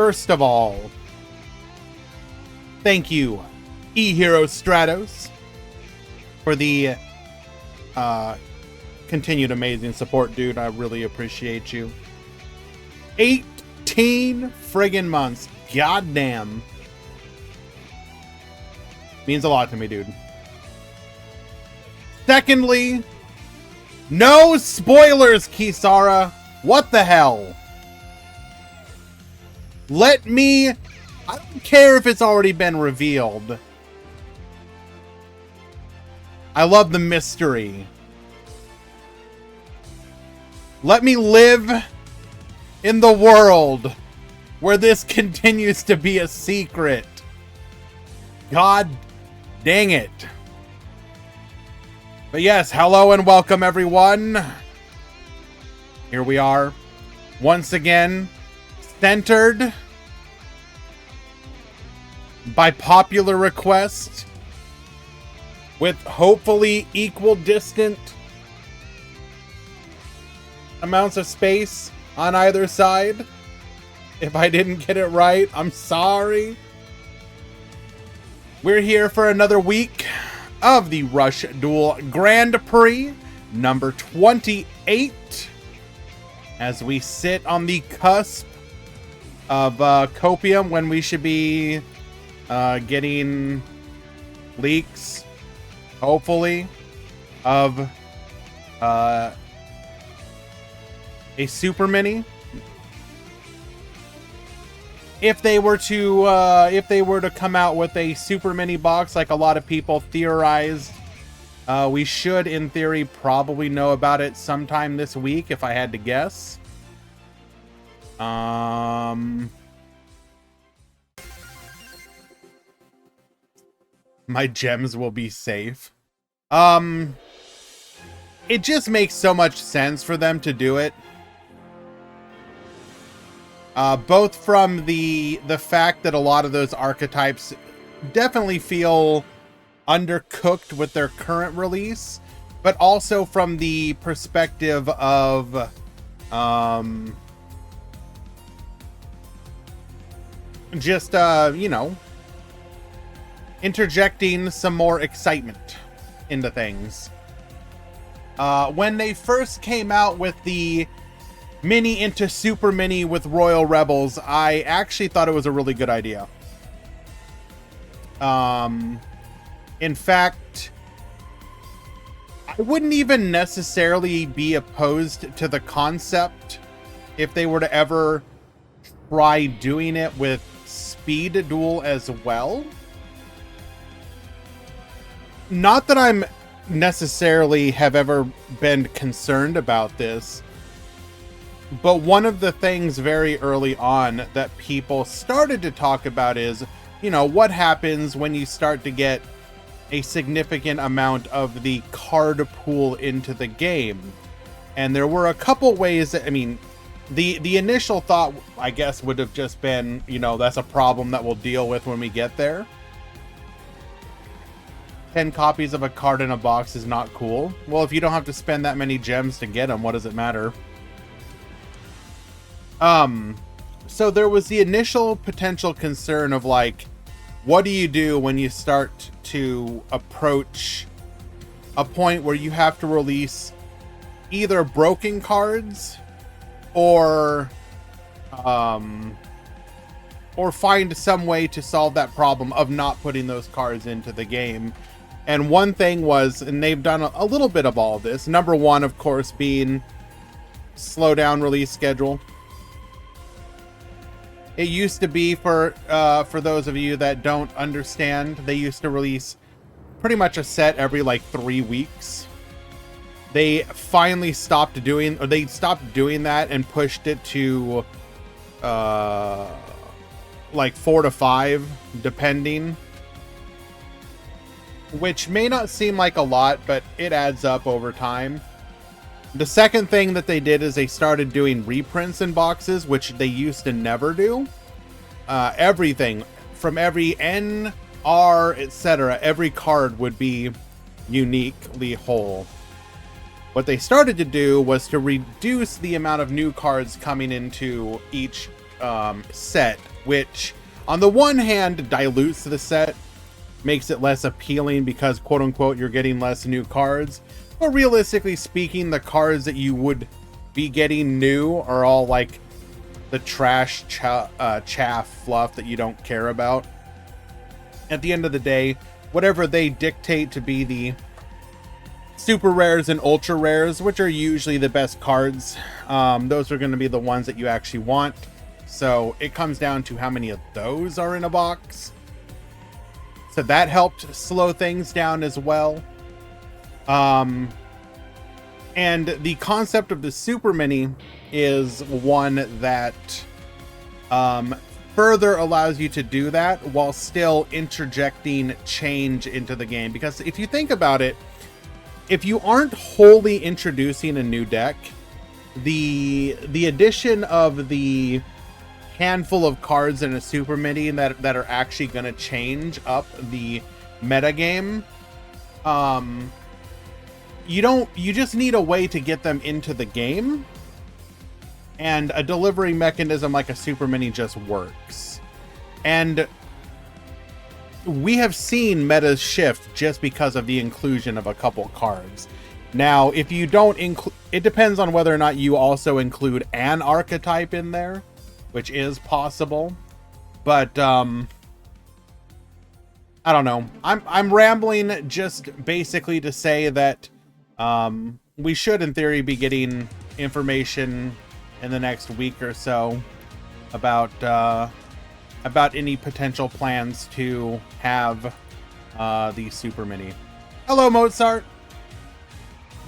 First of all, thank you, eHero Stratos, for the continued amazing support, dude. I really appreciate you. 18 friggin' months. Goddamn. Means a lot to me, dude. Secondly, no spoilers, Kisara. What the hell? Let me... I don't care if it's already been revealed. I love the mystery. Let me live in the world where this continues to be a secret. God dang it. But yes, hello and welcome everyone. Here we are, once again, centered by popular request, with hopefully equal distant amounts of space on either side. If I didn't get it right, I'm sorry. We're here for another week of the Rush Duel Grand Prix number 28, as we sit on the cusp of Copium, when we should be getting leaks, hopefully, of a Super Mini. If they were to come out with a Super Mini box, like a lot of people theorized, we should, in theory, probably know about it sometime this week, if I had to guess. My gems will be safe. It just makes so much sense for them to do it. Both from the fact that a lot of those archetypes definitely feel undercooked with their current release, but also from the perspective of just you know, interjecting some more excitement into things. When they first came out with the Mini into Super Mini with Royal Rebels, I actually thought it was a really good idea. In fact, I wouldn't even necessarily be opposed to the concept if they were to ever try doing it with Speed Duel as well. Not that I'm necessarily have ever been concerned about this, but one of the things very early on that people started to talk about is, you know, what happens when you start to get a significant amount of the card pool into the game. And there were a couple ways that, I mean, the initial thought, I guess, would have just been, you know, that's a problem that we'll deal with when we get there. 10 copies of a card in a box is not cool. Well, if you don't have to spend that many gems to get them, what does it matter? So there was the initial potential concern of, like, what do you do when you start to approach a point where you have to release either broken cards or find some way to solve that problem of not putting those cards into the game. And one thing was, and they've done a little bit of all of this, number one, of course, being slow down release schedule. It used to be, for those of you that don't understand, they used to release pretty much a set every like 3 weeks. They finally stopped doing, or they stopped doing that and pushed it to like 4 to 5, depending. Which may not seem like a lot, but it adds up over time. The second thing that they did is they started doing reprints in boxes, which they used to never do. Everything from every N, R, etc., every card would be uniquely whole. What they started to do was to reduce the amount of new cards coming into each set which on the one hand dilutes the set, makes it less appealing because quote unquote you're getting less new cards. But realistically speaking, the cards that you would be getting new are all like the trash chaff fluff that you don't care about. At the end of the day, whatever they dictate to be the super rares and ultra rares, which are usually the best cards, those are going to be the ones that you actually want. So it comes down to how many of those are in a box. So that helped slow things down as well. And the concept of the Super Mini is one that further allows you to do that while still interjecting change into the game. Because if you think about it, if you aren't wholly introducing a new deck, the addition of the handful of cards in a Super Mini that are actually going to change up the metagame, you just need a way to get them into the game, and a delivery mechanism like a Super Mini just works. And we have seen metas shift just because of the inclusion of a couple cards. Now, if you don't include, it depends on whether or not you also include an archetype in there, which is possible. But I don't know. I'm rambling just basically to say that we should, in theory, be getting information in the next week or so about any potential plans to have the Super Mini. Hello, Mozart.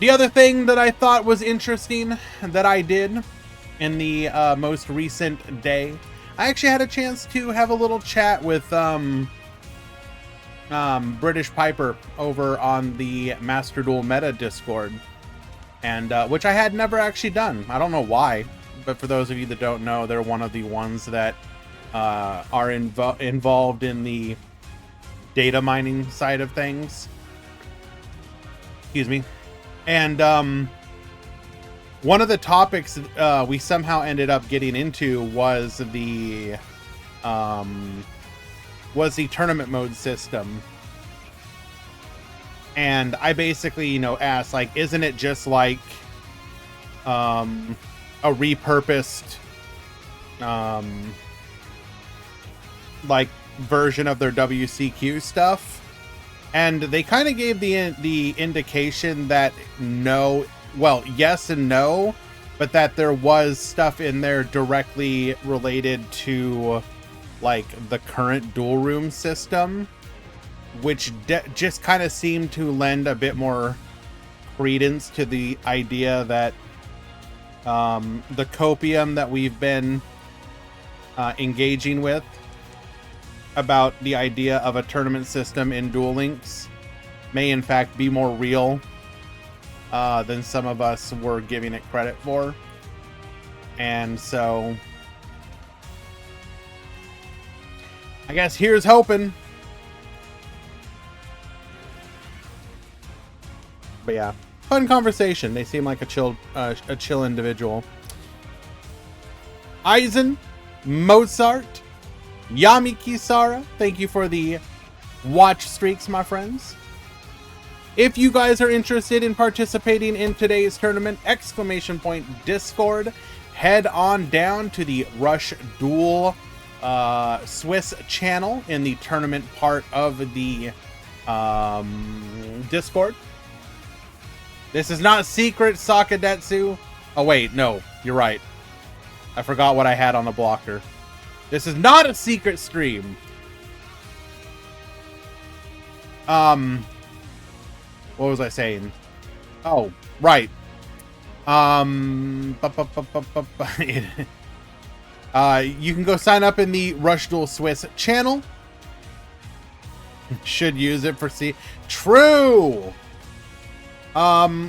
The other thing that I thought was interesting that I did in the most recent day, I actually had a chance to have a little chat with British Piper over on the Master Duel Meta Discord, and which I had never actually done. I don't know why, but for those of you that don't know, they're one of the ones that are involved in the data mining side of things. Excuse me. And one of the topics we somehow ended up getting into was the tournament mode system. And I basically, asked, like, isn't it just like a repurposed like version of their WCQ stuff? And they kind of gave the indication that no, well, yes and no, but that there was stuff in there directly related to like the current dual room system, which just kind of seemed to lend a bit more credence to the idea that the copium that we've been engaging with about the idea of a tournament system in Duel Links may in fact be more real than some of us were giving it credit for. And so I guess here's hoping. But yeah, fun conversation. They seem like a chill individual. Eisen, Mozart, Yami Kisara, thank you for the watch streaks, my friends. If you guys are interested in participating in today's tournament, ! Discord, head on down to the Rush Duel Swiss channel in the tournament part of the Discord. This is not secret, Sakadetsu. Oh wait, no, you're right. I forgot what I had on the blocker. This is not a secret stream. What was I saying? Oh, right. You can go sign up in the Rush Duel Swiss channel. Should use it for True.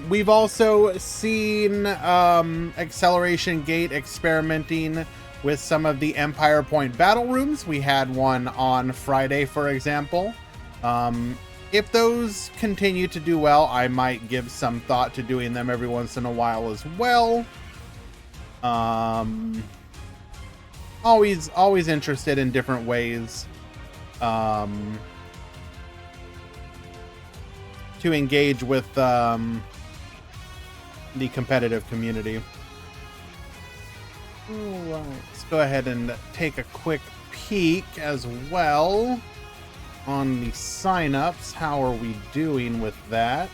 We've also seen Acceleration Gate experimenting with some of the Empire Point battle rooms. We had one on Friday, for example. If those continue to do well, I might give some thought to doing them every once in a while as well. always interested in different ways to engage with the competitive community. All right, let's go ahead and take a quick peek as well on the signups. How are we doing with that?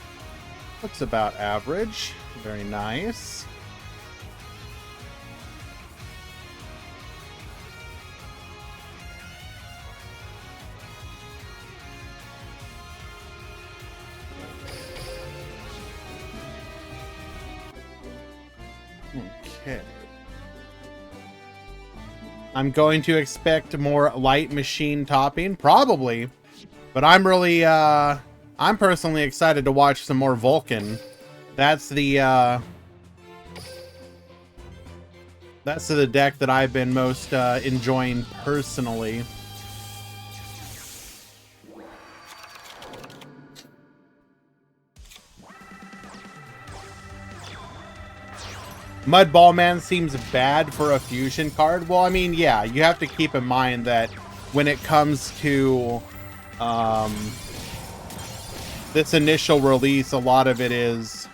Looks about average. Very nice. Okay. I'm going to expect more light machine topping, probably, but I'm really, I'm personally excited to watch some more Vulcan. That's the deck that I've been most enjoying personally. Mudball Man seems bad for a fusion card. Well, I mean, yeah, you have to keep in mind that when it comes to this initial release, a lot of it is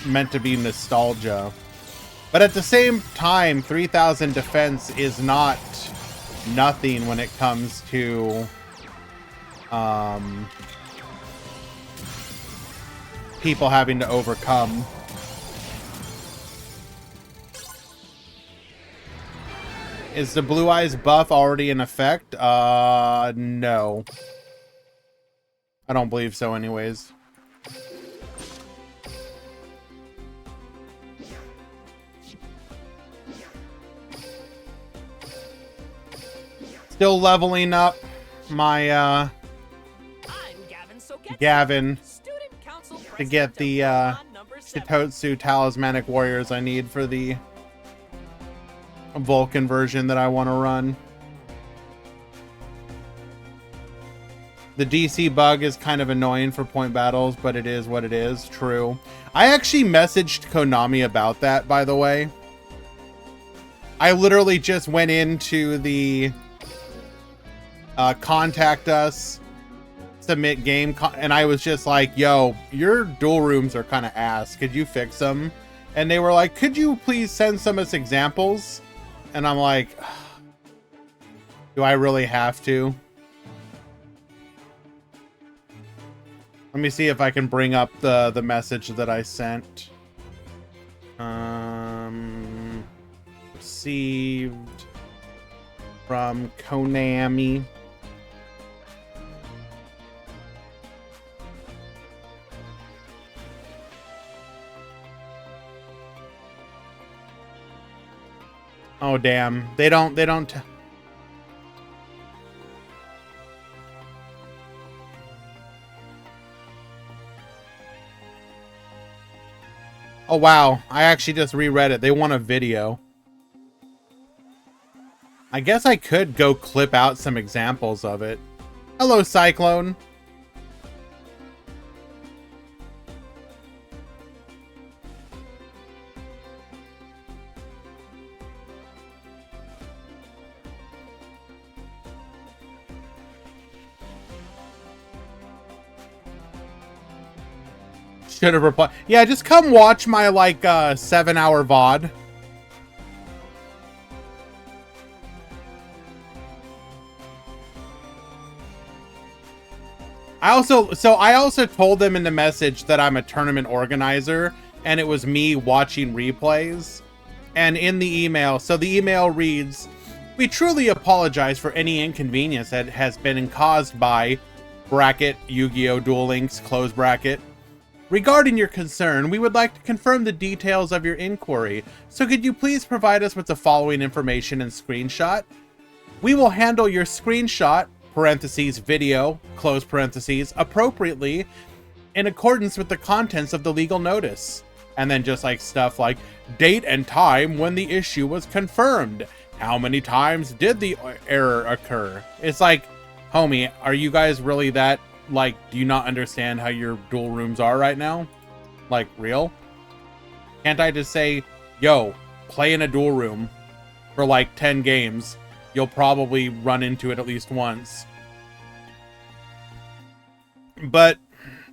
meant to be nostalgia. But at the same time, 3000 defense is not nothing when it comes to people having to overcome. Is the Blue Eyes buff already in effect? No. I don't believe so anyways. Still leveling up my Gavin to get the Shitotsu Talismanic Warriors I need for the Vulcan version that I want to run. The DC bug is kind of annoying for point battles, but it is what it is. True. I actually messaged Konami about that, by the way. I literally just went into the contact us, submit game, and I was just like, yo, your duel rooms are kind of ass. Could you fix them? And they were like, could you please send some of us examples? And I'm like, do I really have to? Let me see if I can bring up the message that I sent. Received from Konami. Oh damn. They don't Oh wow, I actually just reread it. They want a video. I guess I could go clip out some examples of it. Hello, Cyclone. Should have replied. Yeah, just come watch my like 7-hour VOD. I also told them in the message that I'm a tournament organizer and it was me watching replays. And in the email, so the email reads, "We truly apologize for any inconvenience that has been caused by bracket Yu-Gi-Oh! Duel Links close bracket. Regarding your concern, we would like to confirm the details of your inquiry. So could you please provide us with the following information and screenshot? We will handle your screenshot, parentheses, video, close parentheses, appropriately in accordance with the contents of the legal notice." And then just like stuff like date and time when the issue was confirmed. How many times did the error occur? It's like, homie, are you guys really that, like, do you not understand how your duel rooms are right now? Like, real? Can't I just say, yo, play in a duel room? for like 10 games, you'll probably run into it at least once. But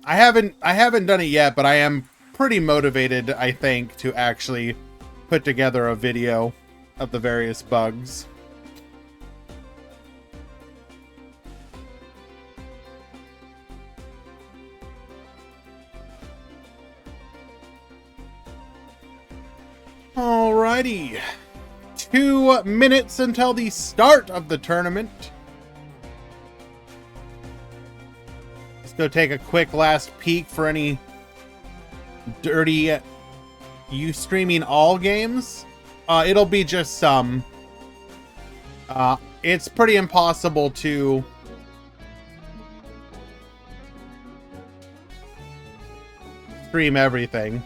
I haven't done it yet, but I am pretty motivated, I think, to actually put together a video of the various bugs. Alrighty. 2 minutes until the start of the tournament. Let's go take a quick last peek for any dirty you streaming all games. It'll be just some. It's pretty impossible to stream everything.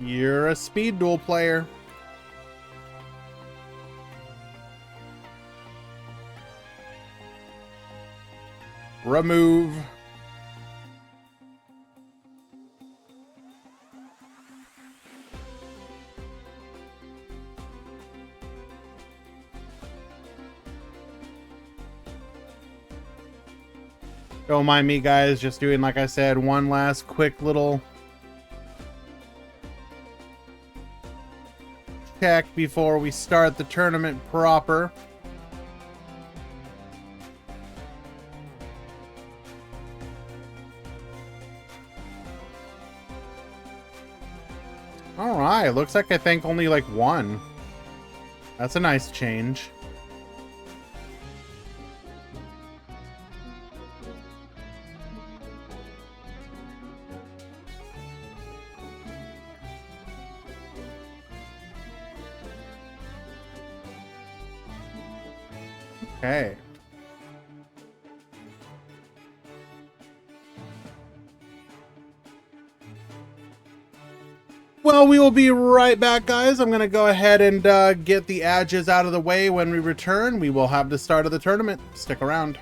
You're a speed duel player. Remove. Don't mind me, guys, just doing, like I said, one last quick little check before we start the tournament proper. Alright, looks like I think only like one. That's a nice change. Okay. Well, we will be right back, guys. I'm going to go ahead and get the edges out of the way. When we return, we will have the start of the tournament. Stick around.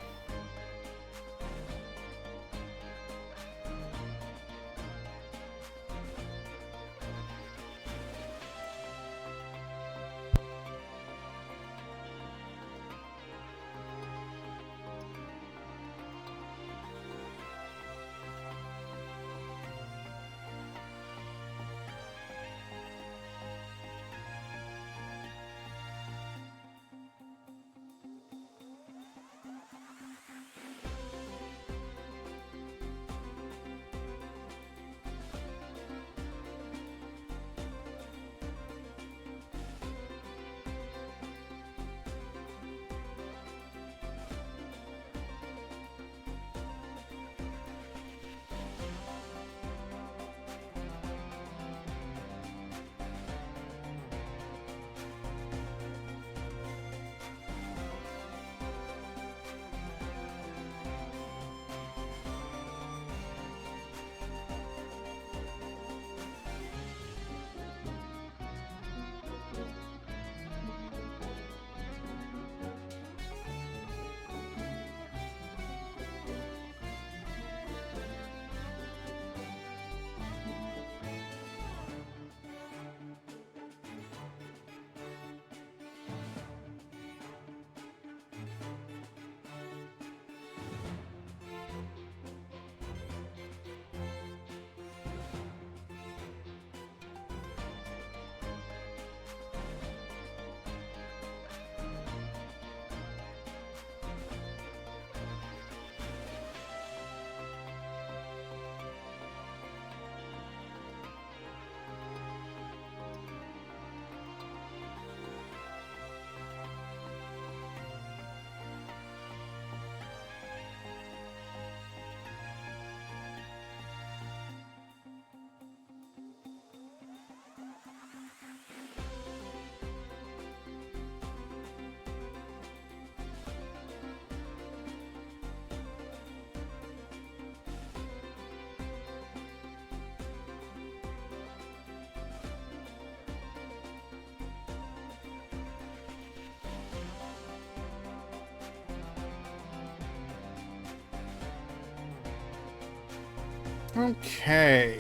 Okay.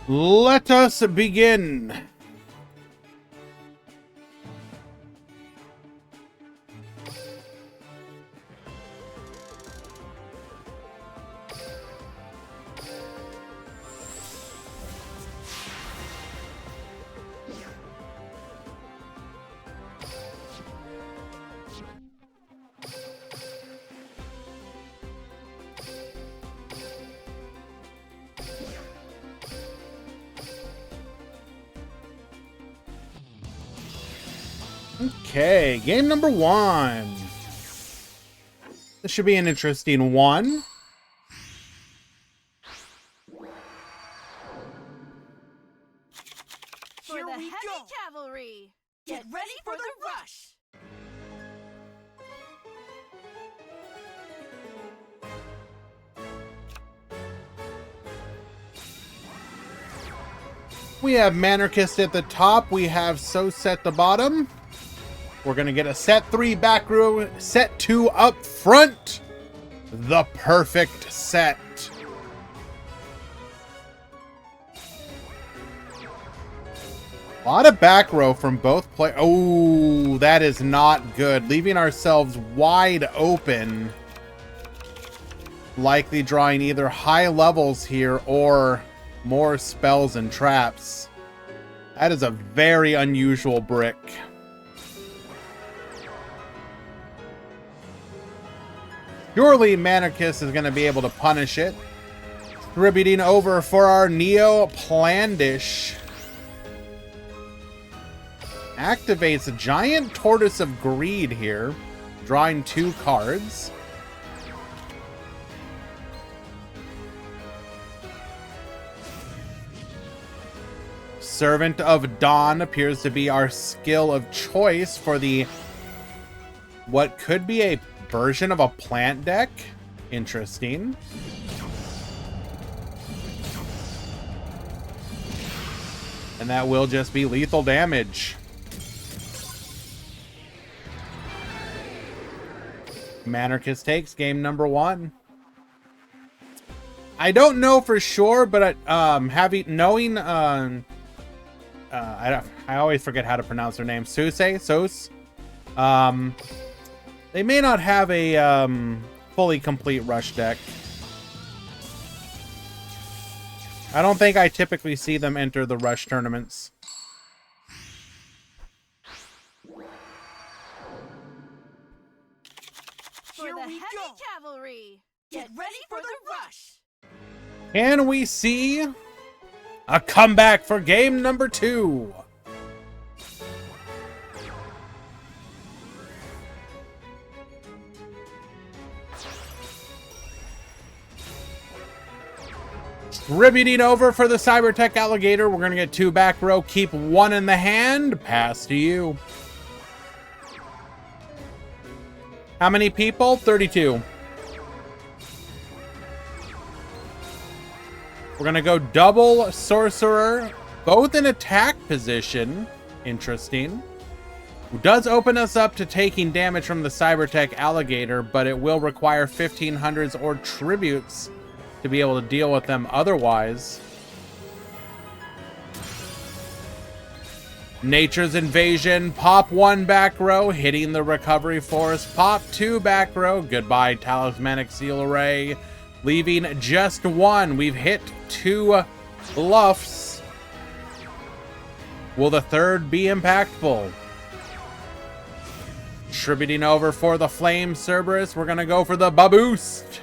Let us begin. Okay, game number 1. This should be an interesting one. For the heavy cavalry, get ready for the rush. We have Manarchist at the top. We have Sos at the bottom. We're going to get a set 3 back row, set 2 up front. The perfect set. A lot of back row from both players. Oh, that is not good. Leaving ourselves wide open. Likely drawing either high levels here or more spells and traps. That is a very unusual brick. Surely Manarchist is going to be able to punish it. Distributing over for our Neo Plandish. Activates a giant Tortoise of Greed here. Drawing 2 cards. Servant of Dawn appears to be our skill of choice for the what could be a version of a plant deck. Interesting. And that will just be lethal damage. Manarchist takes game number 1. I don't know for sure, but knowing I always forget how to pronounce their name. Sos. They may not have a fully complete rush deck. I don't think I typically see them enter the rush tournaments. For the heavy cavalry, get ready for the rush. Can we see a comeback for game number 2? Distributing over for the Cybertech Alligator. We're going to get 2 back row. Keep 1 in the hand. Pass to you. How many people? 32. We're going to go double Sorcerer. Both in attack position. Interesting. Does open us up to taking damage from the Cybertech Alligator, but it will require 1500s or tributes to be able to deal with them otherwise. Nature's Invasion. Pop 1 back row, hitting the Recovery Force. Pop 2 back row. Goodbye, Talismanic Seal Array. Leaving just 1. We've hit 2 bluffs. Will the 3rd be impactful? Distributing over for the Flame Cerberus. We're going to go for the Baboost.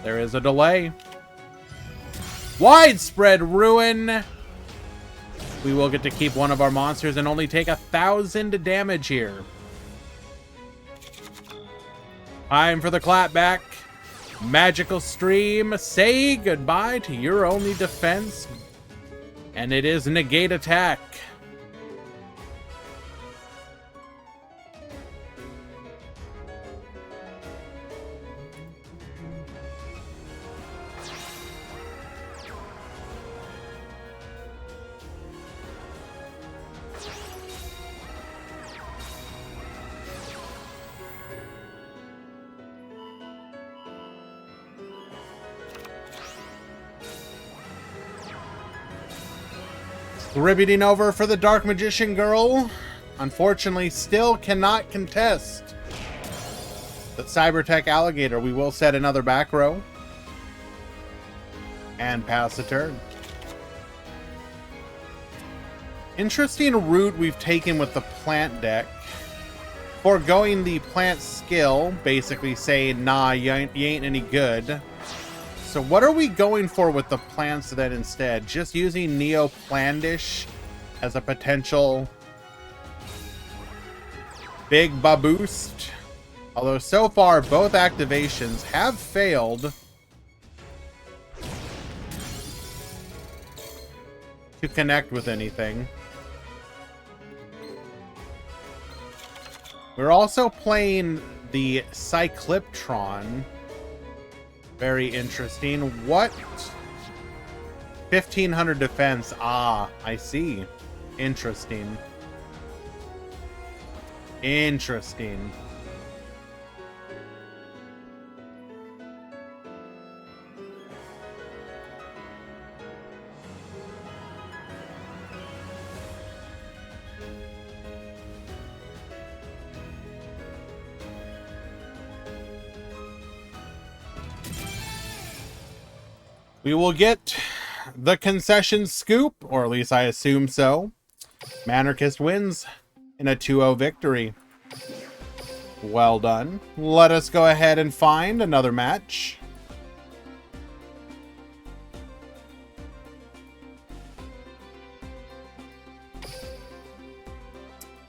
There is a delay. Widespread Ruin. We will get to keep 1 of our monsters and only take 1,000 damage here. Time for the clapback. Magical Stream. Say goodbye to your only defense. And it is negate attack. Riveting over for the Dark Magician girl. Unfortunately, still cannot contest the Cybertech Alligator. We will set another back row. And pass the turn. Interesting route we've taken with the plant deck. Foregoing the plant skill, basically saying, nah, you ain't any good. So what are we going for with the plants then instead? Just using Neoplandish as a potential big boost. Although so far both activations have failed to connect with anything. We're also playing the Cycliptron. Very interesting. What? 1500 defense. Ah, I see. Interesting. Interesting. We will get the concession scoop, or at least I assume so. Manarchist wins in a 2-0 victory. Well done. Let us go ahead and find another match.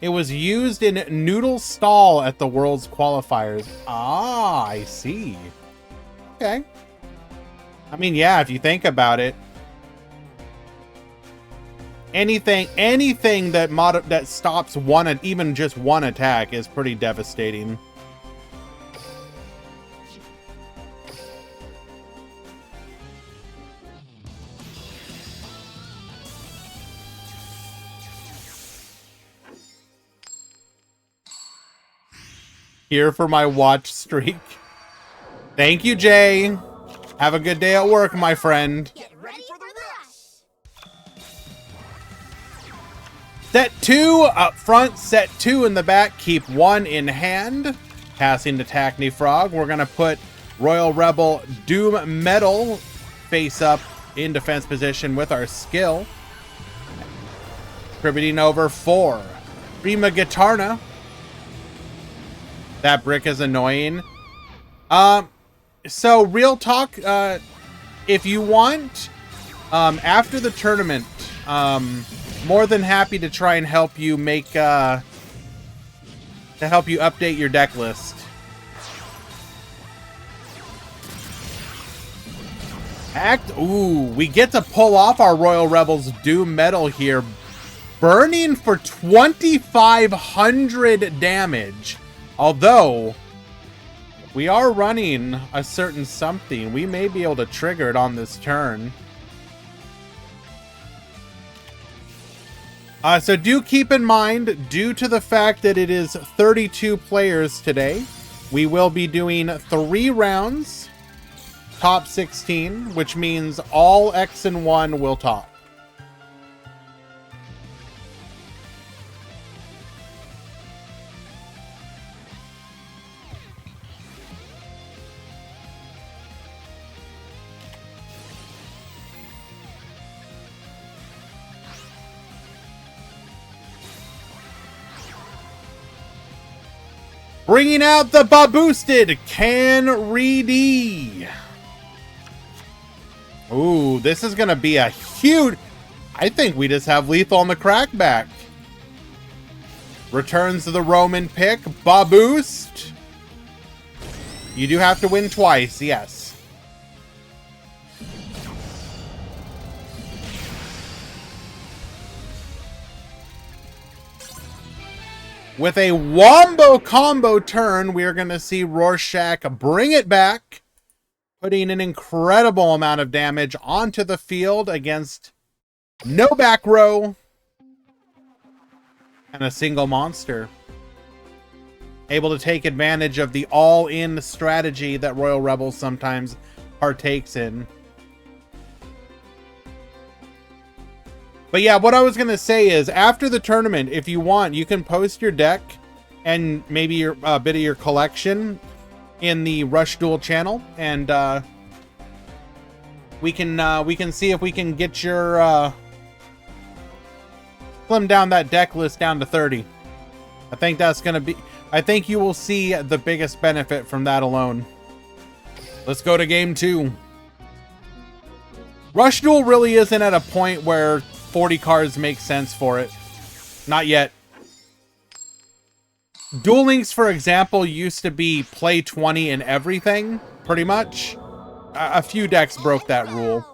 It was used in Noodle Stall at the World's Qualifiers. Ah, I see. Okay. I mean, yeah, if you think about it, anything that stops one, even just one attack, is pretty devastating. Here for my watch streak. Thank you, Jay. Have a good day at work, my friend. Get ready for the rush. Set 2 up front, set 2 in the back, keep 1 in hand. Passing to Tacny Frog. We're going to put Royal Rebel Doom Metal face up in defense position with our skill. Contributing over 4. Prima Gitarna. That brick is annoying. So, real talk, if you want, after the tournament, more than happy to try and help you make, to help you update your deck list. Ooh, we get to pull off our Royal Rebels Doom Metal here, burning for 2,500 damage, although we are running a certain something. We may be able to trigger it on this turn. So do keep in mind, due to the fact that it is 32 players today, we will be doing 3 rounds, top 16, which means all X and 1 will talk. Bringing out the boosted Canreedy. Ooh, this is going to be a huge... I think we just have lethal on the crackback. Returns to the Roman pick. Boost. You do have to win twice, yes. With a wombo combo turn, we are going to see Rorschach bring it back, putting an incredible amount of damage onto the field against no back row and a single monster. Able to take advantage of the all-in strategy that Royal Rebels sometimes partakes in. But yeah, what I was going to say is after the tournament, if you want, you can post your deck and maybe your bit of your collection in the Rush Duel channel, and we can see if we can get your slim down that deck list down to 30. I think that's going to be, I think you will see the biggest benefit from that alone. Let's go to game 2. Rush Duel really isn't at a point where 40 cards make sense for it. Not yet. Duel Links, for example, used to be play 20 in everything, pretty much. A few decks broke that rule.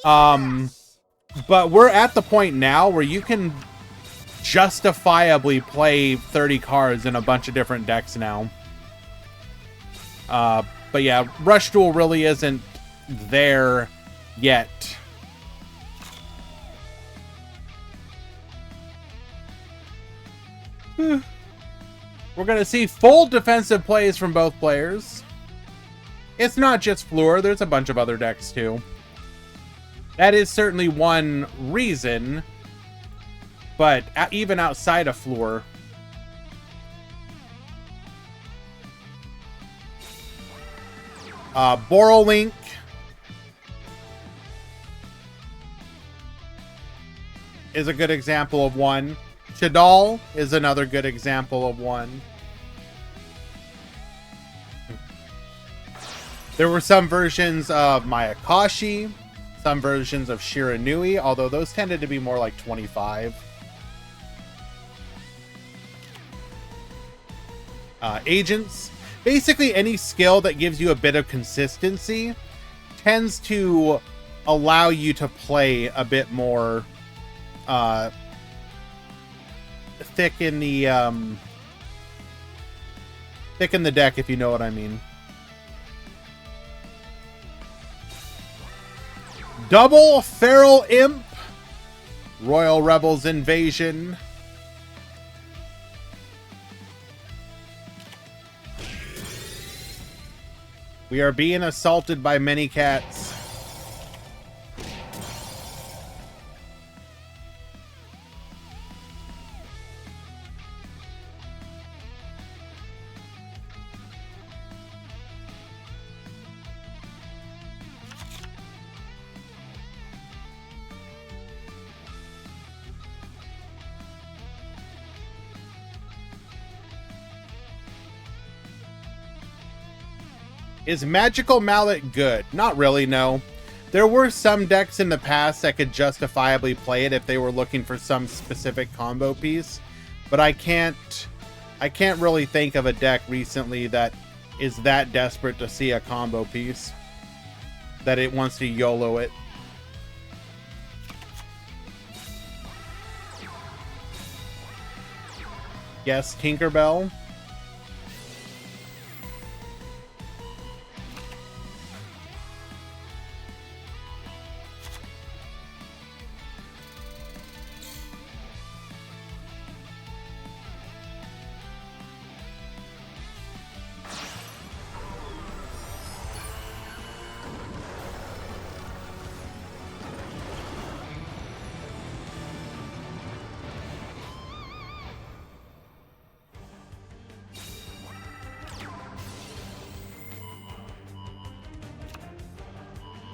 But we're at the point now where you can justifiably play 30 cards in a bunch of different decks now. But yeah, Rush Duel really isn't there yet. We're going to see full defensive plays from both players. It's not just Fleur, there's a bunch of other decks too. That is certainly one reason, but even outside of Fleur, Borrowlink is a good example of one. Chadal is another good example of one. There were some versions of Mayakashi, some versions of Shiranui, although those tended to be more like 25. Agents. Basically, any skill that gives you a bit of consistency tends to allow you to play a bit more thick in the deck, if you know what I mean. Double Feral Imp, Royal Rebels Invasion. We are being assaulted by many cats. Is Magical Mallet good? Not really, no. There were some decks in the past that could justifiably play it if they were looking for some specific combo piece, but I can't really think of a deck recently that is that desperate to see a combo piece that it wants to YOLO it. Yes, Tinkerbell.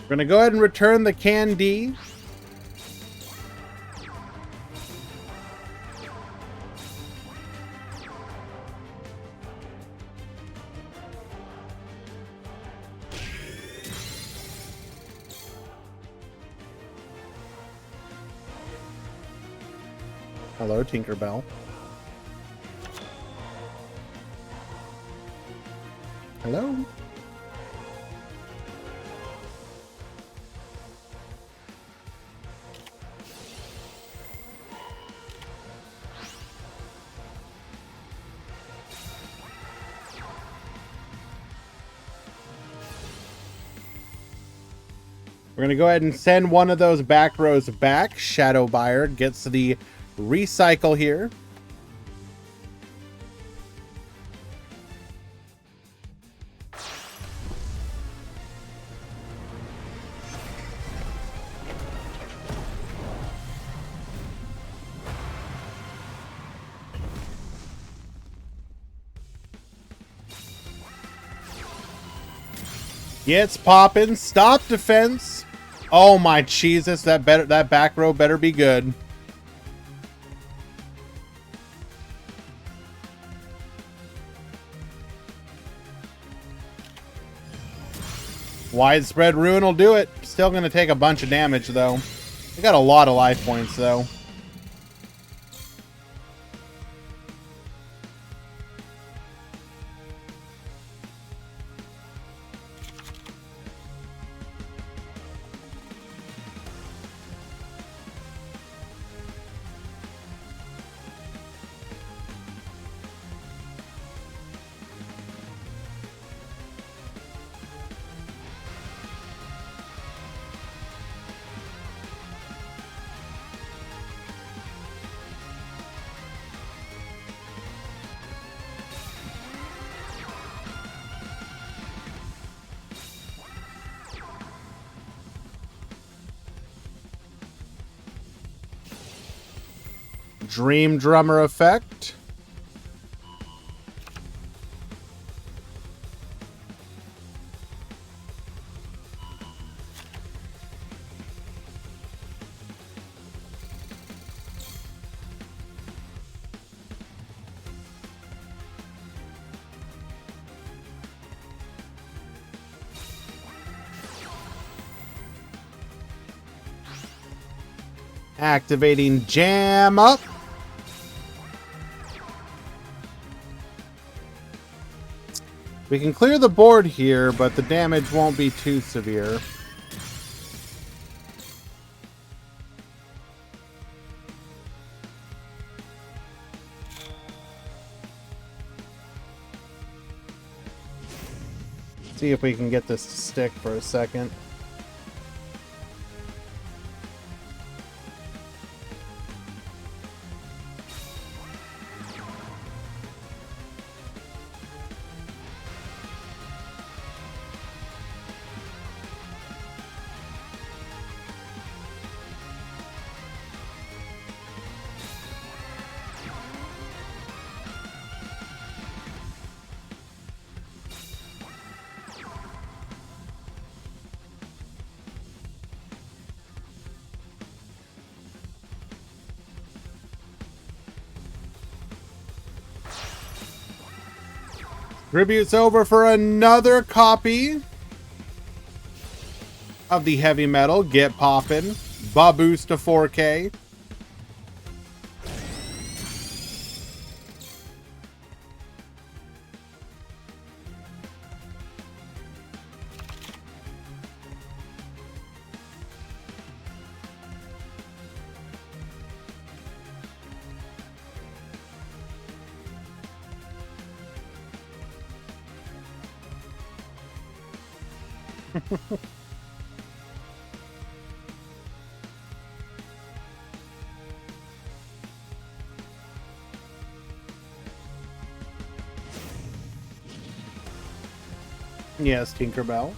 We're going to go ahead and return the Candy. Hello, Tinkerbell. Hello? We're going to go ahead and send one of those back rows back. Shadow Buyer gets the recycle here. Gets popping. Stop defense. Oh my Jesus, that back row better be good. Widespread ruin will do it. Still gonna take a bunch of damage though. I got a lot of life points though. Dream Drummer effect. Activating Jam Up. We can clear the board here, but the damage won't be too severe. See if we can get this to stick for a second. Tribute's over for another copy of the heavy metal. Get poppin'. Boost to 4K. Yes, Tinkerbell.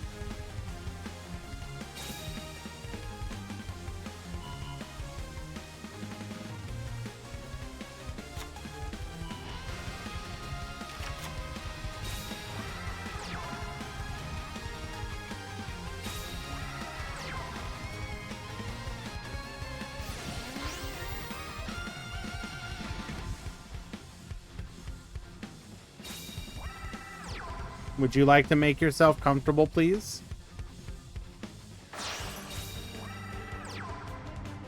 Would you like to make yourself comfortable, please?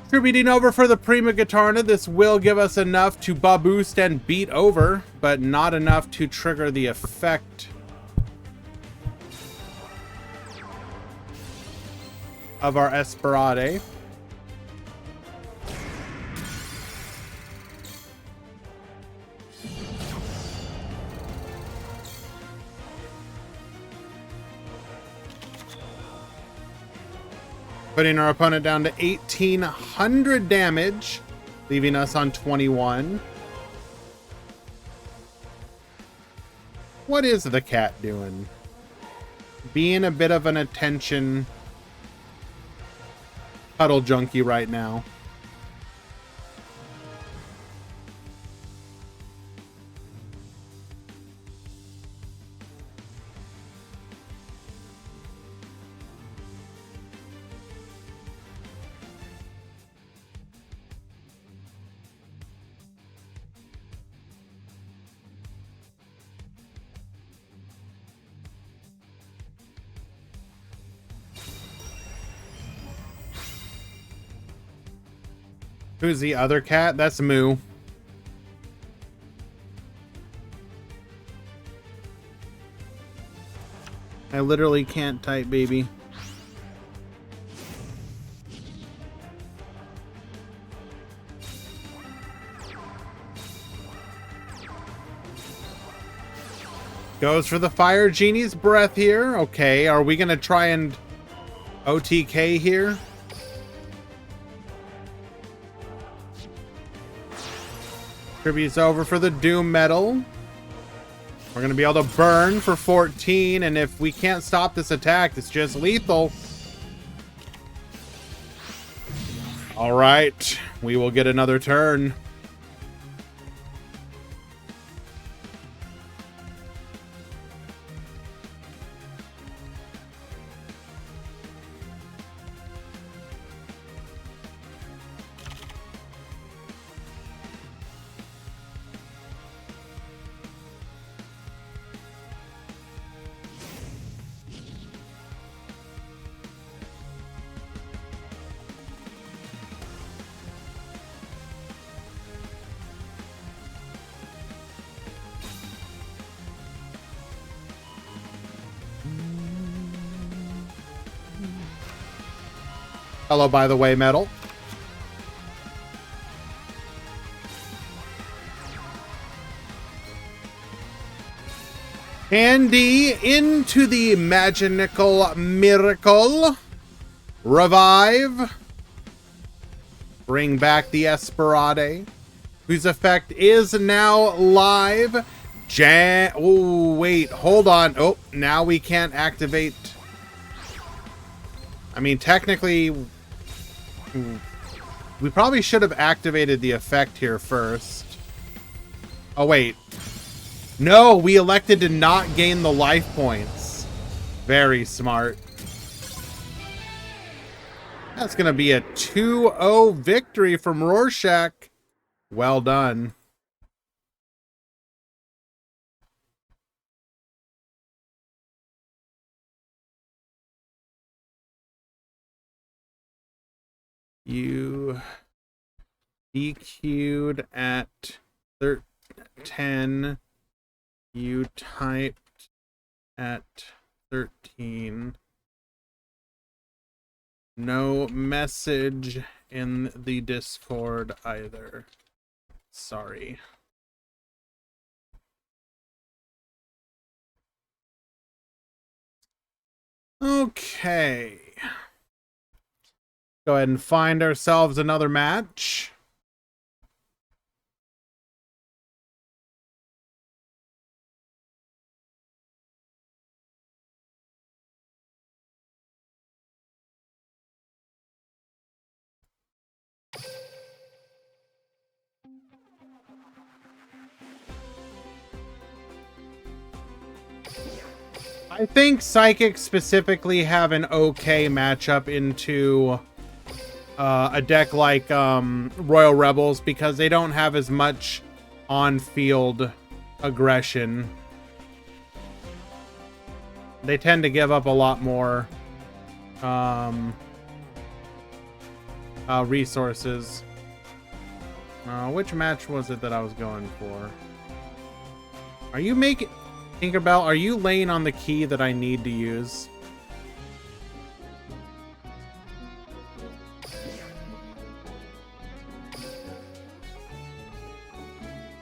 Tributing over for the Prima Guitarna. This will give us enough to boost and beat over, but not enough to trigger the effect of our Esperade. Putting our opponent down to 1,800 damage, leaving us on 21. What is the cat doing? Being a bit of an attention puddle junkie right now. Who's the other cat? That's Moo. I literally can't type, baby. Goes for the Fire Genie's Breath here. Okay, are we gonna try and OTK here? Tribute's over for the Doom Medal. We're gonna be able to burn for 14, and if we can't stop this attack, it's just lethal. All right, we will get another turn. Hello, by the way, Metal. Candy into the Magical Miracle. Revive. Bring back the Esperade, whose effect is now live. Oh, wait, hold on. Oh, now we can't activate. I mean, technically, we probably should have activated the effect here first. Oh, wait. No, we elected to not gain the life points. Very smart. That's going to be a 2-0 victory from Rorschach. Well done. You EQ'd at 10. You typed at 13. No message in the Discord either. Sorry. Okay. Go ahead and find ourselves another match. I think Psychics specifically have an okay matchup into a deck like Royal Rebels because they don't have as much on-field aggression. They tend to give up a lot more resources. Which match was it that I was going for? Are you making... Tinkerbell, are you laying on the key that I need to use?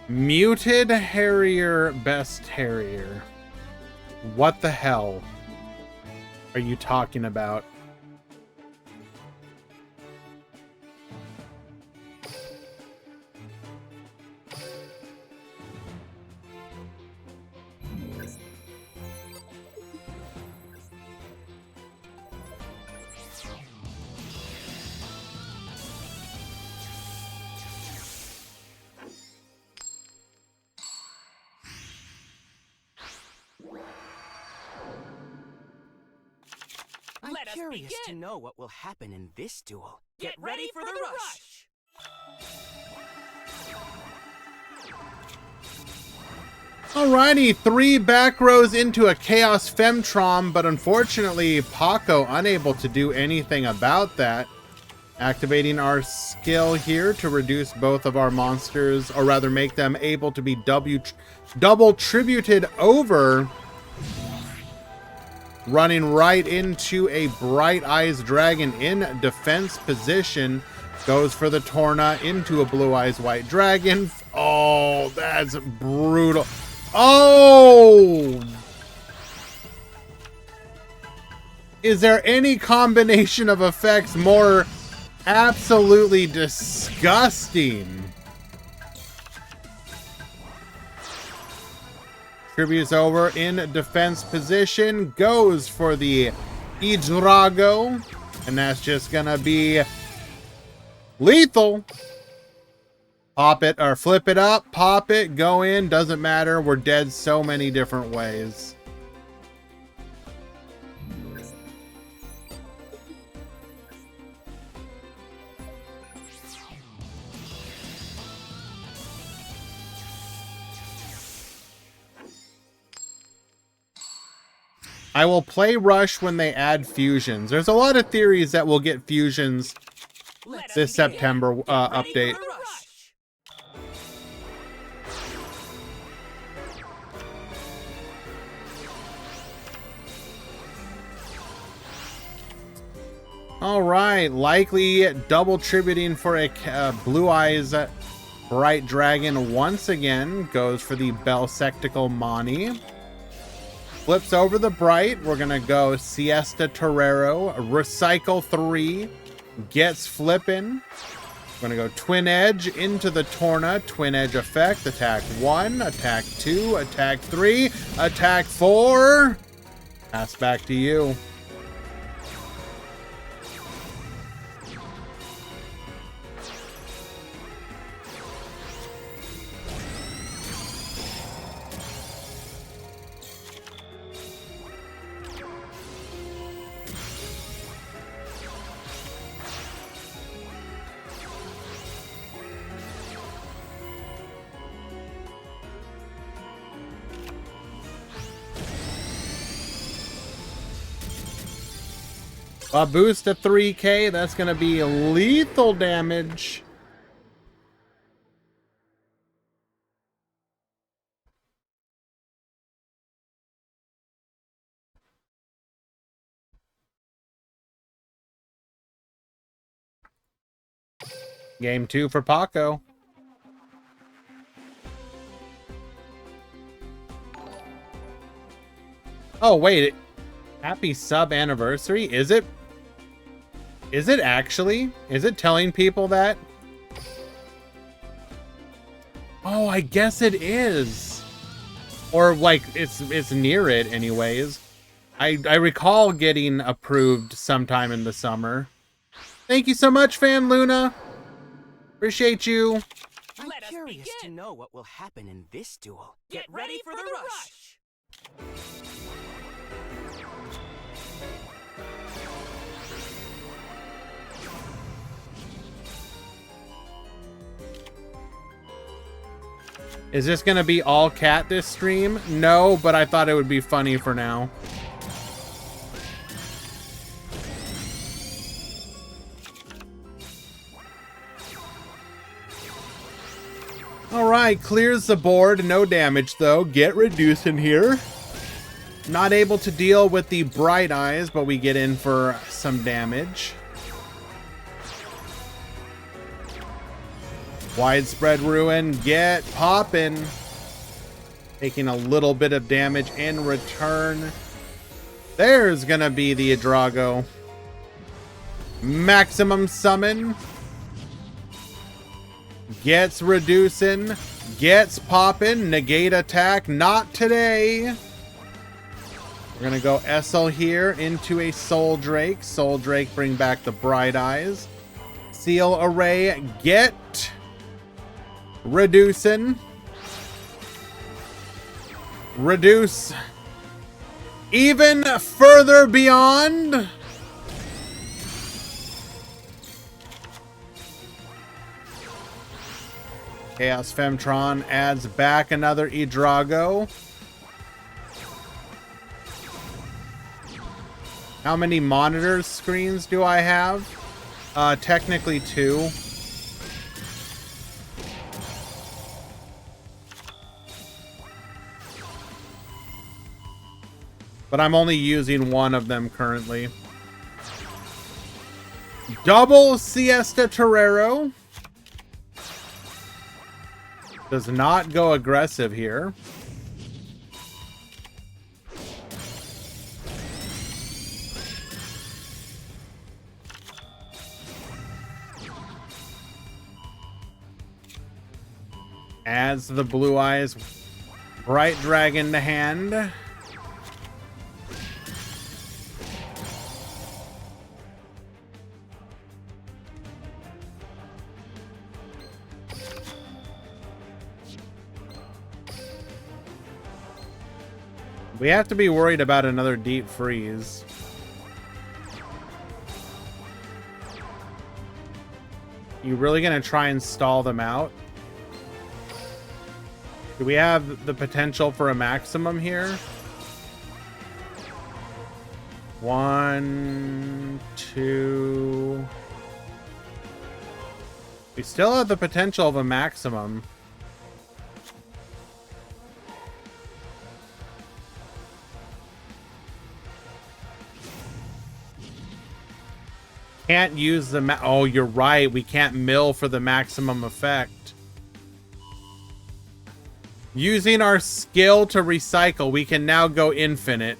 Muted Harrier Best Harrier. What the hell are you talking about? I'm curious to know what will happen in this duel. Get ready for the rush! Alrighty, 3 back rows into a Chaos Femtrom, but unfortunately, Paco unable to do anything about that. Activating our skill here to reduce both of our monsters, or rather make them able to be double tributed over. Running right into a Bright Eyes Dragon in defense position. Goes for the Torna into a Blue Eyes White Dragon. Oh, that's brutal. Oh! Is there any combination of effects more absolutely disgusting? Tributes over in defense position. Goes for the Idrago. And that's just gonna be lethal. Pop it or flip it up. Pop it. Go in. Doesn't matter. We're dead so many different ways. I will play Rush when they add fusions. There's a lot of theories that we'll get fusions this September update. All right, likely double tributing for a Blue Eyes Bright Dragon once again. Goes for the Belsectical Mani. Flips over the Bright. We're going to go Siesta Torero. Recycle 3. Gets flipping. We're going to go Twin Edge into the Torna. Twin Edge effect. Attack 1. Attack 2. Attack 3. Attack 4. Pass back to you. A boost to 3k, that's going to be lethal damage. Game 2 for Paco. Oh, wait. Happy sub anniversary? Is it? Is it actually? Is it telling people that? Oh, I guess it is. Or like it's near it anyways. I recall getting approved sometime in the summer. Thank you so much, Fan Luna. Appreciate you. I'm curious to know what will happen in this duel. Get ready for the rush! Is this gonna be all cat this stream? No, but I thought it would be funny for now. Alright, clears the board. No damage though. Get reduced in here. Not able to deal with the Bright Eyes, but we get in for some damage. Widespread Ruin, get poppin'. Taking a little bit of damage in return. There's gonna be the Idrago. Maximum Summon. Gets reducing. Gets poppin'. Negate attack. Not today. We're gonna go Essel here into a Soul Drake. Soul Drake bring back the Bright Eyes. Seal Array. Get reducing. Reduce even further beyond. Chaos Femtron adds back another Idrago. How many monitor screens do I have? Technically 2. But I'm only using one of them currently. Double Siesta Torero. Does not go aggressive here. Adds the Blue Eyes Bright Dragon to hand. We have to be worried about another deep freeze. You really gonna try and stall them out? Do we have the potential for a maximum here? 1, 2. We still have the potential of a maximum. Can't use the oh, you're right. We can't mill for the maximum effect. Using our skill to recycle, we can now go infinite.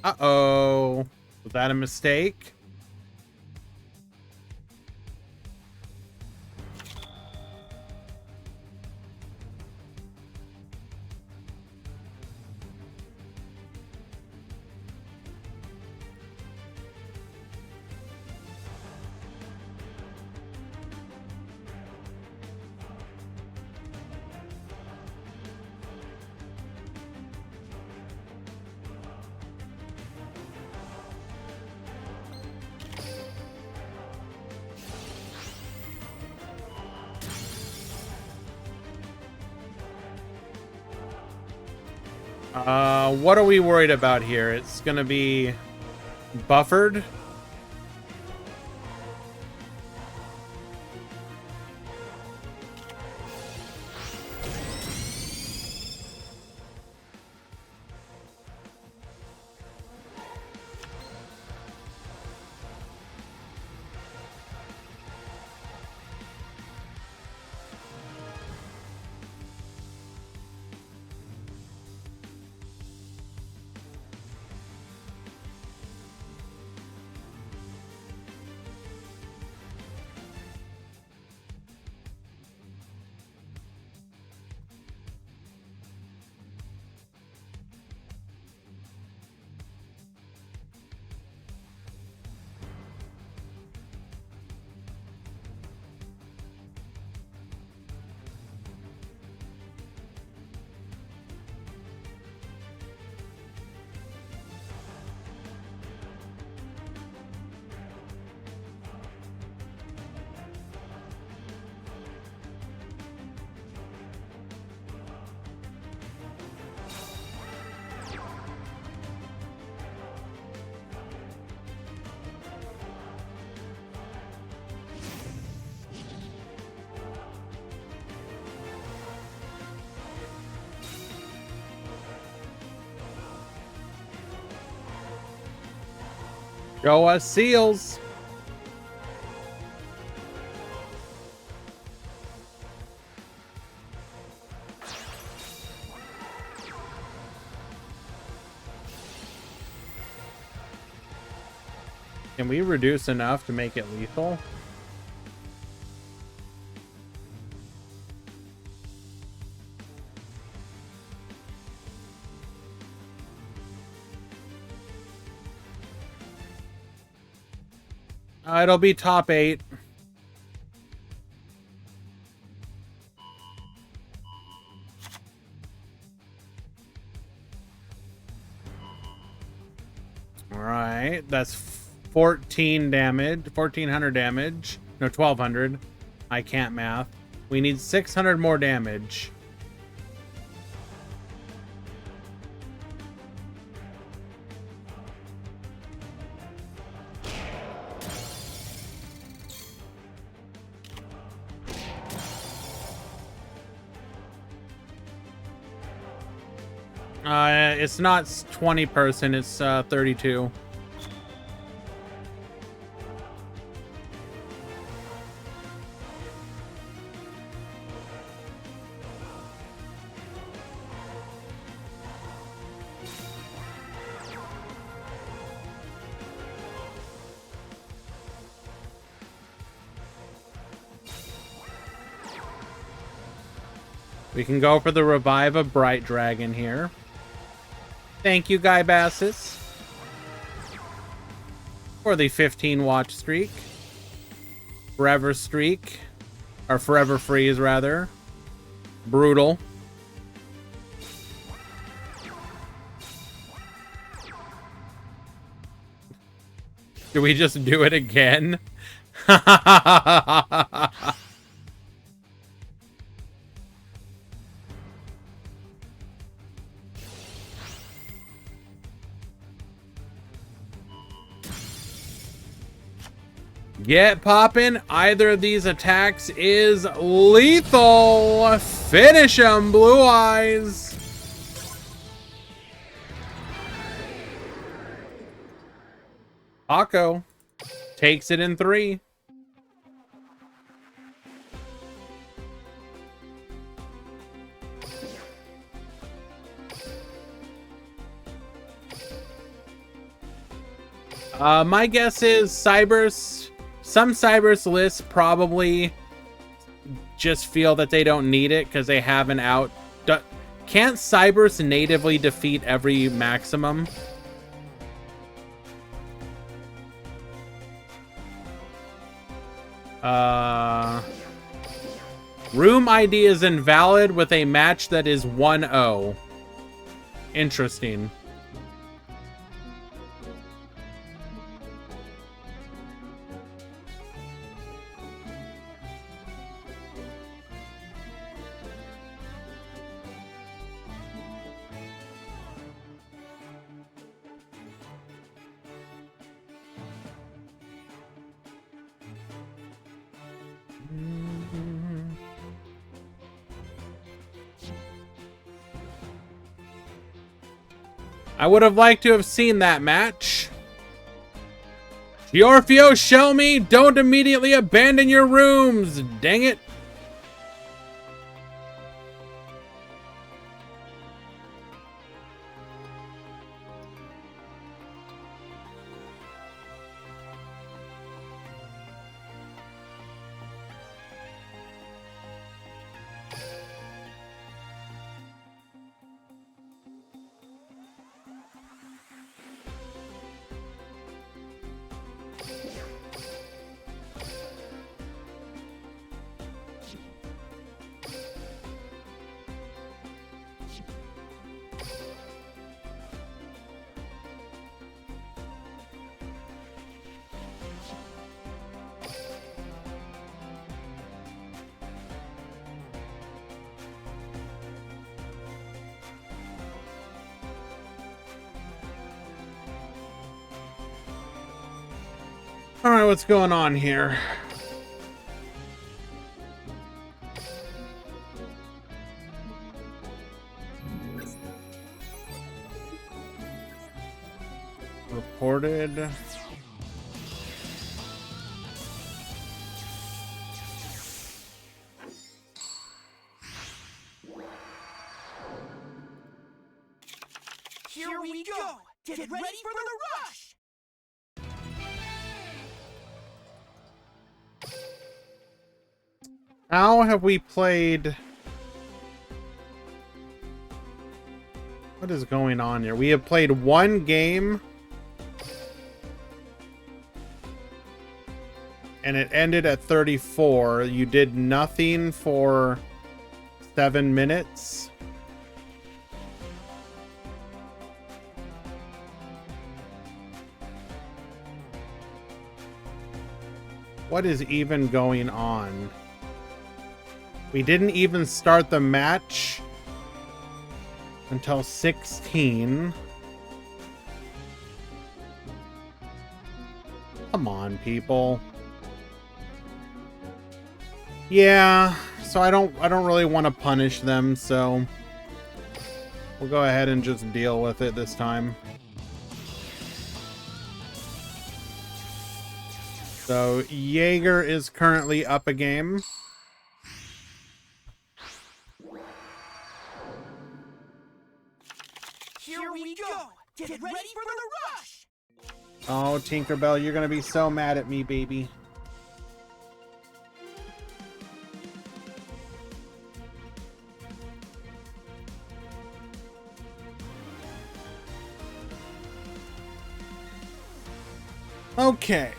Uh-oh. Was that a mistake? What are we worried about here? It's gonna be buffered. Show us seals. Can we reduce enough to make it lethal? It'll be top 8. All right, that's 14 damage, 1400 damage. No, 1200. I can't math. We need 600 more damage. It's not 20 person, it's 32. We can go for the revive of Bright Dragon here. Thank you, Guy Bassis, for the 15 watch streak. Forever streak. Or forever freeze, rather. Brutal. Do we just do it again? Get poppin'. Either of these attacks is lethal. Finish him, Blue Eyes. Paco takes it in 3. My guess is Cybers. Some Cybers lists probably just feel that they don't need it because they have an out. Can't Cybers natively defeat every maximum? Room ID is invalid with a match that is 1-0. Interesting. I would have liked to have seen that match. Giorfio, show me! Don't immediately abandon your rooms! Dang it! Alright, what's going on here? Reported. Here we go! Get ready for the rush! How have we played? What is going on here? We have played one game and it ended at 34. You did nothing for 7 minutes. What is even going on? We didn't even start the match until 16. Come on, people. Yeah, so I don't really want to punish them, so We'll go ahead and just deal with it this time. So, Jaeger is currently up a game. Here we go! Get ready for the rush! Oh, Tinkerbell, you're gonna be so mad at me, baby. Okay.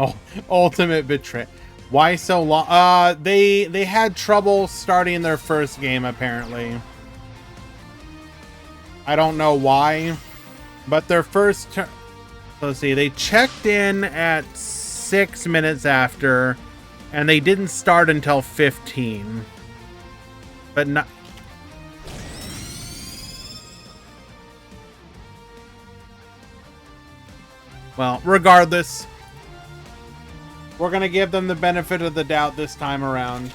Oh, ultimate betray. Why so long? They had trouble starting their first game, apparently. I don't know why, but their first turn. Let's see. They checked in at 6 minutes after, and they didn't start until 15. But not. Well, regardless. We're going to give them the benefit of the doubt this time around.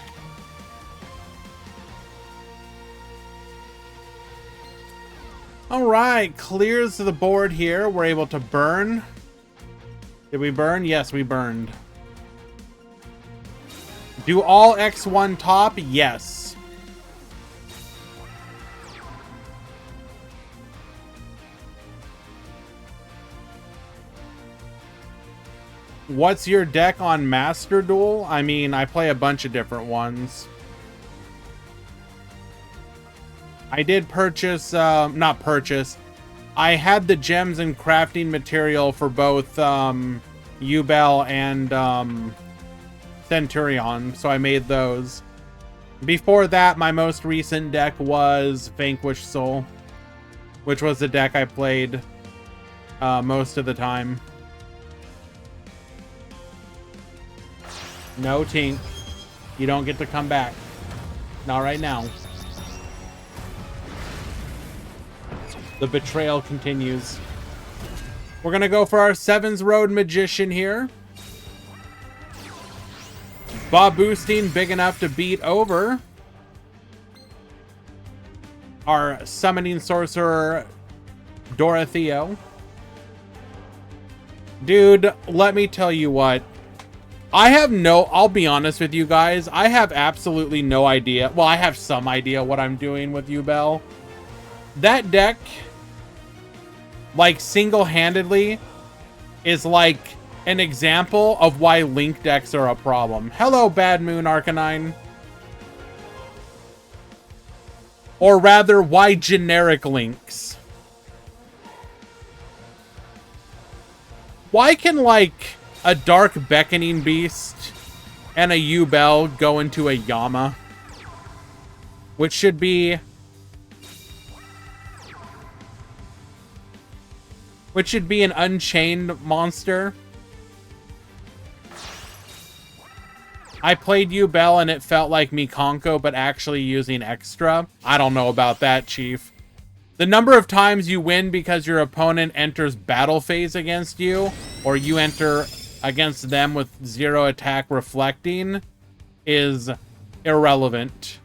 All right, clears the board here. We're able to burn. Did we burn? Yes, we burned. Do all X1 top? Yes. What's your deck on Master Duel? I mean, I play a bunch of different ones. I did purchase, not purchase. I had the gems and crafting material for both Ubel and Centurion, so I made those. Before that, my most recent deck was Vanquished Soul, which was the deck I played most of the time. No, Tink. You don't get to come back. Not right now. The betrayal continues. We're going to go for our Sevens Road Magician here. Bob Boosting big enough to beat over our Summoning Sorcerer Dorotheo. Dude, let me tell you what. I'll be honest with you guys. I have absolutely no idea. Well, I have some idea what I'm doing with Ubel. That deck, like, single-handedly is like an example of why Link decks are a problem. Hello, Bad Moon Arcanine. Or rather, why generic Links. Why can, like, a Dark Beckoning Beast and a Ubel go into a Yama? Which should be... an Unchained monster. I played Ubel and it felt like Mikonko, but actually using extra. I don't know about that, Chief. The number of times you win because your opponent enters battle phase against you, or you enter against them with 0 attack reflecting, is irrelevant.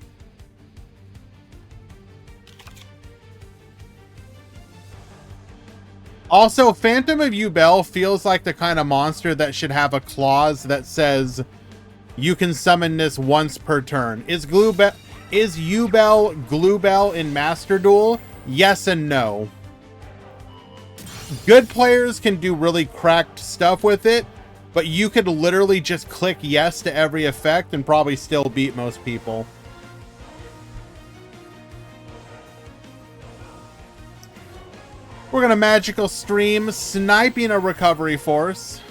Also, Phantom of Ubel feels like the kind of monster that should have a clause that says you can summon this once per turn. Is Ubel Gluebell in Master Duel? Yes and no. Good players can do really cracked stuff with it, but you could literally just click yes to every effect and probably still beat most people. We're going to Magical Stream, sniping a Recovery Force.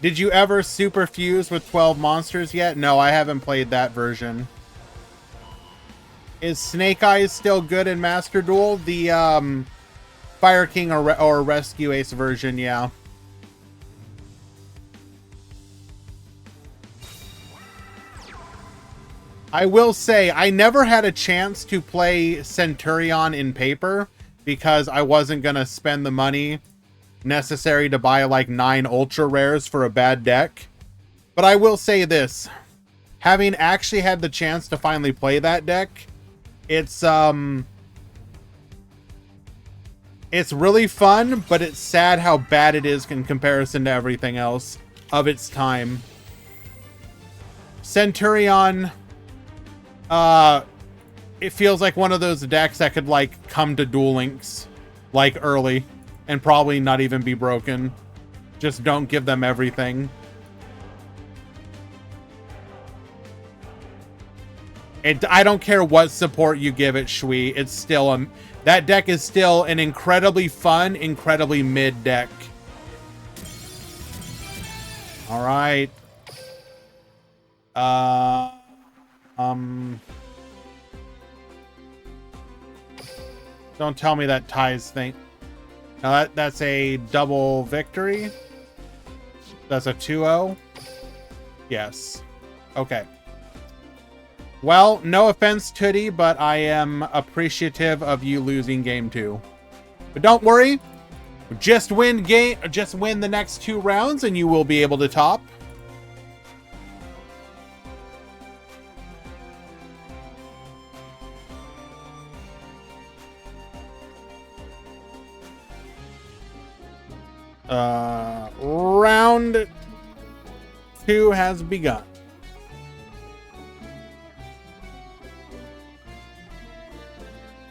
Did you ever super fuse with 12 monsters yet? No, I haven't played that version. Is Snake Eyes still good in Master Duel? The Fire King or Rescue Ace version, yeah. I will say, I never had a chance to play Centurion in paper because I wasn't going to spend the money necessary to buy like 9 ultra rares for a bad deck. But I will say this, having actually had the chance to finally play that deck, it's really fun, but it's sad how bad it is in comparison to everything else of its time. Centurion, it feels like one of those decks that could like come to Duel Links like early and probably not even be broken. Just don't give them everything. I don't care what support you give it, Shui. It's still that deck is still an incredibly fun, incredibly mid deck. All right. Don't tell me that ties thing. No, that's a double victory. That's a 2-0. Yes. Okay. Well, no offense, Tootie, but I am appreciative of you losing game 2. But don't worry. Just win the next 2 rounds and you will be able to top. Round 2 has begun.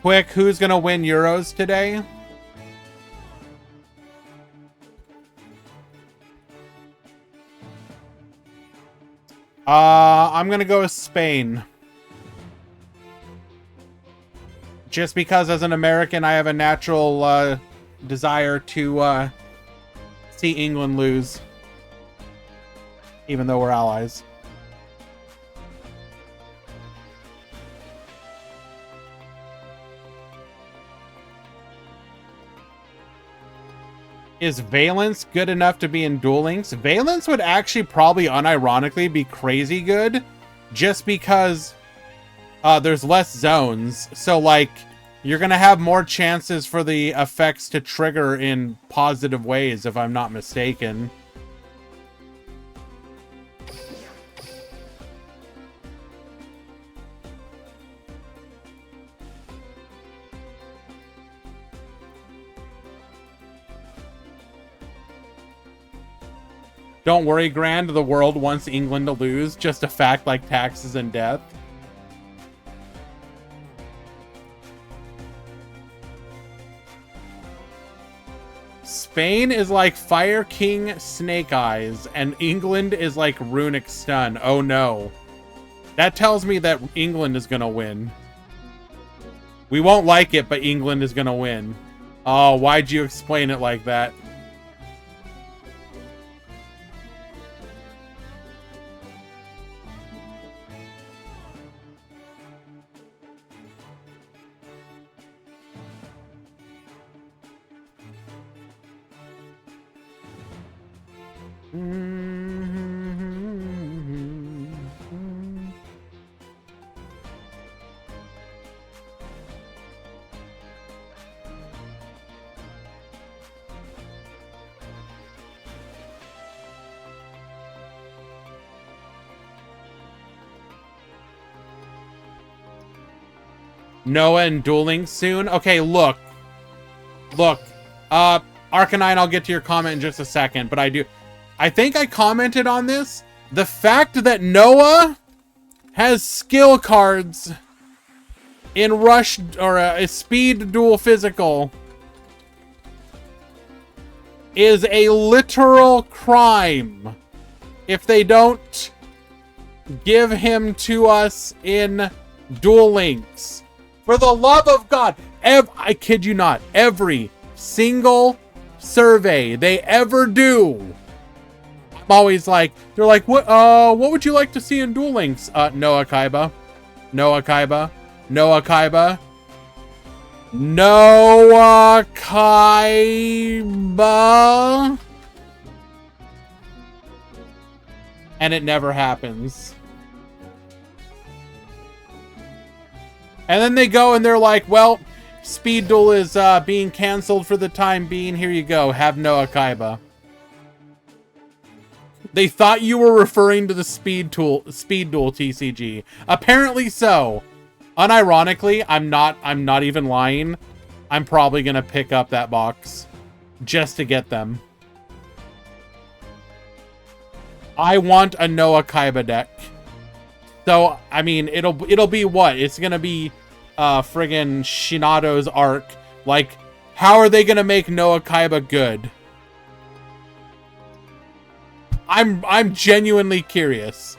Quick, who's gonna win Euros today? I'm gonna go with Spain. Just because as an American, I have a natural desire to see England lose. Even though we're allies. Is Valence good enough to be in Duel Links? Valence would actually probably unironically be crazy good just because there's less zones. So like you're going to have more chances for the effects to trigger in positive ways if I'm not mistaken. Don't worry, Grand, the world wants England to lose. Just a fact like taxes and death. Spain is like Fire King Snake Eyes, and England is like Runic Stun. Oh no. That tells me that England is gonna win. We won't like it, but England is gonna win. Oh, why'd you explain it like that? Noah and Duel Links soon. Okay, look. Arcanine, I'll get to your comment in just a second, but I think I commented on this. The fact that Noah has skill cards in Rush or a Speed Duel Physical is a literal crime if they don't give him to us in Duel Links. For the love of God, I kid you not, every single survey they ever do, I'm always like, they're like, what would you like to see in Duel Links? No Akaiba. No Akaiba. No Akaiba. No Akaiba. And it never happens. And then they go and they're like, well, Speed Duel is being canceled for the time being. Here you go. Have no Akaiba. They thought you were referring to the Speed Duel TCG. Apparently so. Unironically, I'm not even lying. I'm probably gonna pick up that box just to get them. I want a no Akaiba deck. So, I mean, it'll be what? It's gonna be friggin' Shinato's Arc. Like, how are they gonna make no Akaiba good? I'm genuinely curious.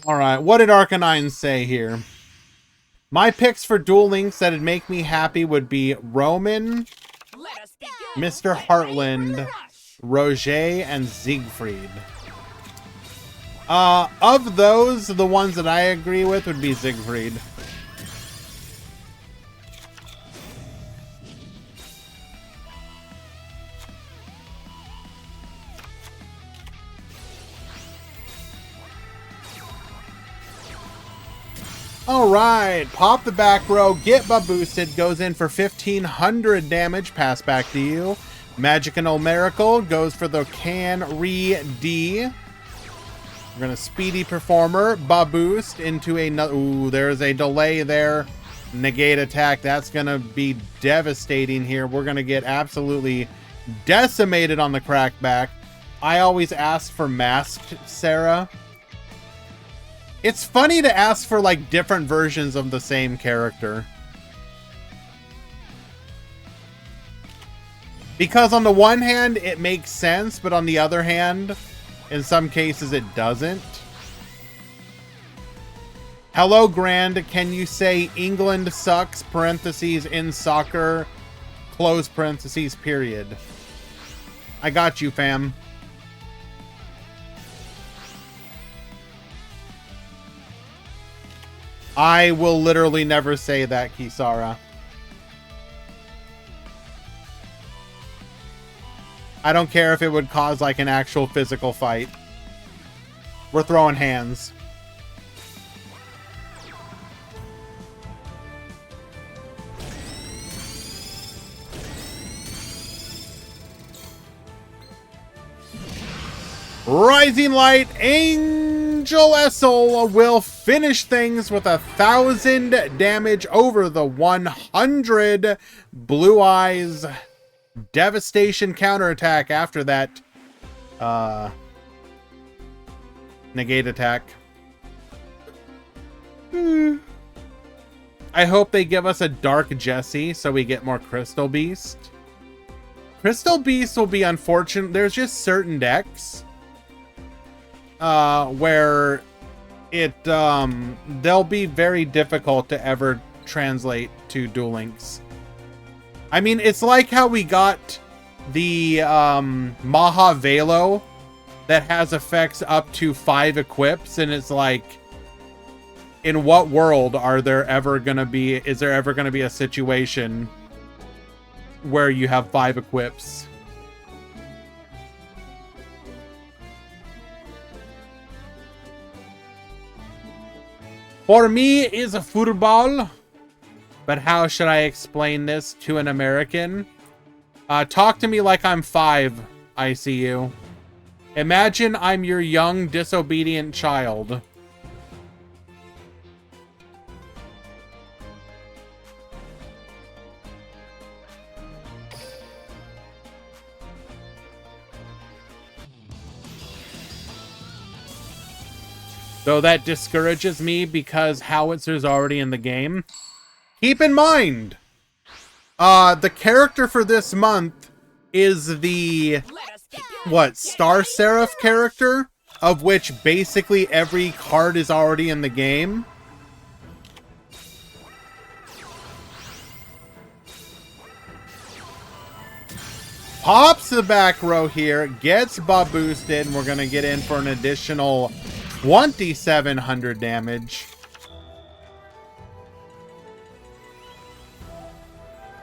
Alright, what did Arcanine say here? My picks for Duel Links that'd make me happy would be Roman, Mr. Heartland, Roger, and Siegfried. Of those, the ones that I agree with would be Siegfried. Alright, pop the back row, get boosted, goes in for 1500 damage, pass back to you. Magic and Old Miracle goes for the Can-Re-D. We're going to Speedy Performer, boost into another. Ooh, there's a delay there. Negate attack, that's going to be devastating here. We're going to get absolutely decimated on the crackback. I always ask for Masked Sarah. It's funny to ask for, like, different versions of the same character. Because on the one hand, it makes sense, but on the other hand, in some cases, it doesn't. Hello, Grand. Can you say England sucks, parentheses, in soccer, close parentheses, period? I got you, fam. I will literally never say that, Kisara. I don't care if it would cause like an actual physical fight. We're throwing hands. Rising Light Angel Essel will finish things with 1,000 damage over the 100. Blue Eyes Devastation counterattack after that negate attack. I hope they give us a Dark Jessie so we get more Crystal Beast. Crystal Beast will be unfortunate. There's just certain decks where it they'll be very difficult to ever translate to Duel Links. I mean, it's like how we got the Maha Velo that has effects up to 5 equips, and it's like, in what world are there ever gonna be, is there ever gonna be a situation where you have 5 equips? For me, is a football. But how should I explain this to an American? Talk to me like I'm 5, ICU. Imagine I'm your young, disobedient child. Though that discourages me because Howitzer's already in the game. Keep in mind, the character for this month is the what, Star Seraph character, of which basically every card is already in the game. Pops the back row here, gets Bob boosted, and we're going to get in for an additional 2,700 damage.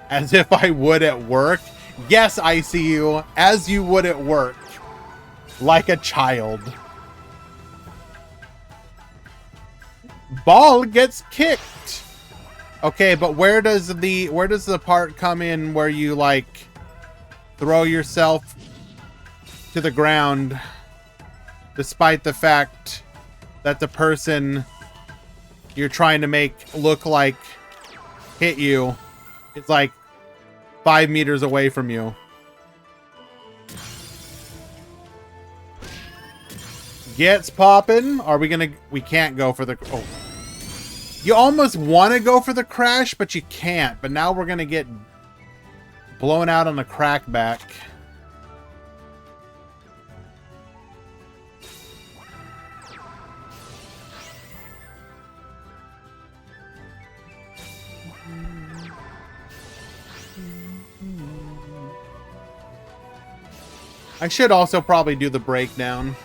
As if I would at work. Yes, I see you, as you would at work. Like a child. Ball gets kicked. Okay, but where does the part come in where you, like, throw yourself to the ground despite the fact that the person you're trying to make look like hit you is like 5 meters away from you? Gets popping. Are we gonna... We can't go for the... Oh. You almost want to go for the crash, but you can't. But now we're gonna get blown out on the crackback. I should also probably do the breakdown.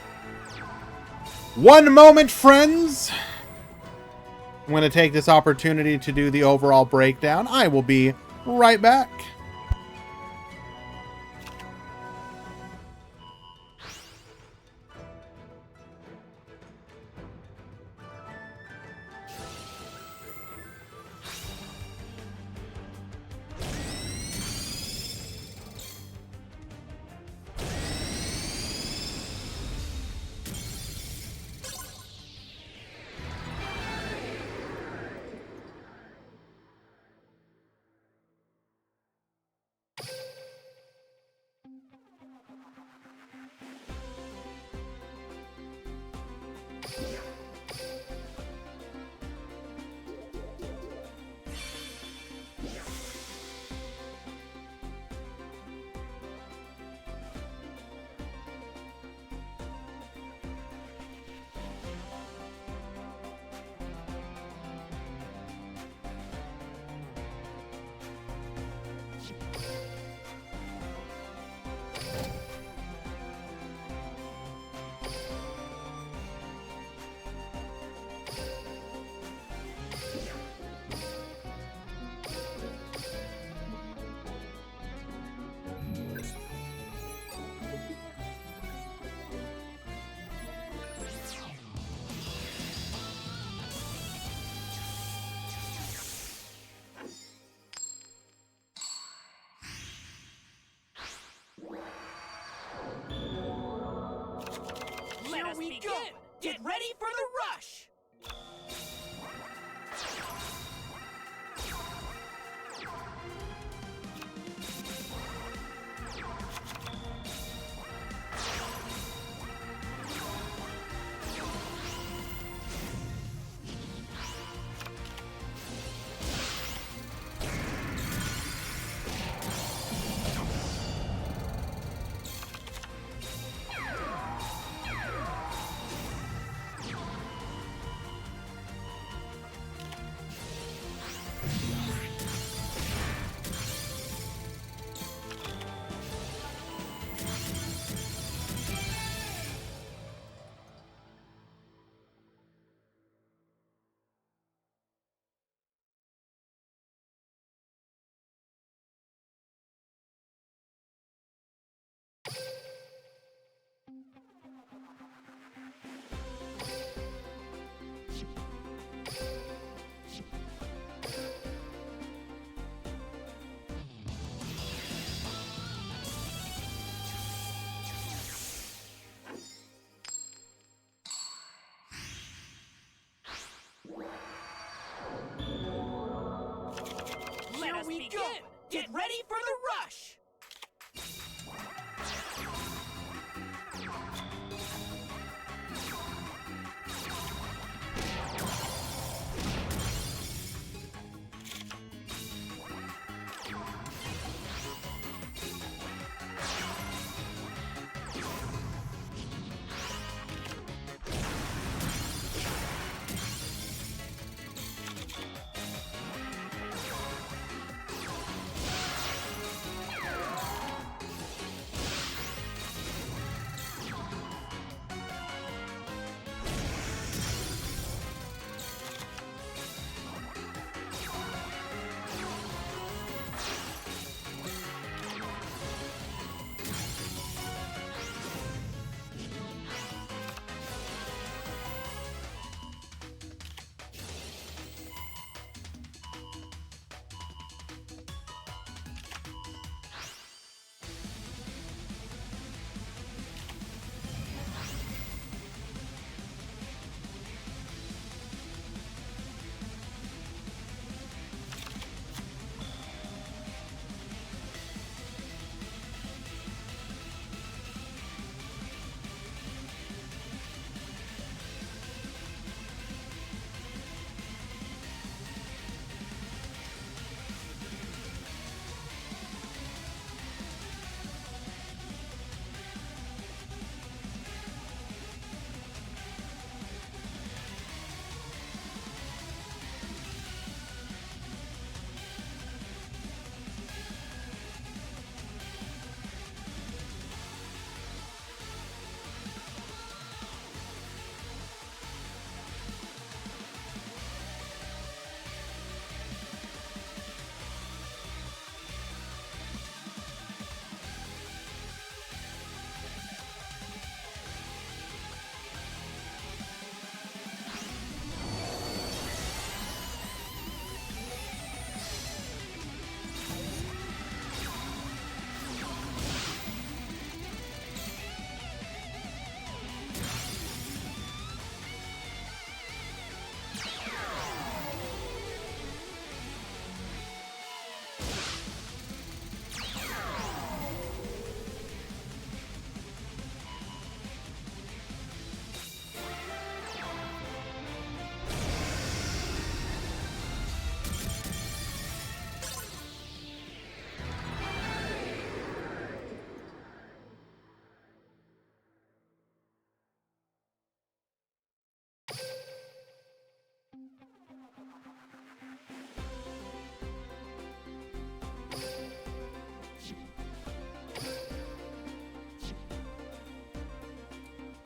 One moment, friends. I'm going to take this opportunity to do the overall breakdown. I will be right back. Let us begin! Get ready for the rush!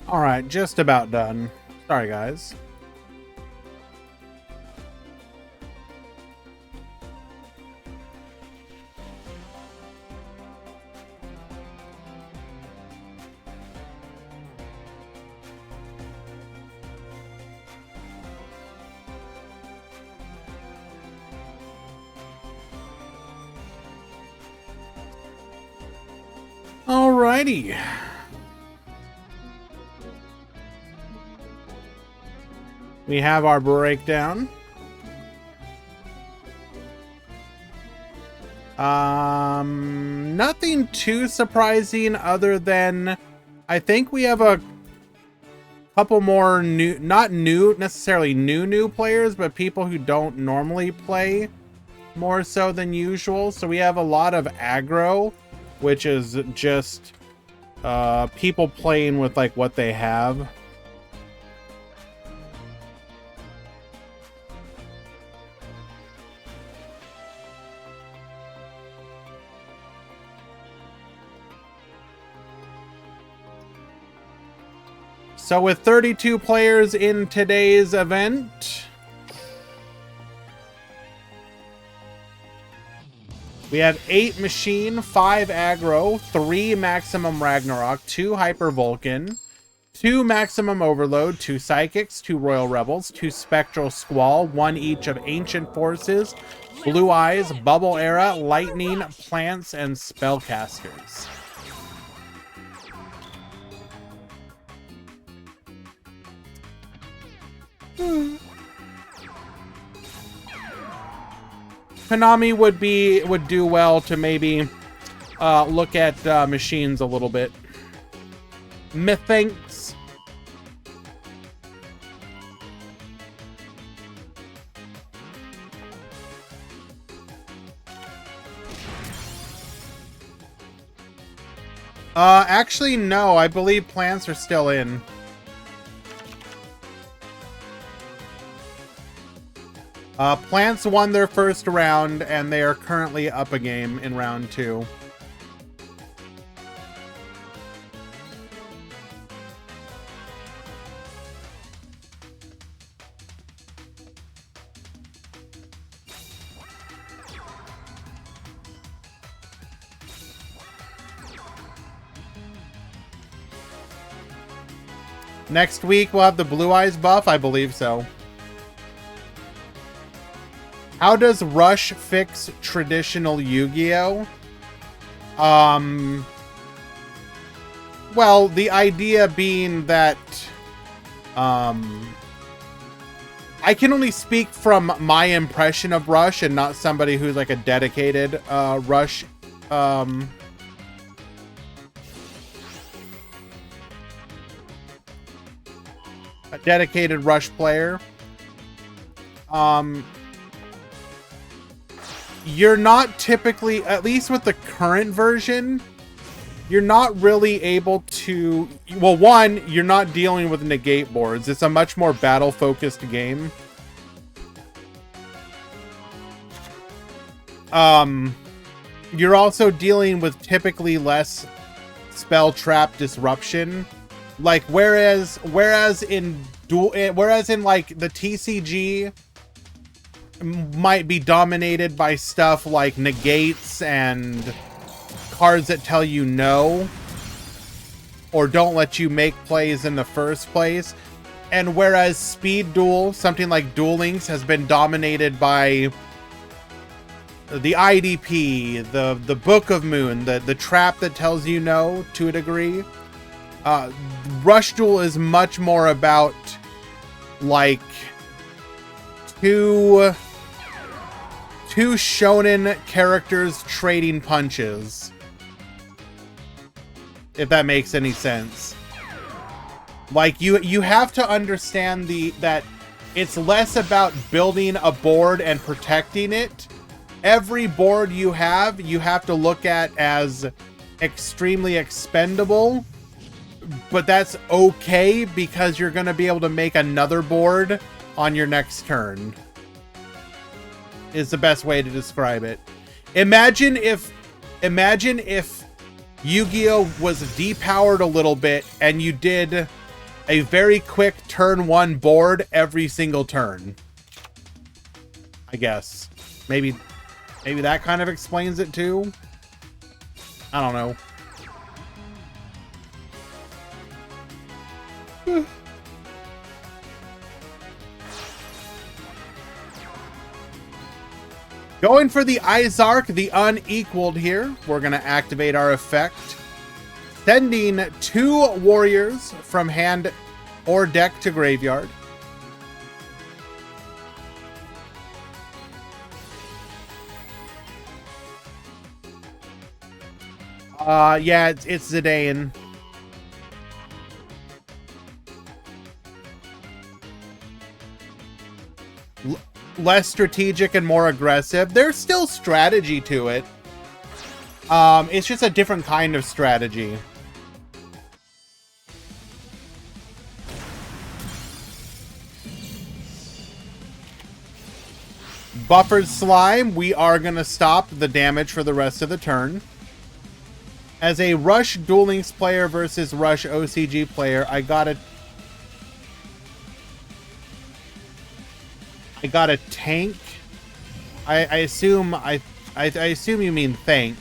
All right, just about done. Sorry, guys. Alrighty. We have our breakdown. Nothing too surprising other than I think we have a couple more new, not new, necessarily new players, but people who don't normally play more so than usual. So we have a lot of aggro, which is just people playing with like what they have. So with 32 players in today's event, we have 8 Machine, 5 Aggro, 3 Maximum Ragnarok, 2 Hyper Vulcan, 2 Maximum Overload, 2 Psychics, 2 Royal Rebels, 2 Spectral Squall, 1 each of Ancient Forces, Blue Eyes, Bubble Era, Lightning, Plants, and Spellcasters. Konami would do well to maybe look at machines a little bit. Methinks. Actually, no. I believe plants are still in. Plants won their first round, and they are currently up a game in round 2. Next week, we'll have the Blue Eyes buff? I believe so. How does Rush fix traditional Yu-Gi-Oh? Well, the idea being that I can only speak from my impression of Rush and not somebody who's like a dedicated Rush a dedicated Rush player. You're not typically, at least with the current version, you're not really able to... Well, one, you're not dealing with negate boards. It's a much more battle-focused game. You're also dealing with typically less spell trap disruption. Like, whereas in like the TCG might be dominated by stuff like negates and cards that tell you no or don't let you make plays in the first place. And whereas Speed Duel, something like Duel Links, has been dominated by the IDP, the Book of Moon, the trap that tells you no to a degree. Rush Duel is much more about like two shonen characters trading punches, if that makes any sense. Like, you have to understand that it's less about building a board and protecting it. Every board you have to look at as extremely expendable, but that's okay because you're going to be able to make another board on your next turn, is the best way to describe it. Imagine if Yu-Gi-Oh was depowered a little bit and you did a very quick turn 1 board every single turn. I guess. Maybe that kind of explains it too. I don't know. Going for the Izark, the Unequaled here. We're going to activate our effect. Sending 2 warriors from hand or deck to graveyard. Yeah, it's Zidane. Less strategic and more aggressive. There's still strategy to it. It's just a different kind of strategy. Buffered Slime, we are going to stop the damage for the rest of the turn. As a Rush Duel Links player versus Rush OCG player, I got a tank. I assume you mean thank.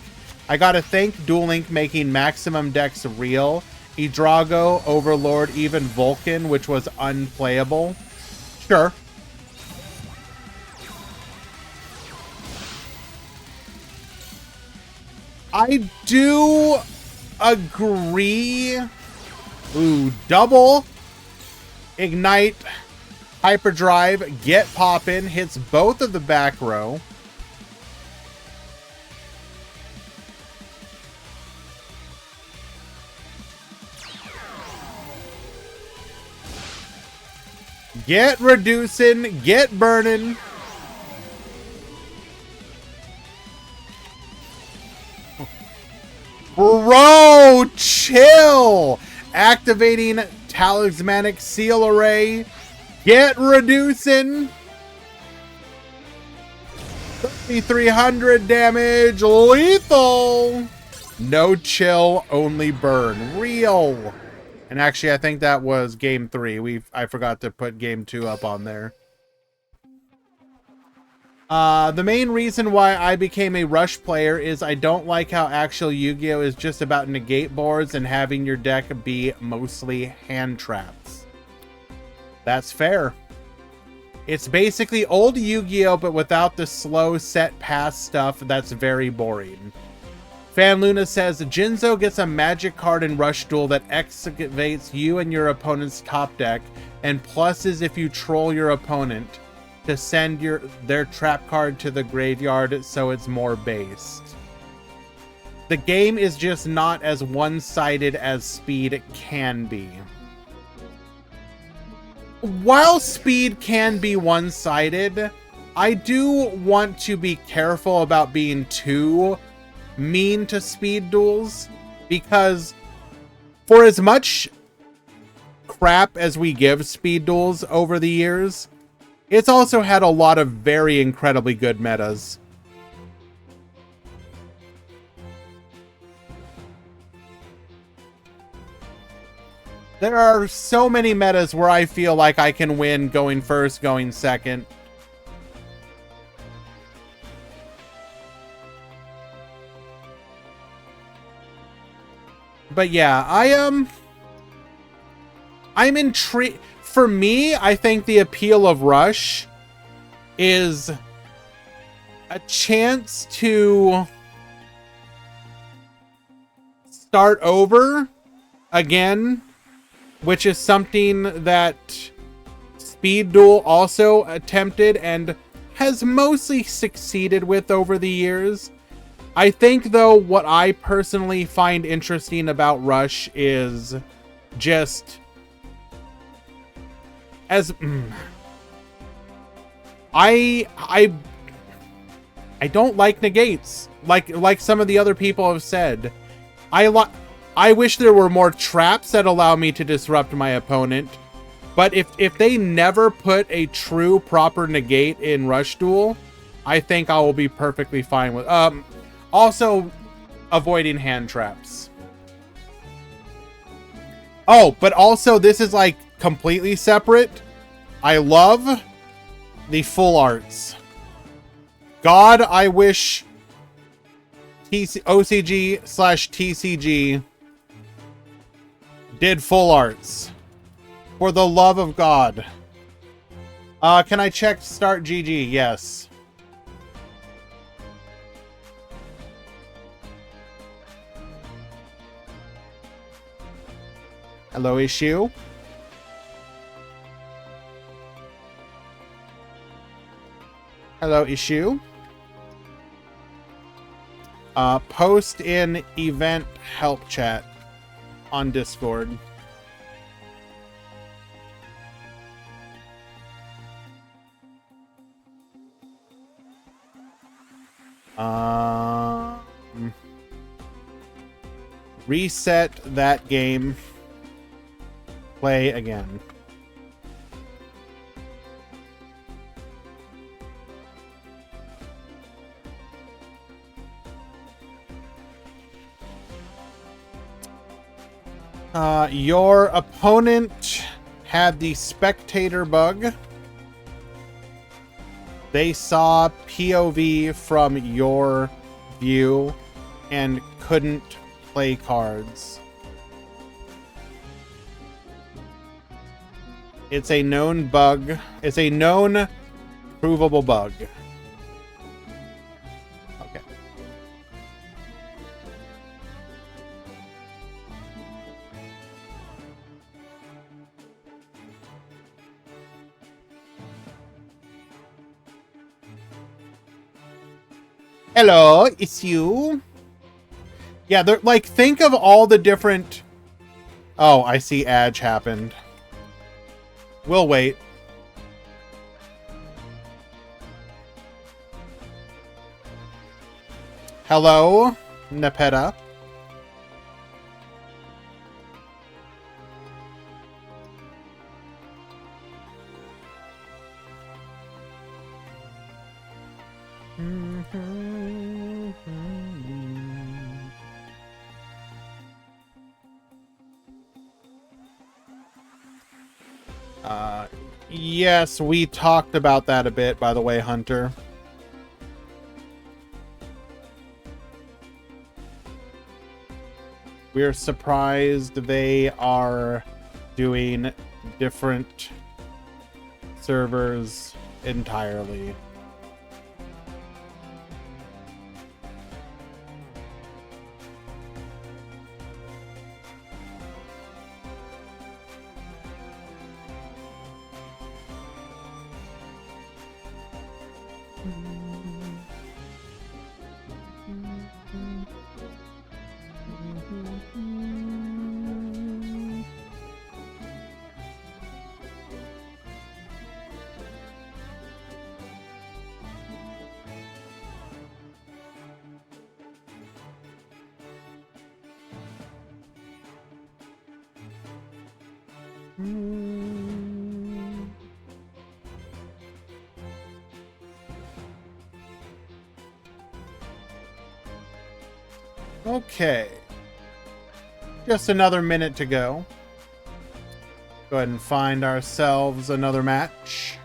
I got a thank Duel Link making maximum decks real. Idrago, Overlord, even Vulcan, which was unplayable. Sure. I do agree. Ooh, double Ignite, Hyperdrive, Get Poppin', hits both of the back row. Get Reducing, Get Burning. Bro, chill! Activating Talismanic Seal Array. Get Reducing. 3,300 damage. Lethal. No chill, only burn. Real. And actually, I think that was game 3. I forgot to put game 2 up on there. The main reason why I became a Rush player is I don't like how actual Yu-Gi-Oh! Is just about negate boards and having your deck be mostly hand traps. That's fair. It's basically old Yu-Gi-Oh! But without the slow set pass stuff that's very boring. Fan Luna says, Jinzo gets a magic card in Rush Duel that excavates you and your opponent's top deck and pluses if you troll your opponent to send their trap card to the graveyard so it's more based. The game is just not as one-sided as Speed can be. While Speed can be one-sided, I do want to be careful about being too mean to Speed duels, because for as much crap as we give Speed duels over the years, it's also had a lot of very incredibly good metas. There are so many metas where I feel like I can win going first, going second. But yeah, I'm intrigued. For me, I think the appeal of Rush is a chance to start over again, which is something that Speed Duel also attempted and has mostly succeeded with over the years. I think, though, what I personally find interesting about Rush is just I don't like negates like some of the other people have said. I wish there were more traps that allow me to disrupt my opponent. But if they never put a true proper negate in Rush Duel, I think I will be perfectly fine with also avoiding hand traps. Oh, but also this is like completely separate. I love the full arts. God, I wish OCG/TCG did full arts. For the love of God. Can I check start GG? Yes. Hello, issue. Hello, issue. Post in event help chat on Discord. Reset that game. Play again. Your opponent had the spectator bug. They saw POV from your view and couldn't play cards. It's a known bug. It's a known provable bug. Okay. Hello, it's you. Yeah, they're like, think of all the different... Oh, I see Adge happened. We'll wait. Hello, Nepeta. Yes, we talked about that a bit, by the way, Hunter. We're surprised they are doing different servers entirely. Okay. Just another minute to go. Go ahead and find ourselves another match.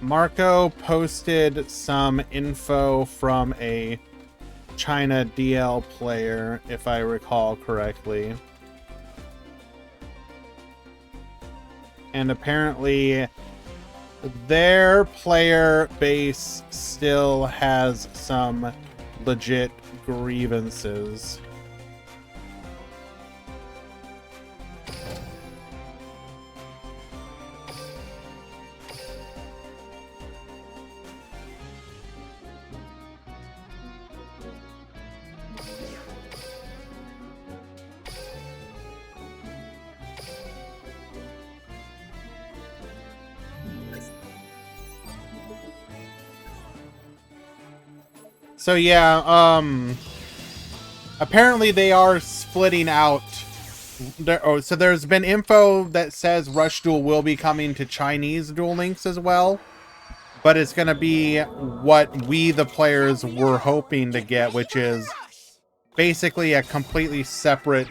Marco posted some info from a China DL player, if I recall correctly. And apparently their player base still has some legit grievances. So yeah, apparently they are splitting out. So there's been info that says Rush Duel will be coming to Chinese Duel Links as well. But it's going to be what we, the players, were hoping to get, which is basically a completely separate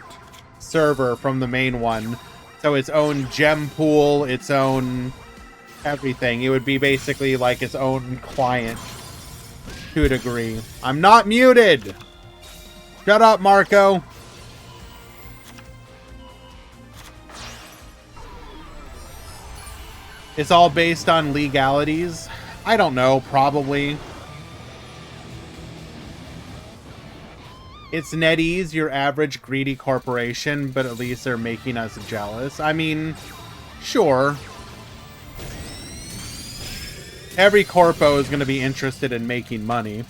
server from the main one. So its own gem pool, its own everything. It would be basically like its own client to a degree. I'm not muted! Shut up, Marco! It's all based on legalities. I don't know, probably. It's NetEase, your average greedy corporation, but at least they're making us jealous. I mean, sure. Every corpo is going to be interested in making money.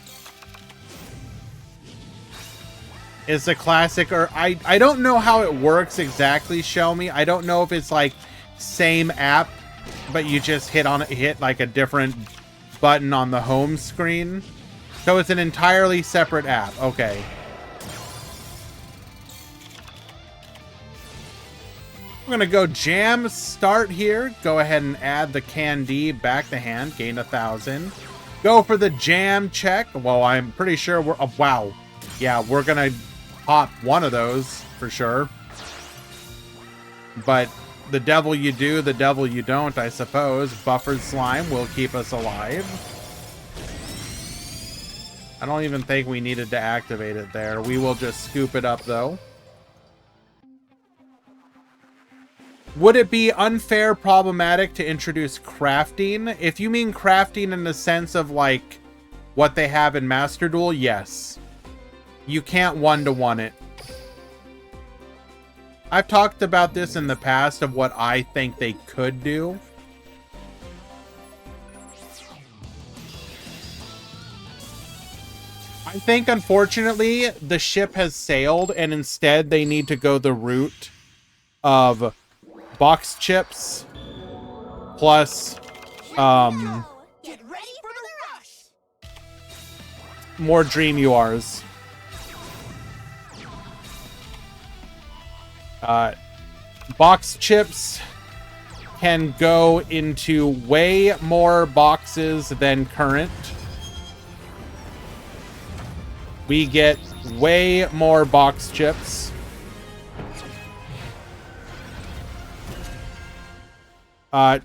It's a classic, or I don't know how it works exactly, show me. I don't know if it's like same app, but you just hit like a different button on the home screen. So it's an entirely separate app. Okay. We're gonna go jam start here. Go ahead and add the Candy back to hand. Gain 1,000. Go for the jam check. Well, I'm pretty sure we're... Oh, wow. Yeah, we're gonna pop one of those for sure. But the devil you do, the devil you don't, I suppose. Buffered slime will keep us alive. I don't even think we needed to activate it there. We will just scoop it up, though. Would it be unfair, problematic to introduce crafting? If you mean crafting in the sense of, like, what they have in Master Duel, yes. You can't one-to-one it. I've talked about this in the past of what I think they could do. I think, unfortunately, the ship has sailed, and instead they need to go the route of box chips plus Get ready for the rush. more dream URs. Box chips can go into way more boxes than current. We get way more box chips.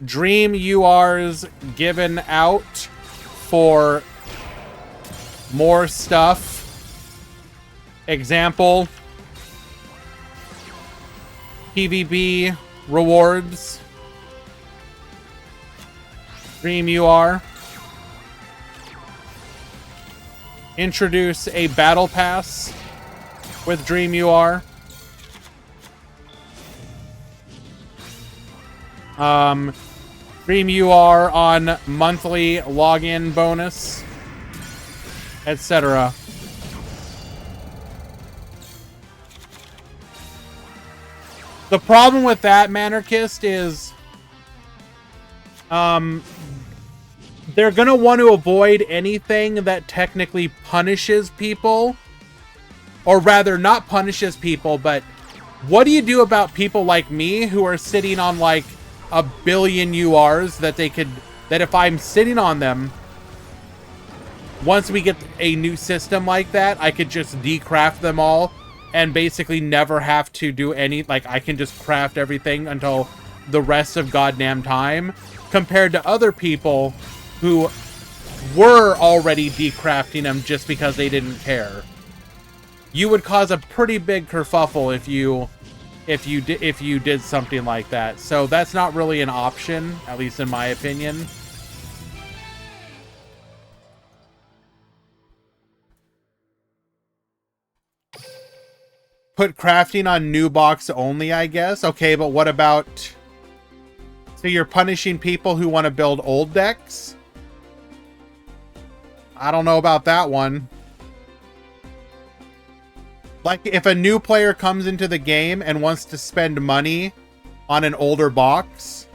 Dream URs given out for more stuff. Example, PvB rewards. Dream UR. Introduce a battle pass with Dream UR. Dream UR on monthly login bonus, etc. The problem with that, Manarchist, is they're gonna want to avoid anything that technically punishes people, or rather not punishes people, but what do you do about people like me who are sitting on like a billion URs that if I'm sitting on them, once we get a new system like that, I could just decraft them all and basically never have to do any, like, I can just craft everything until the rest of goddamn time, compared to other people who were already decrafting them just because they didn't care. You would cause a pretty big kerfuffle if you did something like that. So that's not really an option, at least in my opinion. Put crafting on new box only, I guess. Okay, but what about... So you're punishing people who want to build old decks? I don't know about that one. Like, if a new player comes into the game and wants to spend money on an older box,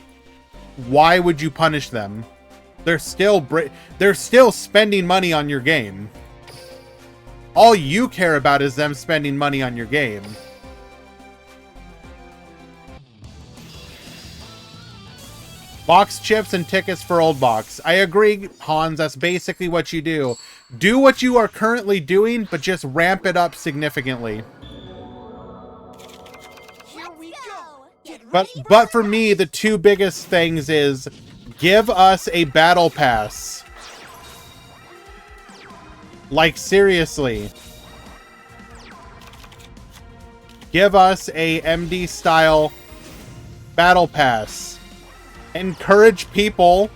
why would you punish them? They're still spending money on your game. All you care about is them spending money on your game. Box chips and tickets for old box. I agree, Hans. That's basically what you do. Do what you are currently doing, but just ramp it up significantly. Here we go. But for me, the two biggest things is give us a battle pass. Like, seriously. Give us a MD style battle pass. Encourage people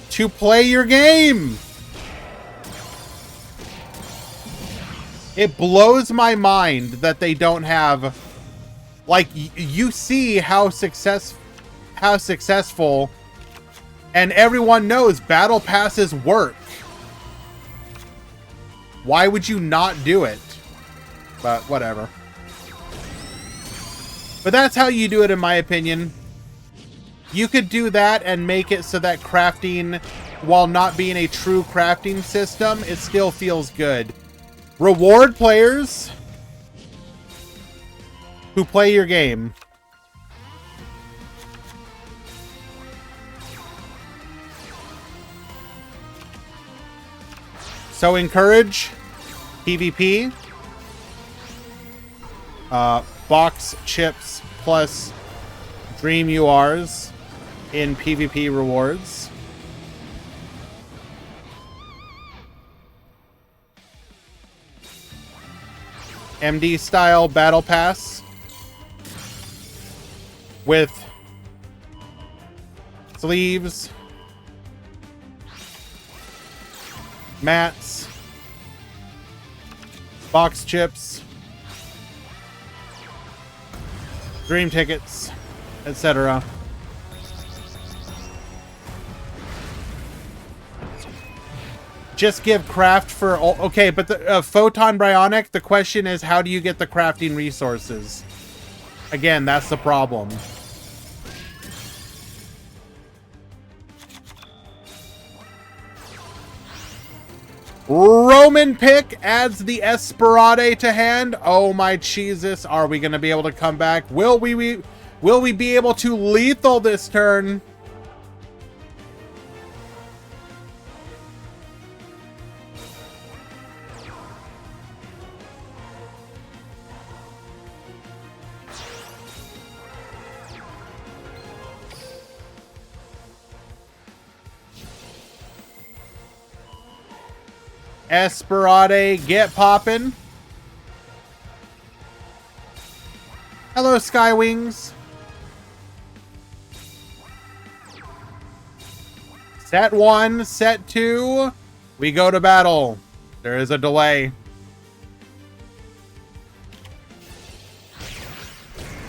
to play your game. It blows my mind that they don't have, like, you see how successful, and everyone knows battle passes work. Why would you not do it? But whatever. But that's how you do it, in my opinion. You could do that and make it so that crafting, while not being a true crafting system, it still feels good. Reward players who play your game. So encourage PvP. Box chips plus Dream URs in PvP rewards. MD style battle pass with sleeves, mats, box chips, dream tickets, etc. Just give craft for... Okay, but the Photon Bryonic, the question is, how do you get the crafting resources? Again, that's the problem. Roman Pick adds the Esperade to hand. Oh my Jesus, are we going to be able to come back? Will we be able to lethal this turn? Esperade, get poppin'. Hello, Skywings. Set 1, set 2. We go to battle. There is a delay.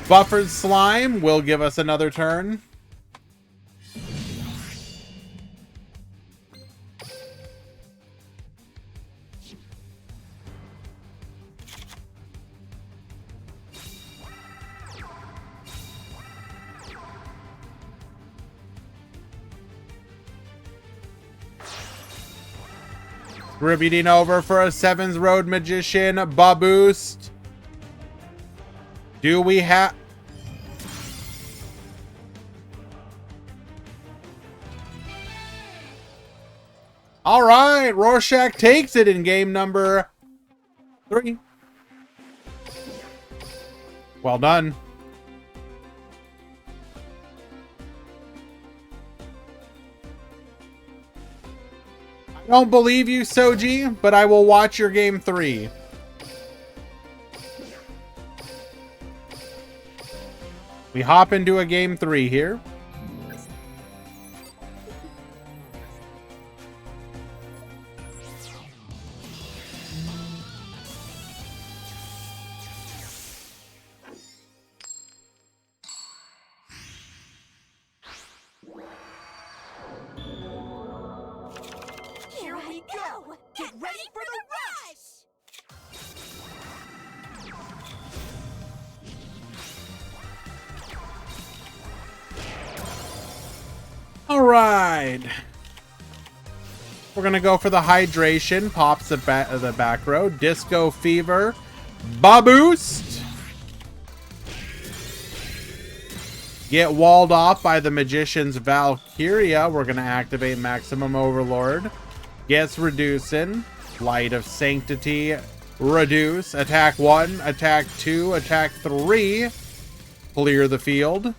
Buffered Slime will give us another turn. Repeating over for a 7's Road Magician, Baboost. Do we have... All right, Rorschach takes it in game number 3. Well done. I don't believe you, Soji, but I will watch your game 3. We hop into a game 3 here. Here we go. Get ready for the rush. All right. We're going to go for the hydration. Pops the back row. Disco Fever. Boost. Get walled off by the Magician's Valkyria. We're going to activate Maximum Overlord. Gets reducing. Light of Sanctity. Reduce. Attack 1. Attack 2. Attack 3. Clear the field.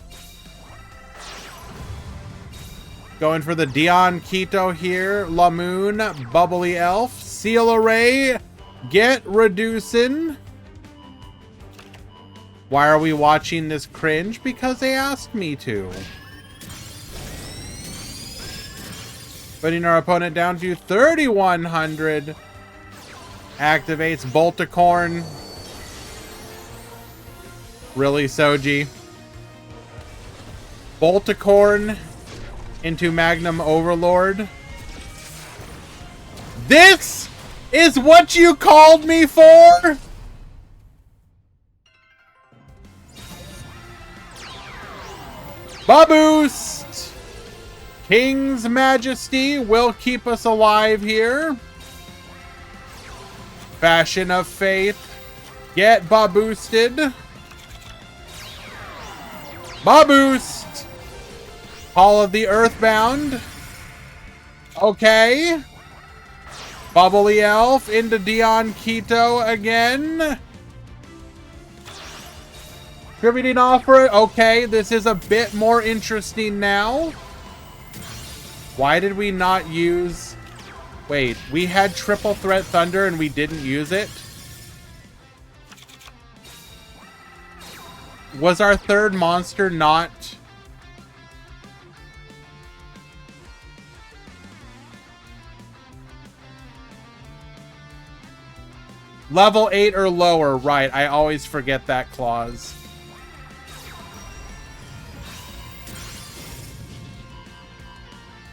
Going for the Dion Keto here. Lamoon. Bubbly Elf. Seal Array. Get reducing. Why are we watching this cringe? Because they asked me to. Putting our opponent down to 3,100. Activates Bolticorn. Really, Soji? Bolticorn into Magnum Overlord. This is what you called me for? Boost! King's Majesty will keep us alive here. Fashion of Faith. Get boosted. Boost! Hall of the Earthbound. Okay. Bubbly Elf into Dion Keto again. Contributing offer. Okay, this is a bit more interesting now. Why did we not use... Wait, we had Triple Threat Thunder and we didn't use it? Was our third monster not... Level 8 or lower, right. I always forget that clause.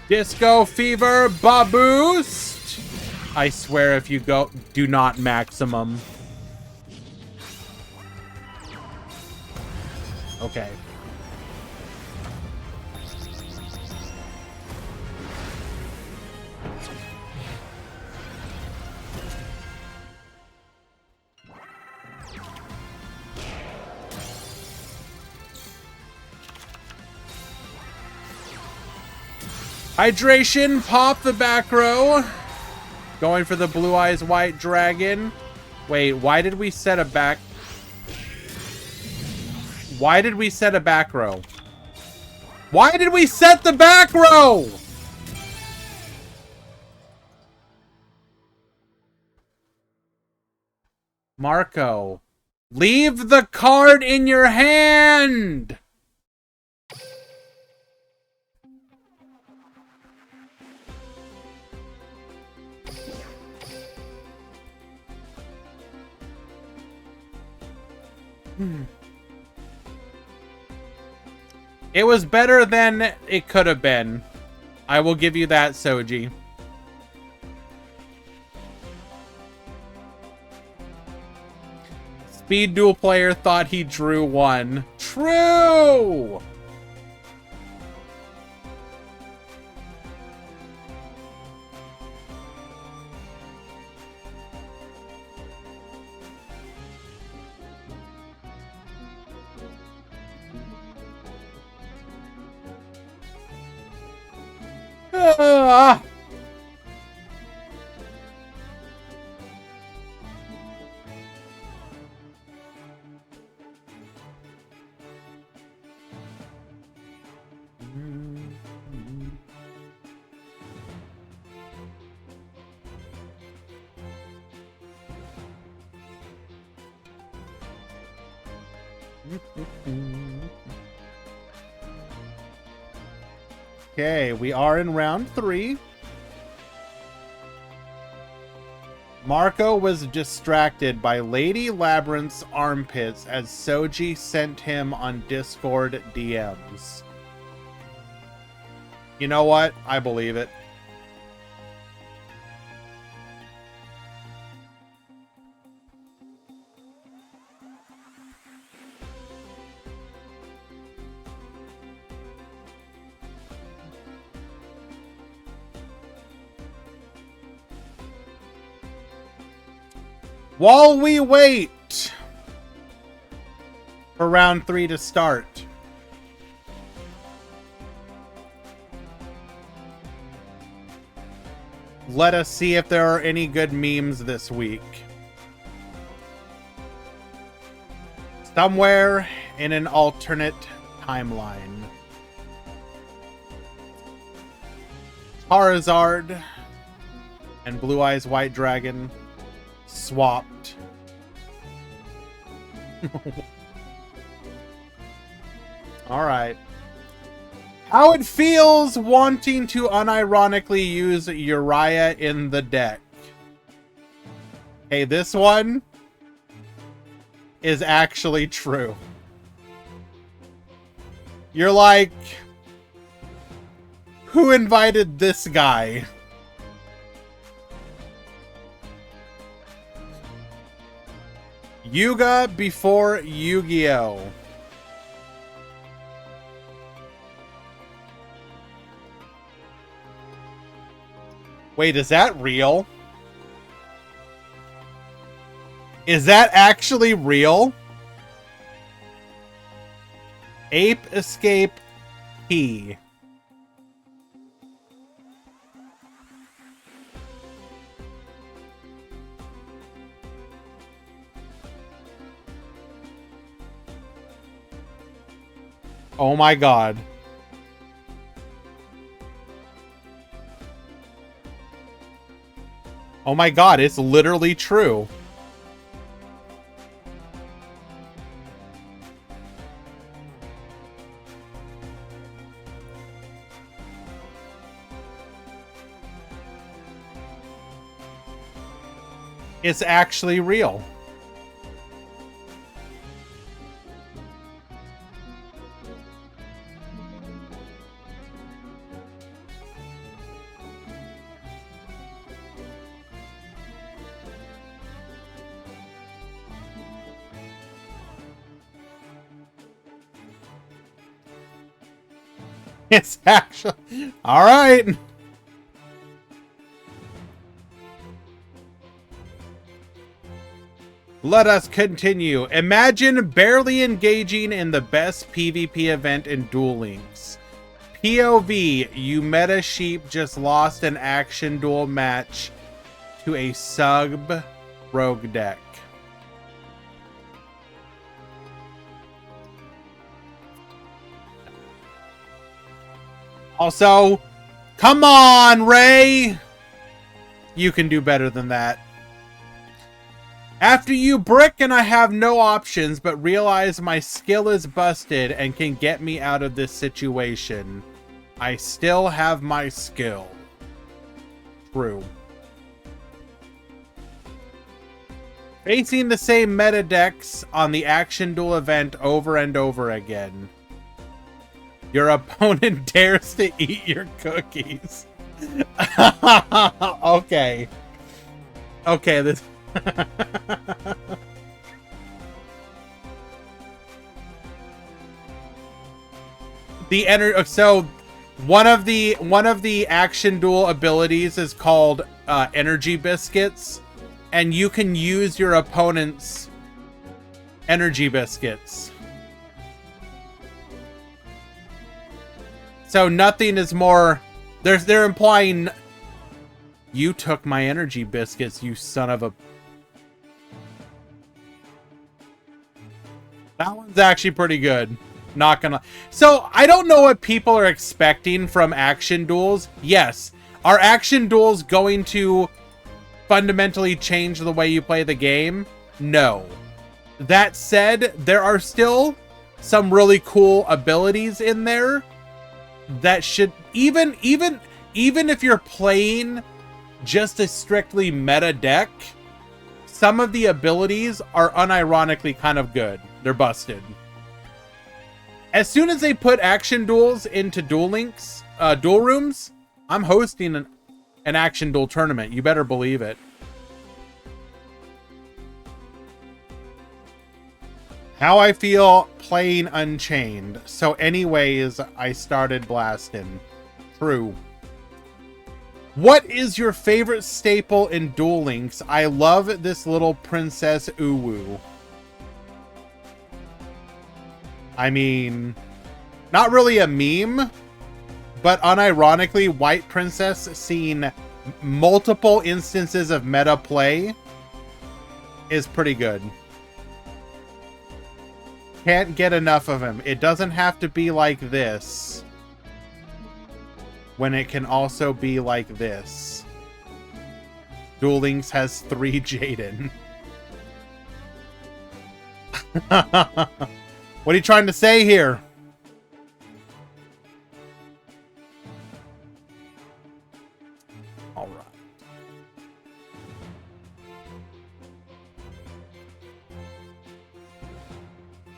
Disco Fever, Boost. I swear if you go, do not maximum. Okay. Hydration, pop the back row. Going for the Blue Eyes White Dragon. Wait, why did we set a back... Why did we set a back row? Why did we set the back row? Marco, leave the card in your hand. It was better than it could have been. I will give you that, Soji. Speed Duel player thought he drew one. True! Ah! Okay, we are in round 3. Marco was distracted by Lady Labyrinth's armpits as Soji sent him on Discord DMs. You know what? I believe it. While we wait for round 3 to start, let us see if there are any good memes this week. Somewhere in an alternate timeline, Charizard and Blue Eyes White Dragon swapped. All right. How it feels wanting to unironically use Uriah in the deck. Hey, this one is actually true. You're like, who invited this guy? Yuga before Yu-Gi-Oh! Wait, is that real? Is that actually real? Ape Escape P. Oh my god. Oh my god, it's literally true. It's actually real. It's actually... All right. Let us continue. Imagine barely engaging in the best PvP event in Duel Links. POV, you meta sheep just lost an action duel match to a sub rogue deck. Also, come on, Ray! You can do better than that. After you brick and I have no options, but realize my skill is busted and can get me out of this situation. I still have my skill. True. Facing the same meta decks on the action duel event over and over again. Your opponent dares to eat your cookies. Okay. Okay, this... So one of the action duel abilities is called energy biscuits, and you can use your opponent's energy biscuits. So nothing is more... They're implying... You took my energy biscuits, you son of a... That one's actually pretty good. Not gonna... So, I don't know what people are expecting from action duels. Yes. Are action duels going to fundamentally change the way you play the game? No. That said, there are still some really cool abilities in there that should... Even if you're playing just a strictly meta deck, some of the abilities are unironically kind of good. They're busted. As soon as they put action duels into Duel Links, duel rooms, I'm hosting an action duel tournament. You better believe it. How I feel playing Unchained. So anyways, I started blasting. True. What is your favorite staple in Duel Links? I love this little Princess Uwu. I mean, not really a meme, but unironically, White Princess seeing multiple instances of meta play is pretty good. Can't get enough of him. It doesn't have to be like this, when it can also be like this. Duel Links has 3 Jaden. What are you trying to say here? All right.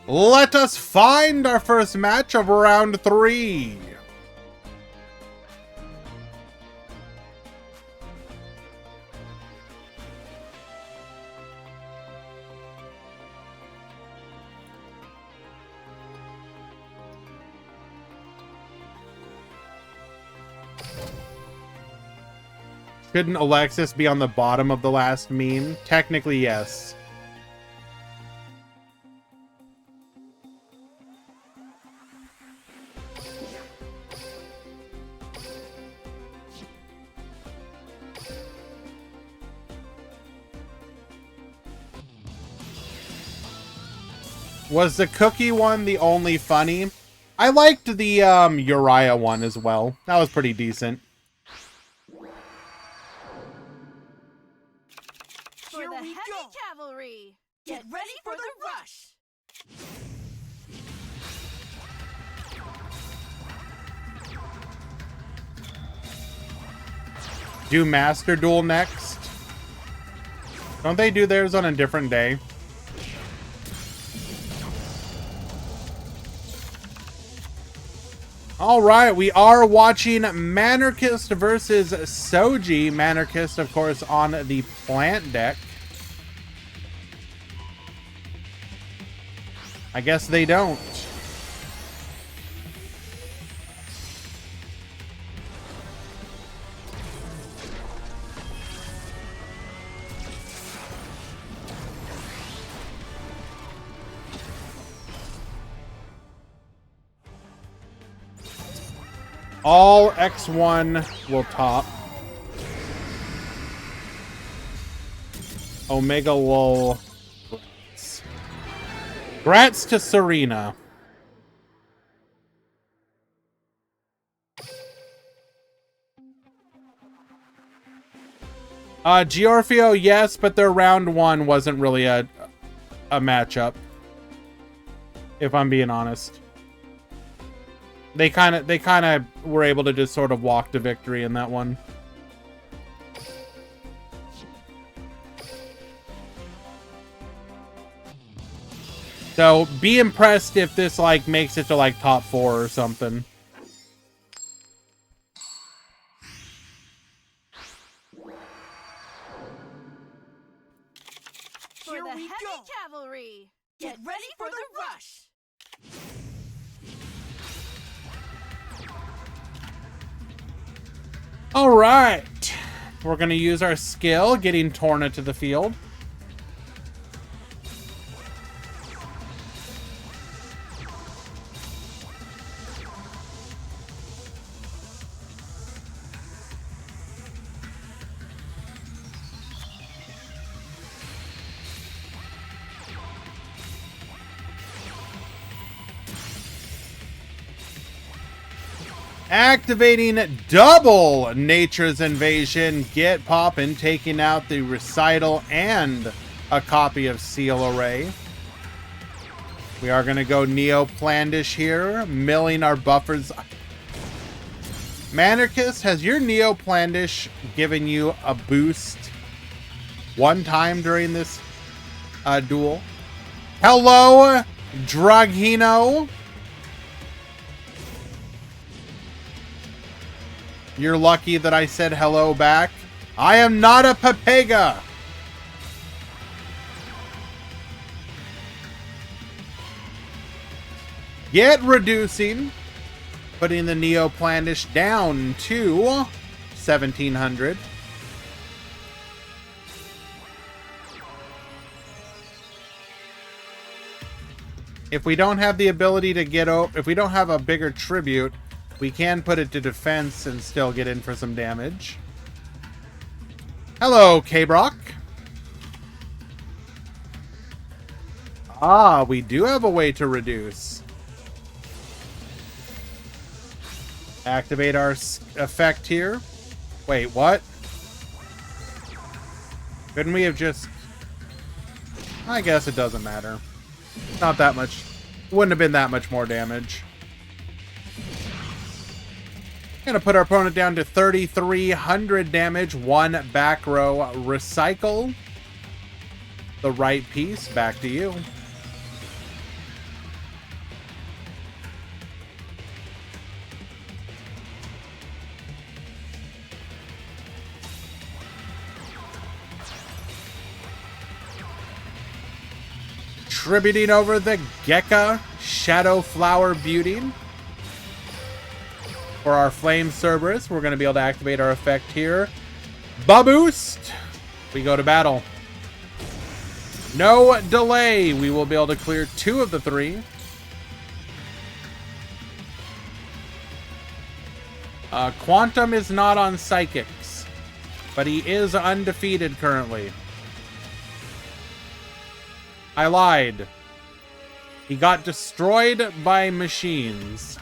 Let us find our first match of round 3. Shouldn't Alexis be on the bottom of the last meme? Technically, yes. Was the cookie one the only funny? I liked the Uriah one as well. That was pretty decent. For the heavy cavalry, get ready for the rush. Do Master Duel next? Don't they do theirs on a different day? Alright, we are watching Manarchist versus Soji. Manarchist, of course, on the plant deck. I guess they don't. All X1 will top. Omega Lol. Grats to Serena. Giorfio, yes, but their round 1 wasn't really a matchup. If I'm being honest. They kind of were able to just sort of walk to victory in that one. So be impressed if this like makes it to like top 4 or something. For the heavy cavalry, get ready for the rush. All right, we're gonna use our skill, getting Torna to the field. Activating double Nature's Invasion. Get poppin', taking out the Recital and a copy of Seal Array. We are going to go Neo Plandish here, milling our buffers. Manarchist, has your Neo Plandish given you a boost one time during this duel? Hello, Draghino. You're lucky that I said hello back. I am not a Pepega. Get reducing. Putting the Neo Plandish down to 1700. If we don't have the ability to get over, if we don't have a bigger tribute, we can put it to defense and still get in for some damage. Hello, K-Brock. Ah, we do have a way to reduce. Activate our effect here. Wait, what? Couldn't we have just... I guess it doesn't matter. Not that much. Wouldn't have been that much more damage. Gonna put our opponent down to 3,300 damage. One back row recycle. The right piece. Back to you. Tributing over the Gekka Shadow Flower Beauty. For our Flame Cerberus, we're going to be able to activate our effect here. Boost! We go to battle. No delay. We will be able to clear 2 of the 3. Quantum is not on Psychics, but he is undefeated currently. I lied. He got destroyed by machines.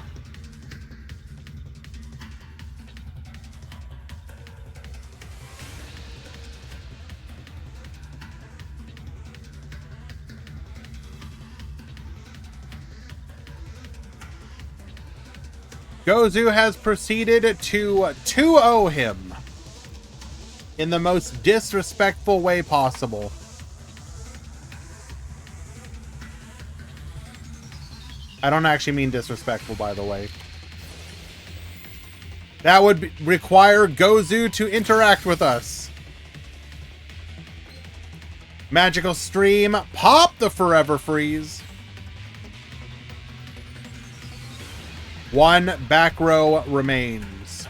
Gozu has proceeded to 2-0 him in the most disrespectful way possible. I don't actually mean disrespectful, by the way. That would require Gozu to interact with us. Magical Stream. Pop the Forever Freeze. 1 back row remains.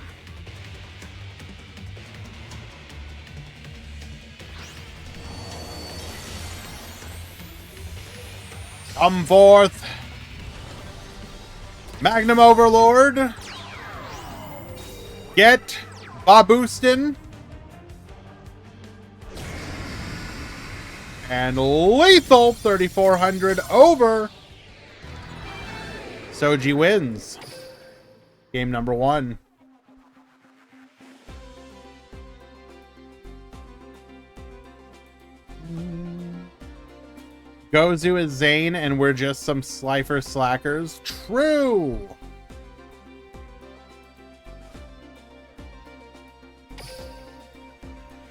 Come forth. Magnum Overlord. Get Boboostin. And lethal 3,400 over. Soji wins. Game number 1. Gozu is Zane and we're just some Slifer slackers. True!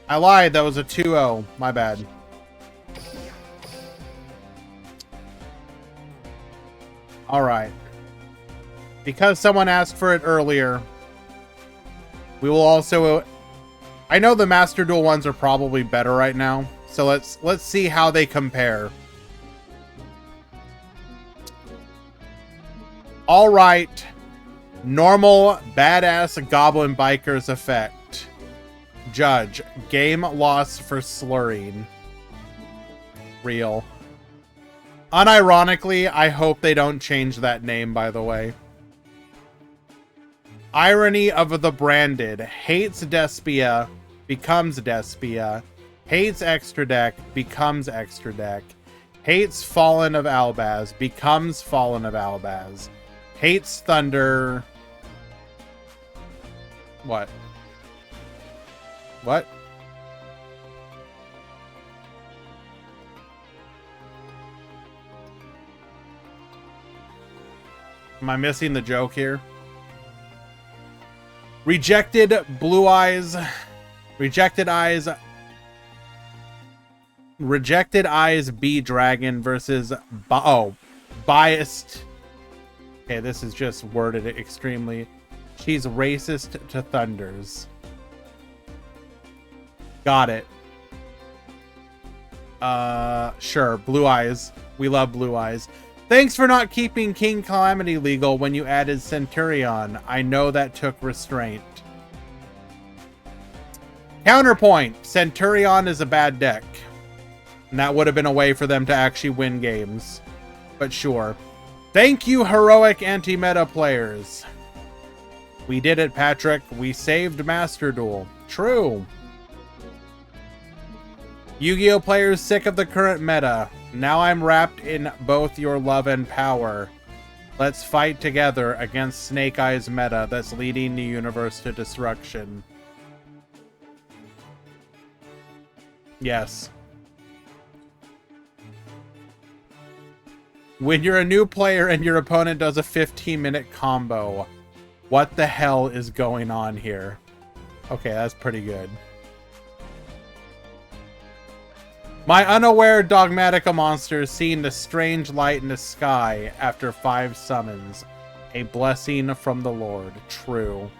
I lied, that was a 2-0. My bad. Alright. Because someone asked for it earlier, we will also... I know the Master Duel ones are probably better right now, so let's see how they compare. Alright. Normal badass goblin bikers effect. Judge. Game loss for slurring. Real. Unironically, I hope they don't change that name, by the way. Irony of the Branded. Hates Despia, becomes Despia. Hates Extra Deck, becomes Extra Deck. Hates Fallen of Albaz, becomes Fallen of Albaz. Hates Thunder. What? What? Am I missing the joke here? Rejected Blue Eyes. Rejected Eyes. Rejected Eyes B Dragon versus Biased. Okay, this is just worded extremely. She's racist to thunders. Got it. Sure. Blue Eyes. We love Blue Eyes. Thanks for not keeping King Calamity legal when you added Centurion. I know that took restraint. Counterpoint, Centurion is a bad deck. And that would have been a way for them to actually win games. But sure. Thank you, heroic anti-meta players. We did it, Patrick. We saved Master Duel. True. Yu-Gi-Oh! Players sick of the current meta. Now I'm wrapped in both your love and power. Let's fight together against Snake Eyes meta that's leading the universe to destruction. Yes. When you're a new player and your opponent does a 15-minute combo, what the hell is going on here? Okay, that's pretty good. My unaware Dogmatica monster seeing the strange light in the sky after 5 summons. A blessing from the Lord. True.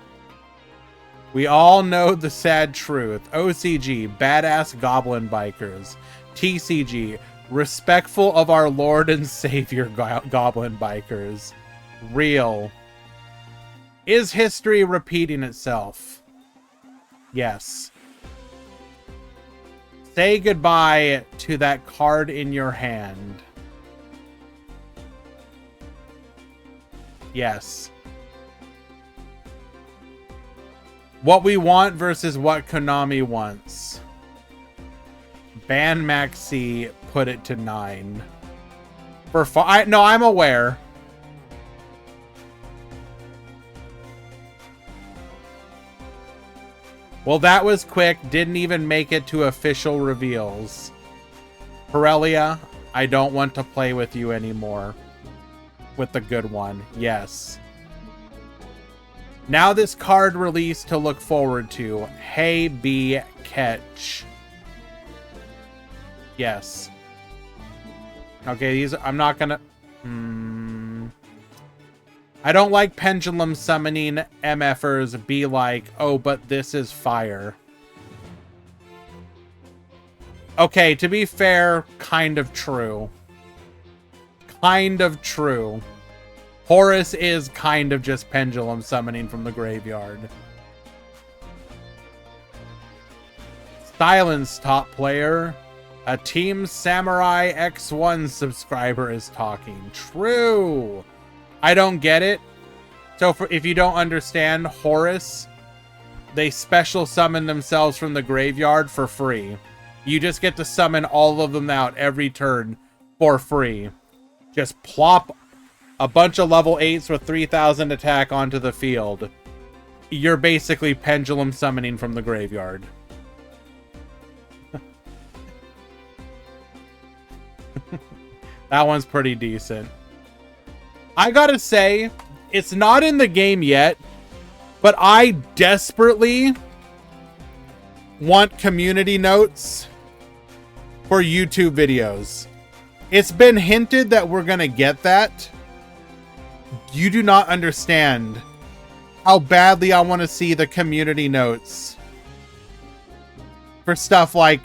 We all know the sad truth. OCG, badass goblin bikers. TCG, respectful of our Lord and Savior goblin bikers. Real. Is history repeating itself? Yes. Say goodbye to that card in your hand. Yes. What we want versus what Konami wants. Ban Maxi, put it to 9. For no, I'm aware. Well, that was quick. Didn't even make it to official reveals. Aurelia, I don't want to play with you anymore. With the good one. Yes. Now this card release to look forward to. Hey, B, catch. Yes. Okay, these... I'm not gonna... I don't like pendulum summoning MFers be like, oh, but this is fire. Okay, to be fair, kind of true. Kind of true. Horus is kind of just pendulum summoning from the graveyard. Silence, top player. A Team Samurai X1 subscriber is talking. True. I don't get it. So if you don't understand, Horus, they special summon themselves from the graveyard for free. You just get to summon all of them out every turn for free. Just plop a bunch of level 8s with 3,000 attack onto the field. You're basically pendulum summoning from the graveyard. That one's pretty decent. I gotta say, it's not in the game yet, but I desperately want community notes for YouTube videos. It's been hinted that we're gonna get that. You do not understand how badly I want to see the community notes for stuff like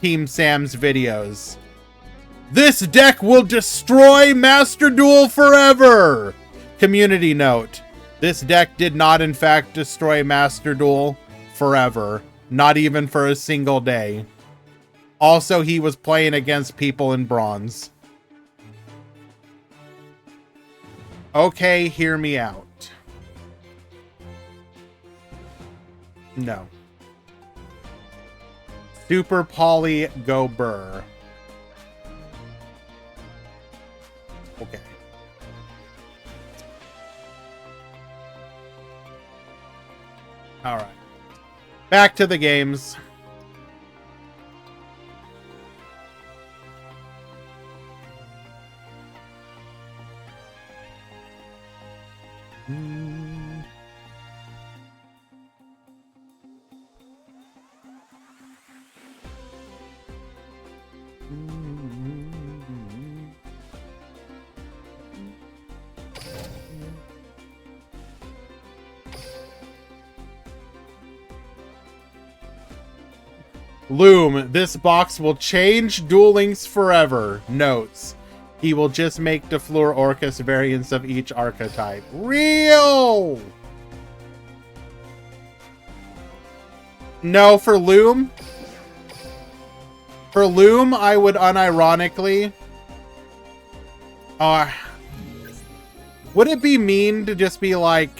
Team Sam's videos. This deck will destroy Master Duel forever! Community note. This deck did not in fact destroy Master Duel forever. Not even for a single day. Also, he was playing against people in bronze. Okay, hear me out. No. Super Poly Go Burr. Okay. All right. Back to the games. Loom, this box will change Duel Links forever. Notes. He will just make DeFleur Orcus variants of each archetype. Real! No, for Loom. For Loom, I would unironically... would it be mean to just be like...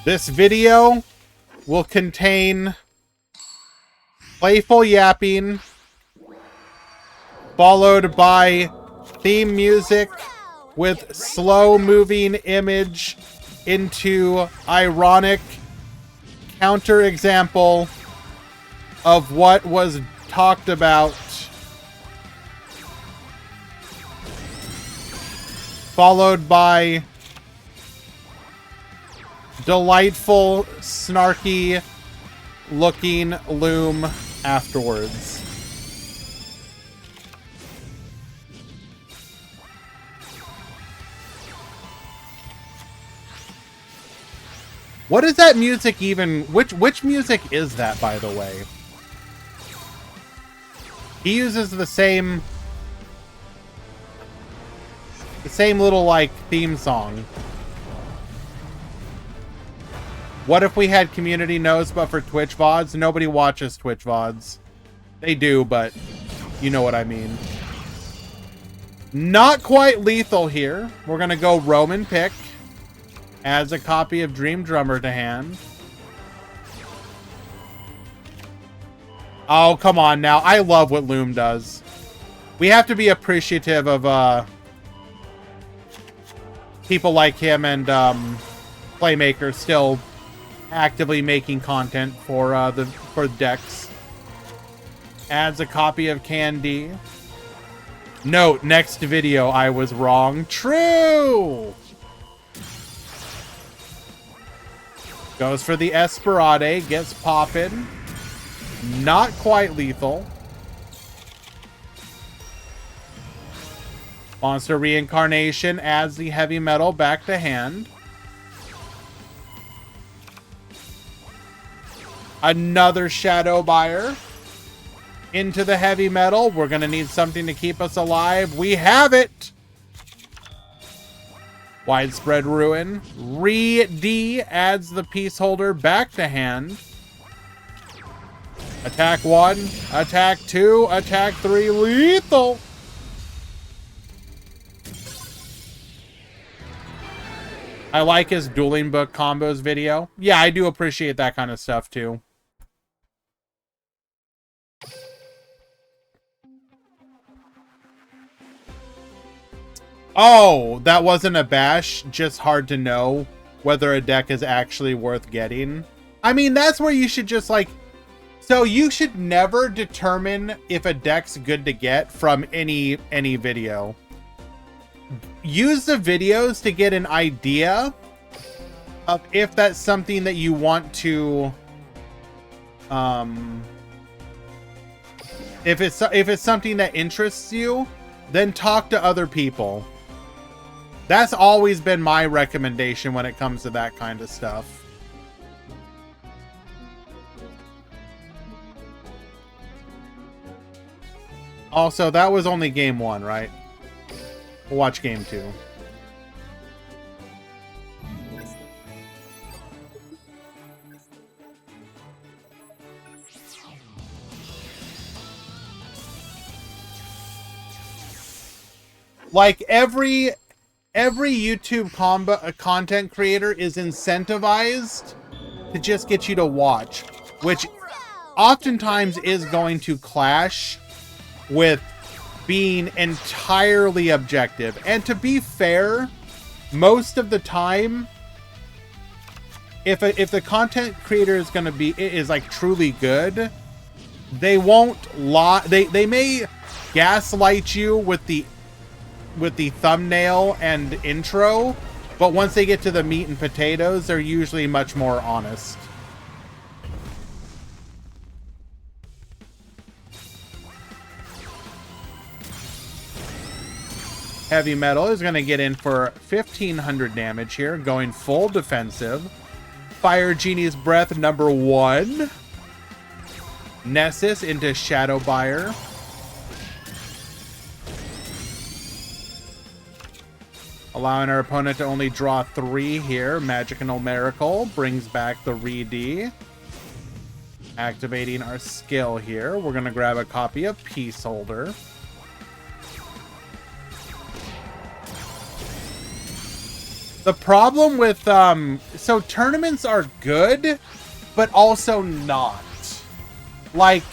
This video will contain playful yapping, followed by theme music with slow-moving image into ironic counterexample of what was talked about, followed by delightful, snarky looking Loom afterwards. What is that music even? Which music is that, by the way? He uses the same little, like, theme song. What if we had community notes, but for Twitch VODs? Nobody watches Twitch VODs. They do, but you know what I mean. Not quite lethal here. We're gonna go Roman pick. Adds a copy of Dream Drummer to hand. Oh, come on now. I love what Loom does. We have to be appreciative of people like him and Playmaker still actively making content for decks. Adds a copy of Candy. Note, next video I was wrong. True! Goes for the Esperade, gets poppin'. Not quite lethal. Monster Reincarnation adds the heavy metal back to hand. Another Shadow Buyer. Into the heavy metal. We're going to need something to keep us alive. We have it! Widespread Ruin. Re-D adds the Peace Holder back to hand. Attack 1, attack 2, attack 3, lethal! I like his dueling book combos video. Yeah, I do appreciate that kind of stuff too. Oh, that wasn't a bash, just hard to know whether a deck is actually worth getting. I mean, that's where you should just like... So you should never determine if a deck's good to get from any video. Use the videos to get an idea of if that's something that you want to... If it's something that interests you, then talk to other people. That's always been my recommendation when it comes to that kind of stuff. Also, that was only game 1, right? We'll watch game 2. Like every YouTube content creator is incentivized to just get you to watch, which oftentimes is going to clash with being entirely objective. And to be fair, most of the time, if the content creator is going to be like truly good, they won't lie. They may gaslight you with the thumbnail and intro, but once they get to the meat and potatoes, they're usually much more honest. Heavy Metal is going to get in for 1,500 damage here, going full defensive. Fire Genie's Breath number 1. Nessus into Shadow Buyer. allowing our opponent to only draw 3 here. Magical Miracle brings back the Re-D. Activating our skill here. We're going to grab a copy of Peaceholder. The problem with, so tournaments are good, but also not. Like,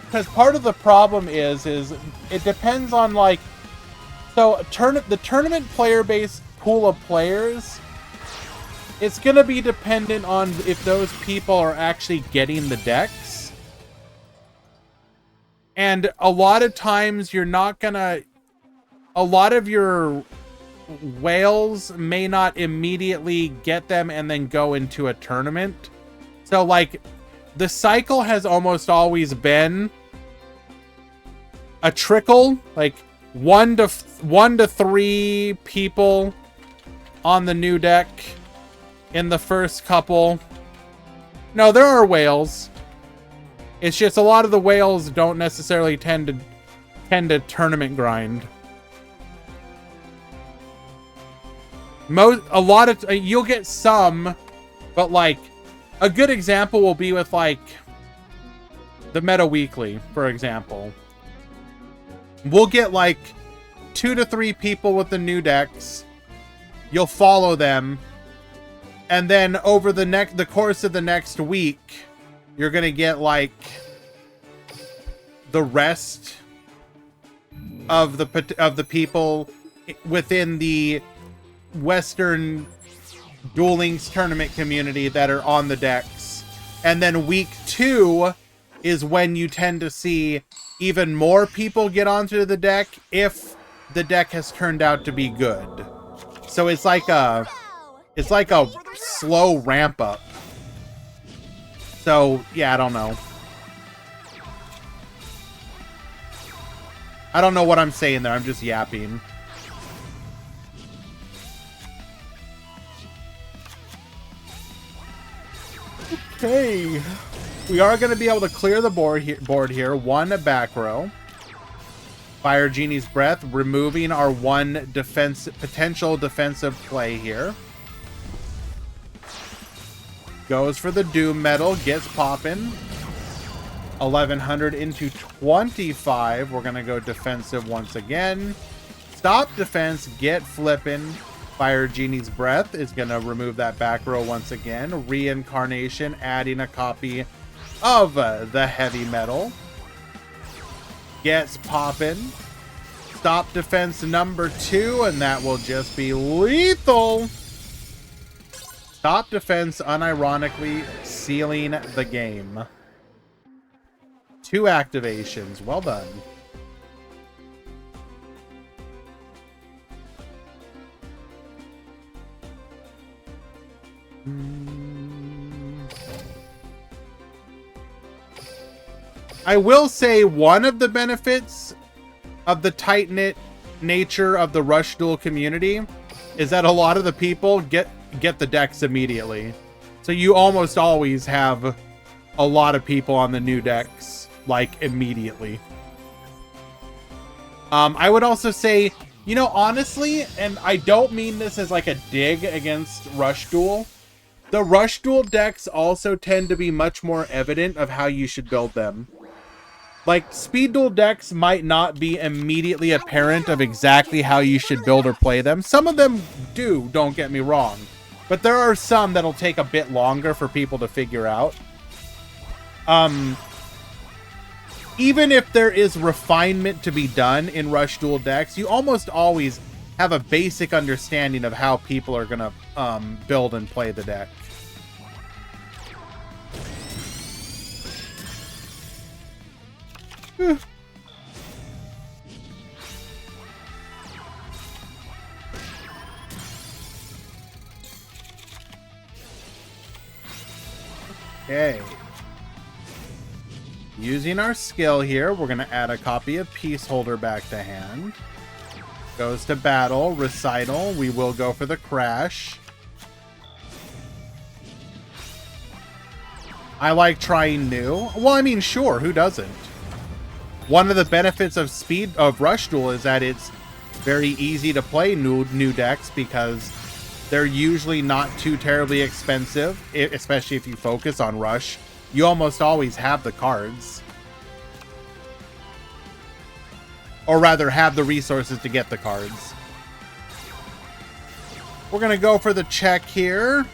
because part of the problem is it depends on, like, so the tournament player base pool of players, it's going to be dependent on if those people are actually getting the decks. And a lot of times you're not going to, a lot of your whales may not immediately get them and then go into a tournament. So, like, the cycle has almost always been a trickle, like 1 to 3 people on the new deck in the first couple. No, there are whales. It's just a lot of the whales don't necessarily tend to tournament grind. You'll get some, but like a good example will be with like the Meta Weekly, for example. We'll get like 2 to 3 people with the new decks. You'll follow them, and then over the course of the next week, you're gonna get like the rest of the people within the Western Duel Links tournament community that are on the decks. And then week 2 is when you tend to see even more people get onto the deck if the deck has turned out to be good. So it's like a slow ramp up. So yeah, I don't know. I don't know what I'm saying there. I'm just yapping. Okay, we are going to be able to clear the board here. 1 back row. Fire Genie's Breath, removing our 1 potential defensive play here. Goes for the Doom Metal, gets popping. 1100 into 25. We're going to go defensive once again. Stop defense, get flipping. Fire Genie's Breath is going to remove that back row once again. Reincarnation, adding a copy of the Heavy Metal. Gets poppin'. Stop defense number 2, and that will just be lethal. Stop defense, unironically sealing the game. 2 activations. Well done. I will say one of the benefits of the tight-knit nature of the Rush Duel community is that a lot of the people get the decks immediately. So you almost always have a lot of people on the new decks, like, immediately. I would also say, you know, honestly, and I don't mean this as like a dig against Rush Duel, the Rush Duel decks also tend to be much more evident of how you should build them. Like, Speed Duel decks might not be immediately apparent of exactly how you should build or play them. Some of them do, don't get me wrong. But there are some that'll take a bit longer for people to figure out. Even if there is refinement to be done in Rush Duel decks, you almost always have a basic understanding of how people are going to build and play the deck. Okay. Using our skill here, we're going to add a copy of Peaceholder back to hand. Goes to battle, recital. We will go for the crash. I like trying new. Well, I mean, sure, who doesn't? One of the benefits of Rush Duel is that it's very easy to play new decks because they're usually not too terribly expensive, especially if you focus on Rush. You almost always have the cards. Or rather, have the resources to get the cards. We're going to go for the check here.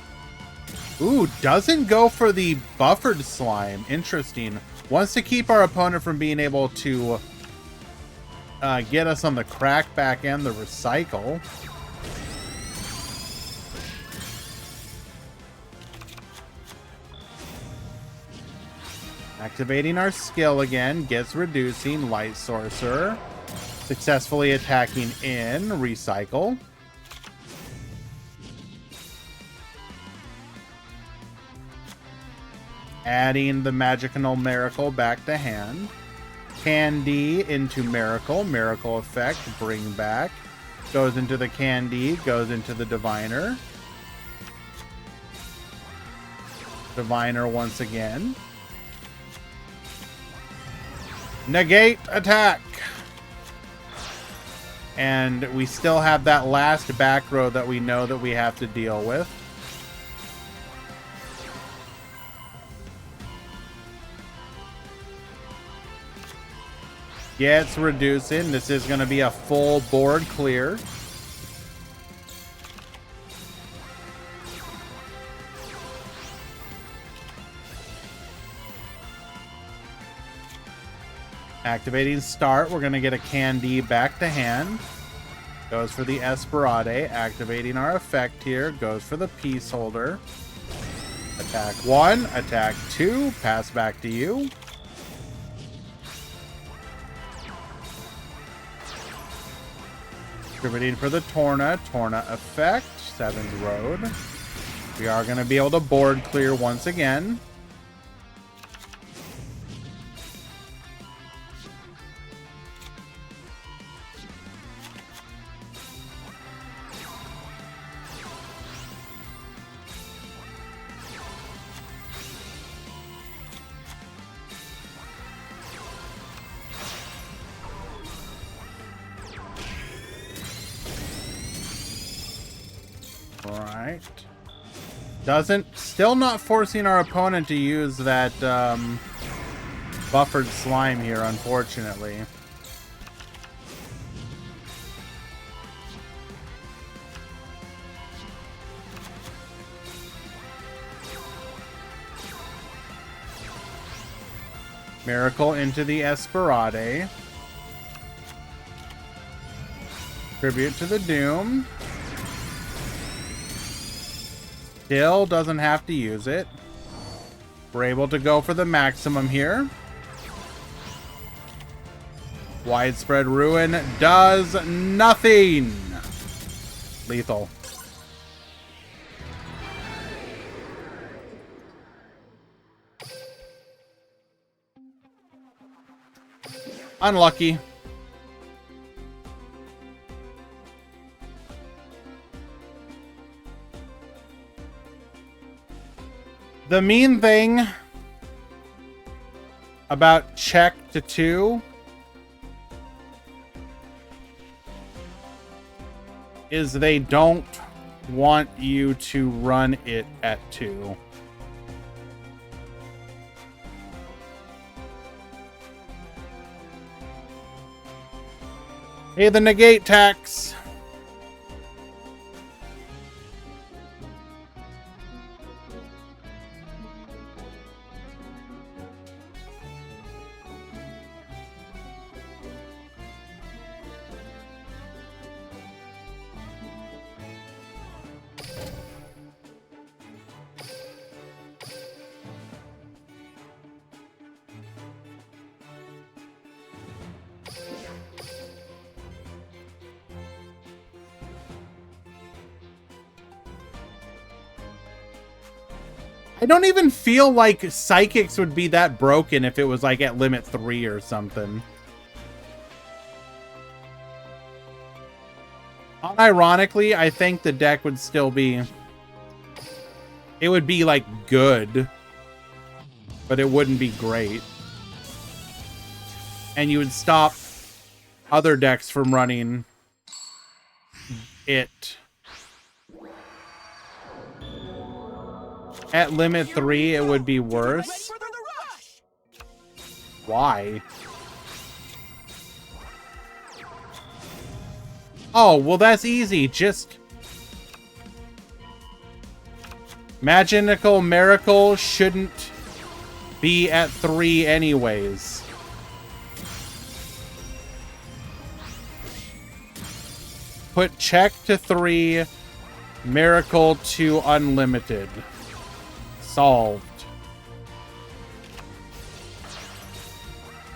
Ooh, doesn't go for the buffered slime. Interesting. Wants to keep our opponent from being able to get us on the crackback and the recycle. Activating our skill again. Gets reducing. Light Sorcerer. Successfully attacking in. Recycle. Adding the Magical Miracle back to hand. Candy into Miracle. Miracle effect. Bring back. Goes into the Candy. Goes into the Diviner. Diviner once again. Negate attack. And we still have that last back row that we know that we have to deal with. Gets reducing. This is going to be a full board clear. Activating start. We're going to get a Candy back to hand. Goes for the Esperade. Activating our effect here. Goes for the Peace Holder. Attack 1. Attack 2. Pass back to you. Distributing for the Torna. Torna effect. 7th Road. We are going to be able to board clear once again. Alright. Still not forcing our opponent to use that buffered slime here, unfortunately. Miracle into the Esperade. Tribute to the Doom. Still doesn't have to use it. We're able to go for the maximum here. Widespread Ruin does nothing. Lethal. Unlucky. The mean thing about check to 2 is they don't want you to run it at 2. Hey, the negate tax. I don't even feel like Psychics would be that broken if it was like at limit 3 or something. Unironically, I think the deck would still be... It would be like good, but it wouldn't be great. And you would stop other decks from running it. At limit 3, it would be worse. Why? Oh, well, that's easy. Just... Magical Miracle shouldn't be at 3 anyways. Put check to 3, Miracle to unlimited. Solved.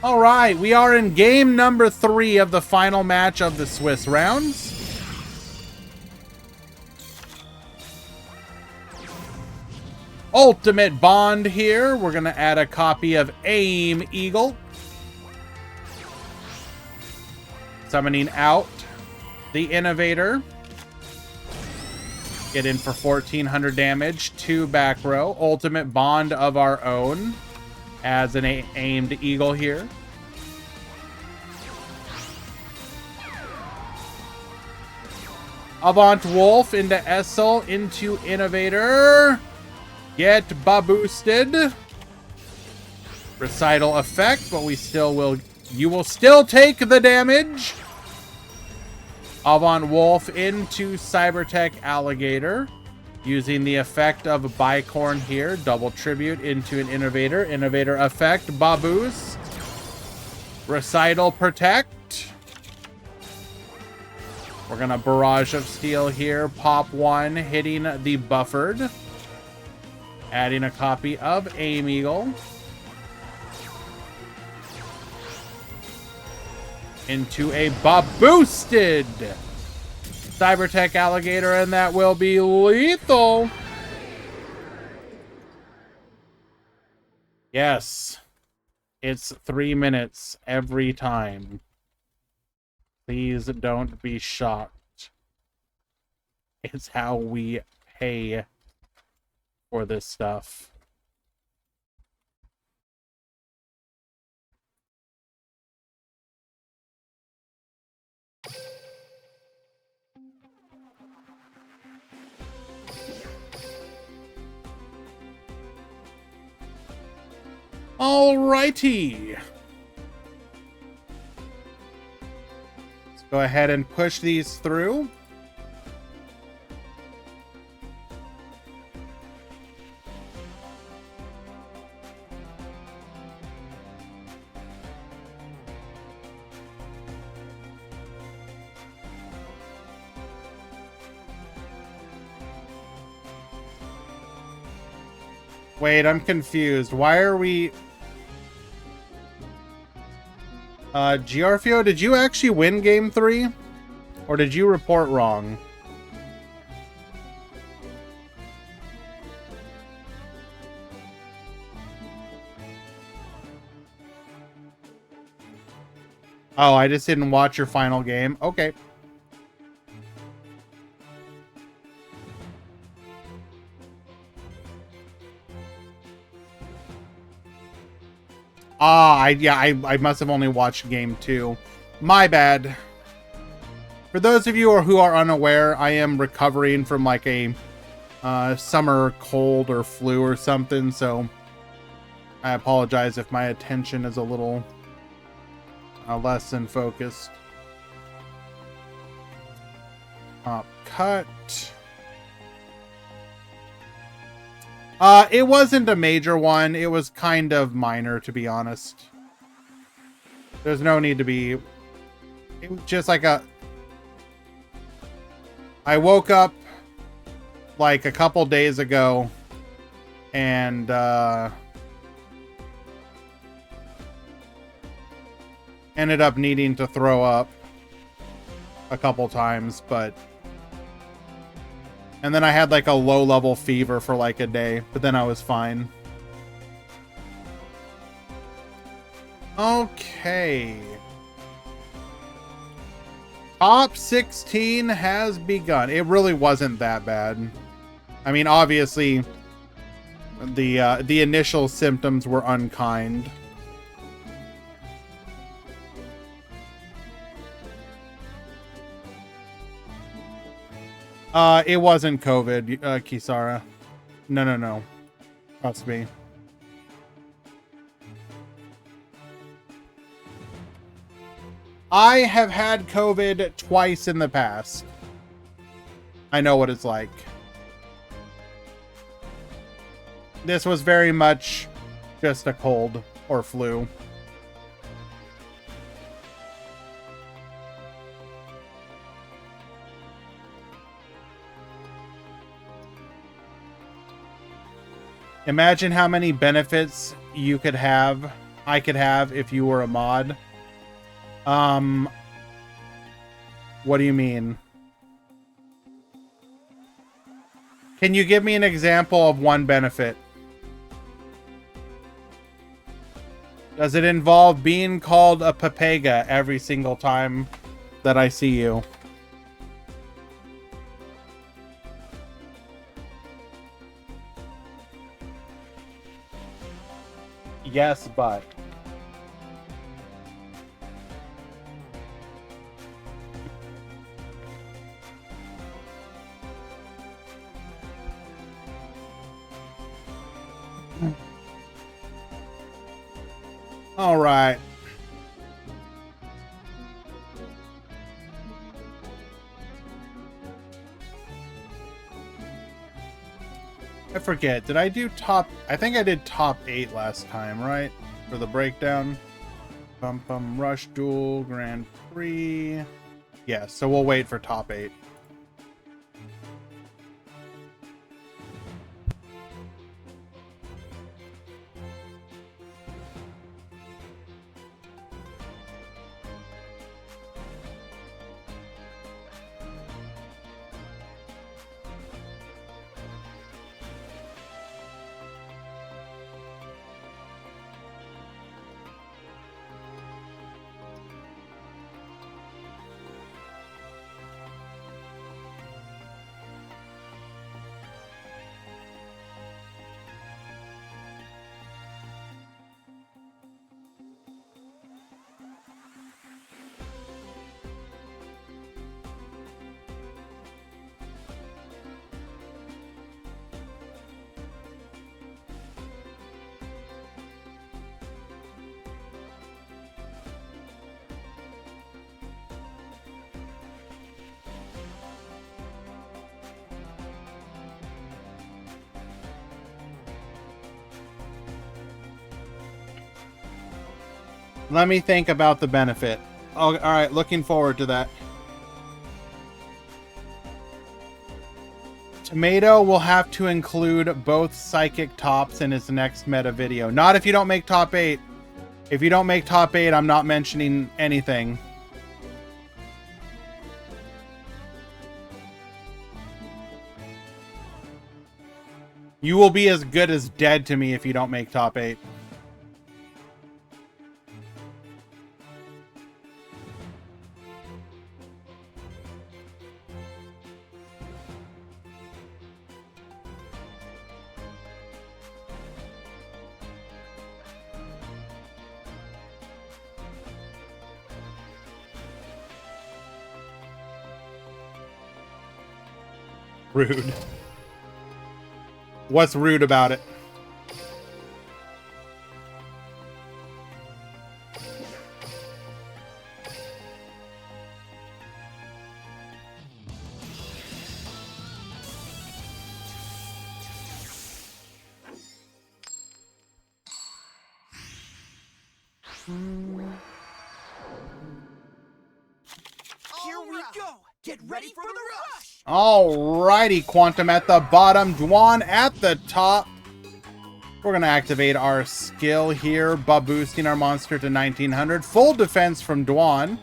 All right, we are in game number 3 of the final match of the Swiss rounds. Ultimate Bond here. We're going to add a copy of Aim Eagle. Summoning out the Innovator. Get in for 1400 damage. 2 back row. Ultimate Bond of our own as an aimed Eagle here. Avant Wolf into Essel into Innovator. Get boosted. Recital effect, but we still will. You will still take the damage. Avant Wolf into Cybertech Alligator. Using the effect of Bicorn here. Double tribute into an Innovator. Innovator effect. Boost. Recital protect. We're going to Barrage of Steel here. Pop 1. Hitting the buffered. Adding a copy of Aim Eagle. Into a boosted Cybertech Alligator, and that will be lethal. Yes. It's 3 minutes every time. Please don't be shocked. It's how we pay for this stuff. Alrighty. Let's go ahead and push these through. Wait, I'm confused. Why are we... Giorfio, did you actually win game 3? Or did you report wrong? Oh, I just didn't watch your final game. Okay. I must have only watched game 2. My bad. For those of you who are unaware, I am recovering from like a summer cold or flu or something, so I apologize if my attention is a little less than focused. Cut. It wasn't a major one. It was kind of minor, to be honest. There's no need to be... It was just like a... I woke up like a couple days ago and ended up needing to throw up a couple times, but... And then I had like a low-level fever for like a day, but then I was fine. Okay. Top 16 has begun. It really wasn't that bad. I mean, obviously, the initial symptoms were unkind. It wasn't COVID, Kisara. No. Trust me. I have had COVID twice in the past. I know what it's like. This was very much just a cold or flu. Imagine how many benefits you could have, I could have if you were a mod. What do you mean? Can you give me an example of one benefit? Does it involve being called a papega every single time that I see you? Yes, but... All right. I forget. Did I do top? I think I did top 8 last time, right? For the breakdown. Rush Duel Grand Prix. Yeah, so we'll wait for top 8. Let me think about the benefit. Oh, all right, looking forward to that. Tomato will have to include both psychic tops in his next meta video. Not if you don't make top 8. If you don't make top 8, I'm not mentioning anything. You will be as good as dead to me if you don't make top 8. Rude. What's rude about it? Here we go. Get ready for the rush. Alrighty, Quantum at the bottom, Dwan at the top. We're going to activate our skill here, boosting our monster to 1900. Full defense from Dwan.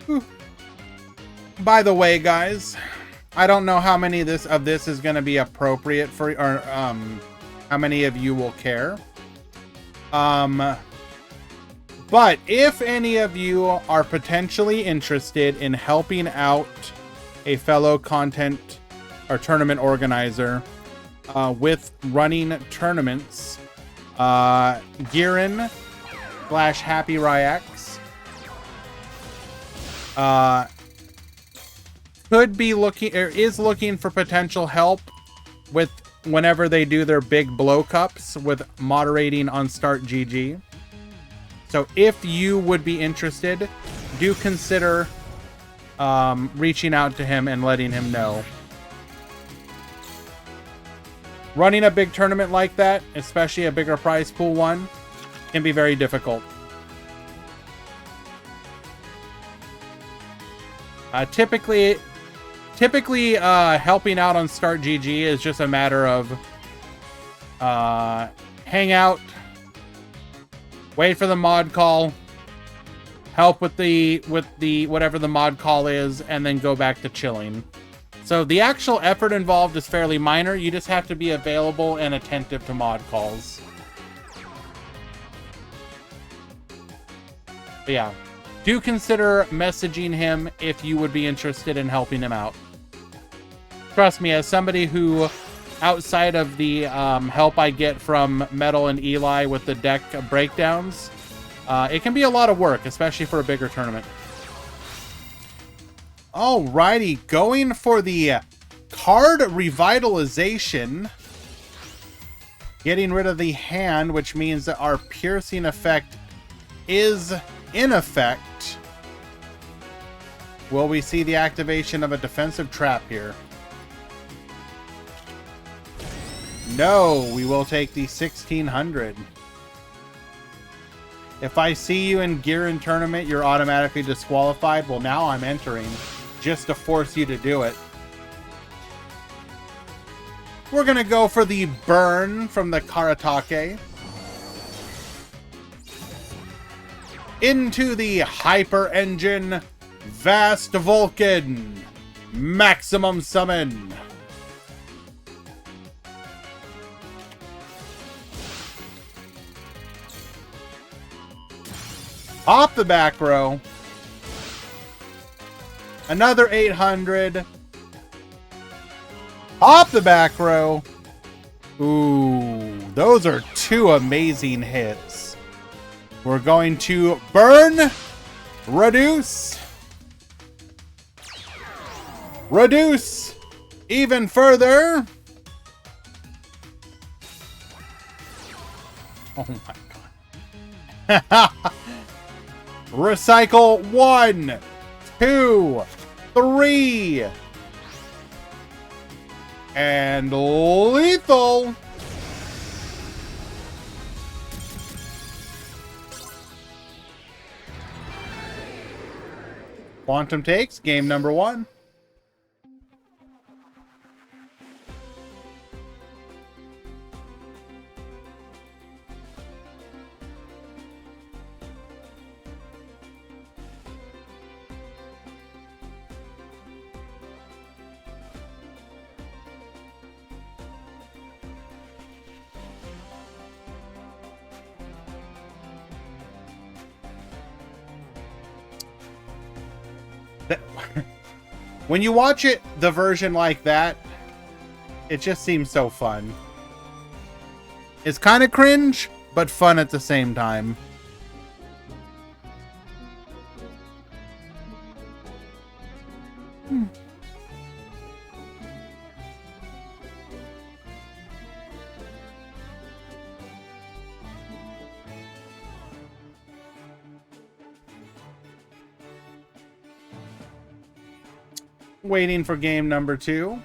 Whew. By the way, guys, I don't know how many of this is going to be appropriate for, or how many of you will care. But if any of you are potentially interested in helping out a fellow content or tournament organizer with running tournaments. Girin / Happy Ryax could be looking, or is looking for potential help with whenever they do their big blow cups with moderating on Start GG. So if you would be interested, do consider reaching out to him and letting him know. Running a big tournament like that, especially a bigger prize pool one, can be very difficult. Typically, helping out on Start GG is just a matter of hang out, wait for the mod call, help with the whatever the mod call is, and then go back to chilling. So the actual effort involved is fairly minor. You just have to be available and attentive to mod calls. But yeah, do consider messaging him if you would be interested in helping him out. Trust me, as somebody who, outside of the help I get from Metal and Eli with the deck breakdowns, it can be a lot of work, especially for a bigger tournament. Alrighty, going for the card revitalization. Getting rid of the hand, which means that our piercing effect is in effect. Will we see the activation of a defensive trap here? No, we will take the 1600. If I see you in Girin tournament, you're automatically disqualified. Well, now I'm entering just to force you to do it. We're going to go for the burn from the Karatake. Into the Hyper Engine Vast Vulcan Maximum Summon. Off the back row. Another 800. Off the back row. Ooh, those are two amazing hits. We're going to burn, reduce, reduce even further. Oh my god. Recycle 1, 2, 3. And lethal. Quantum takes game number 1. When you watch it, the version like that, it just seems so fun. It's kind of cringe, but fun at the same time. Waiting for game number 2.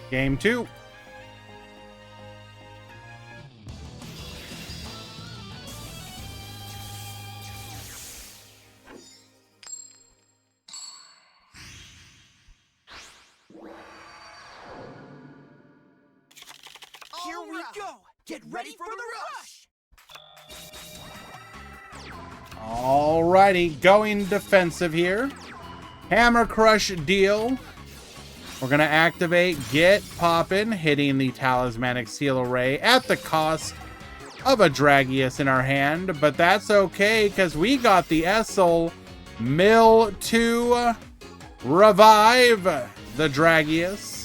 Game 2. Here we Get ready for the rush! Alrighty, going defensive here. Hammer Crush deal. We're going to activate Get Poppin', hitting the Talismanic Seal Array at the cost of a Dragius in our hand. But that's okay, because we got the Essel Mill to revive the Dragius.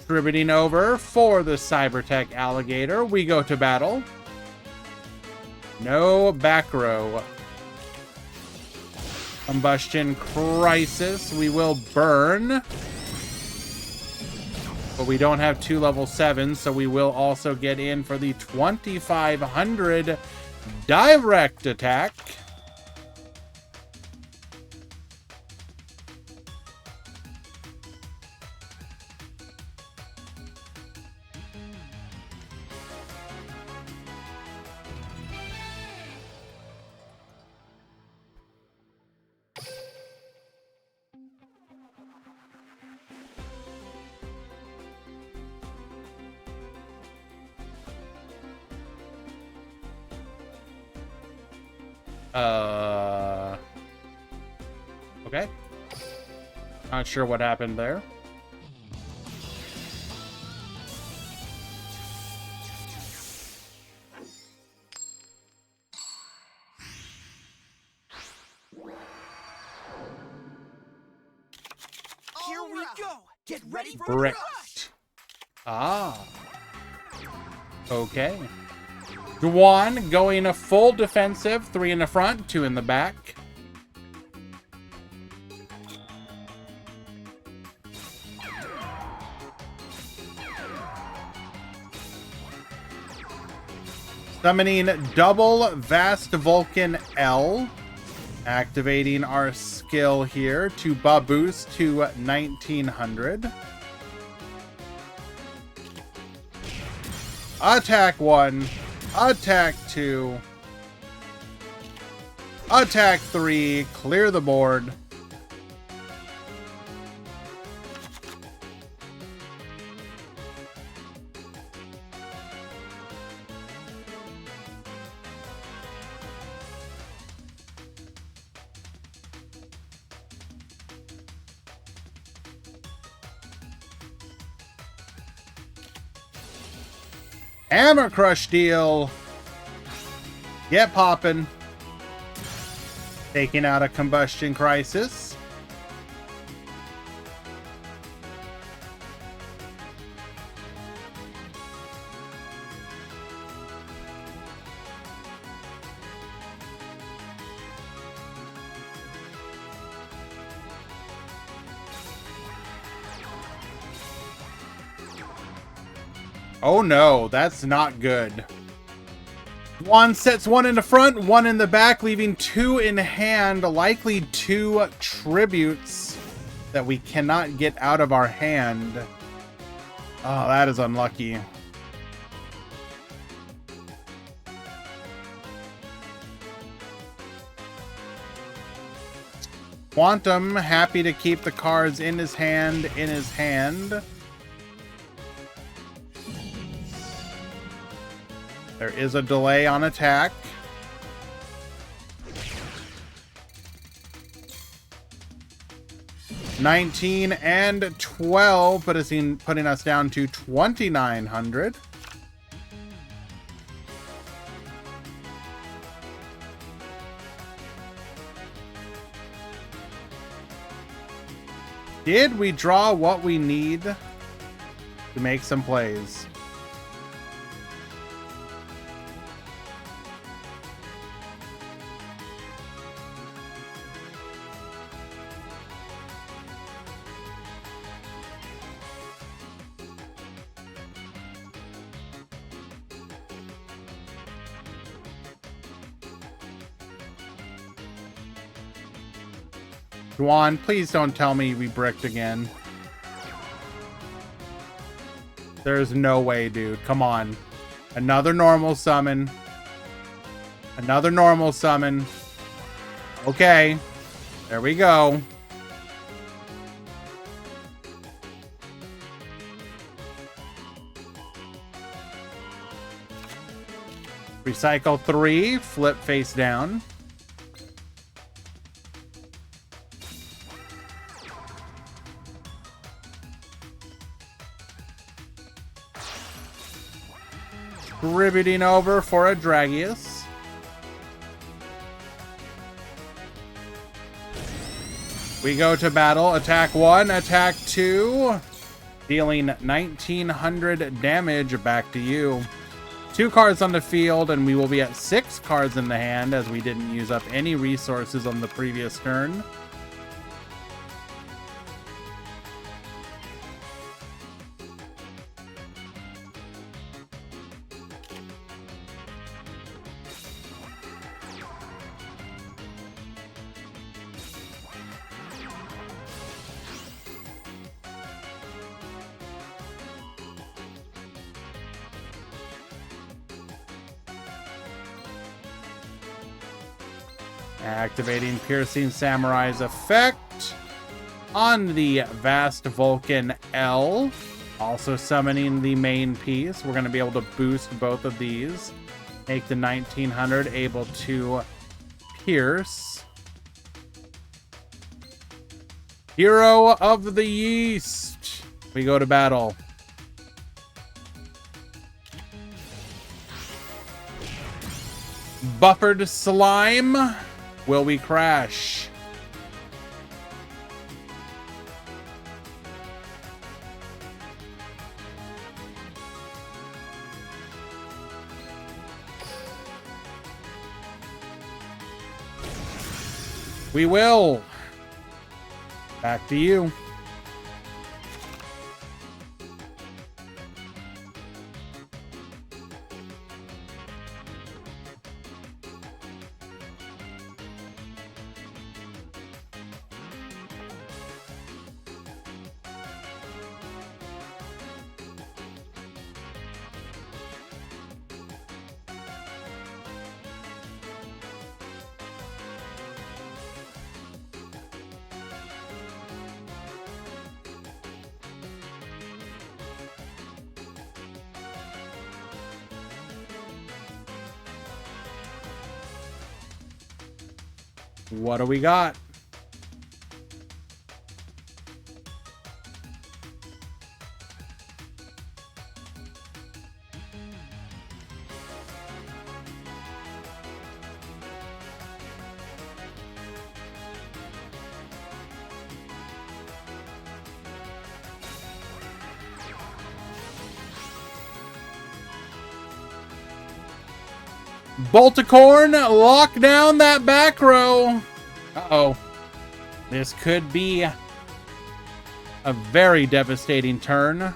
Distributing over for the Cybertech Alligator. We go to battle. No back row. Combustion Crisis. We will burn. But we don't have 2 level 7s, so we will also get in for the 2500 direct attack. Okay. Not sure what happened there. Here we go! Get ready for Brett. the rush! Ah. Okay. Duan going a full defensive, 3 in the front, 2 in the back. Summoning double Vast Vulcan L. Activating our skill here to boost to 1900. Attack 1. Attack 2. Attack 3. Clear the board. Hammer Crush deal. Get poppin'. Taking out a Combustion Crisis. Oh no, that's not good. One sets 1 in the front, 1 in the back, leaving 2 in hand, likely 2 tributes that we cannot get out of our hand. Oh, that is unlucky. Quantum, happy to keep the cards in his hand, There is a delay on attack. $19 and $12, putting us down to 2,900. Did we draw what we need to make some plays? Juan, please don't tell me we bricked again. There's no way, dude. Come on. Another normal summon. Another normal summon. Okay. There we go. Recycle 3, flip face down. Riveting over for a Dragius. We go to battle. Attack 1, attack 2. Dealing 1900 damage back to you. 2 cards on the field, and we will be at 6 cards in the hand as we didn't use up any resources on the previous turn. Activating Piercing Samurai's effect on the Vast Vulcan L. Also summoning the main piece. We're going to be able to boost both of these. Make the 1900 able to pierce. Hero of the East. We go to battle. Buffered Slime. Will we crash? We will. Back to you. What do we got? Bolticorn, lock down that back row. Uh-oh. This could be a very devastating turn.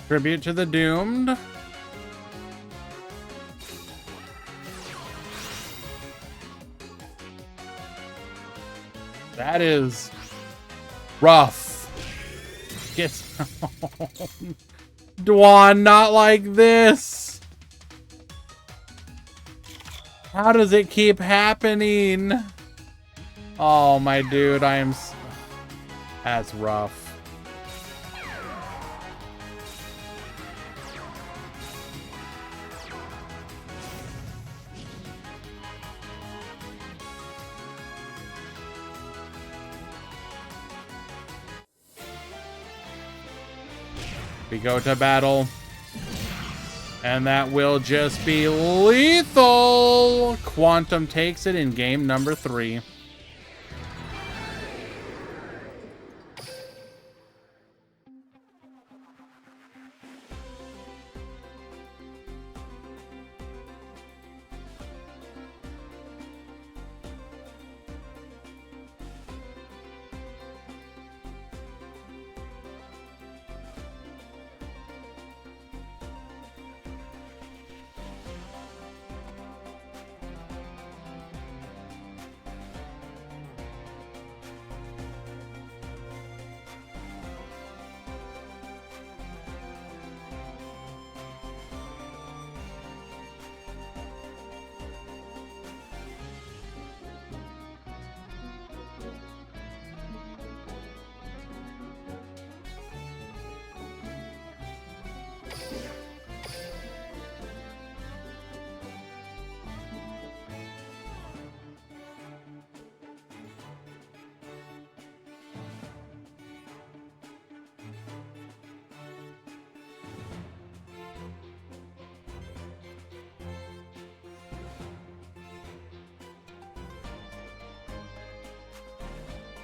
Tribute to the Doomed. That is rough. Get Dwan, not like this. How does it keep happening? Oh, my dude, that's rough. We go to battle. And that will just be lethal. Quantum takes it in game number 3.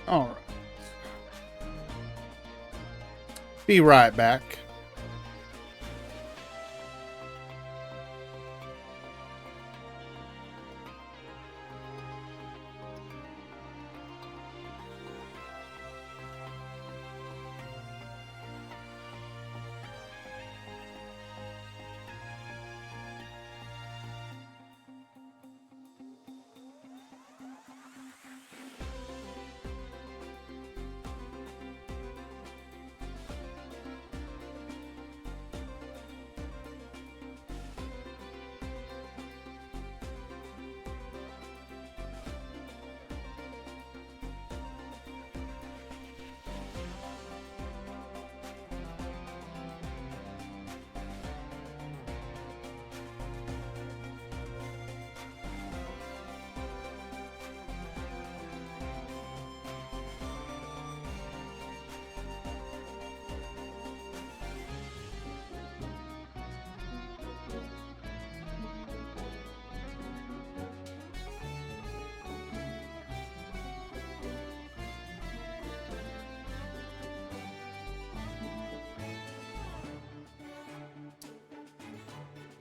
All right. Be right back.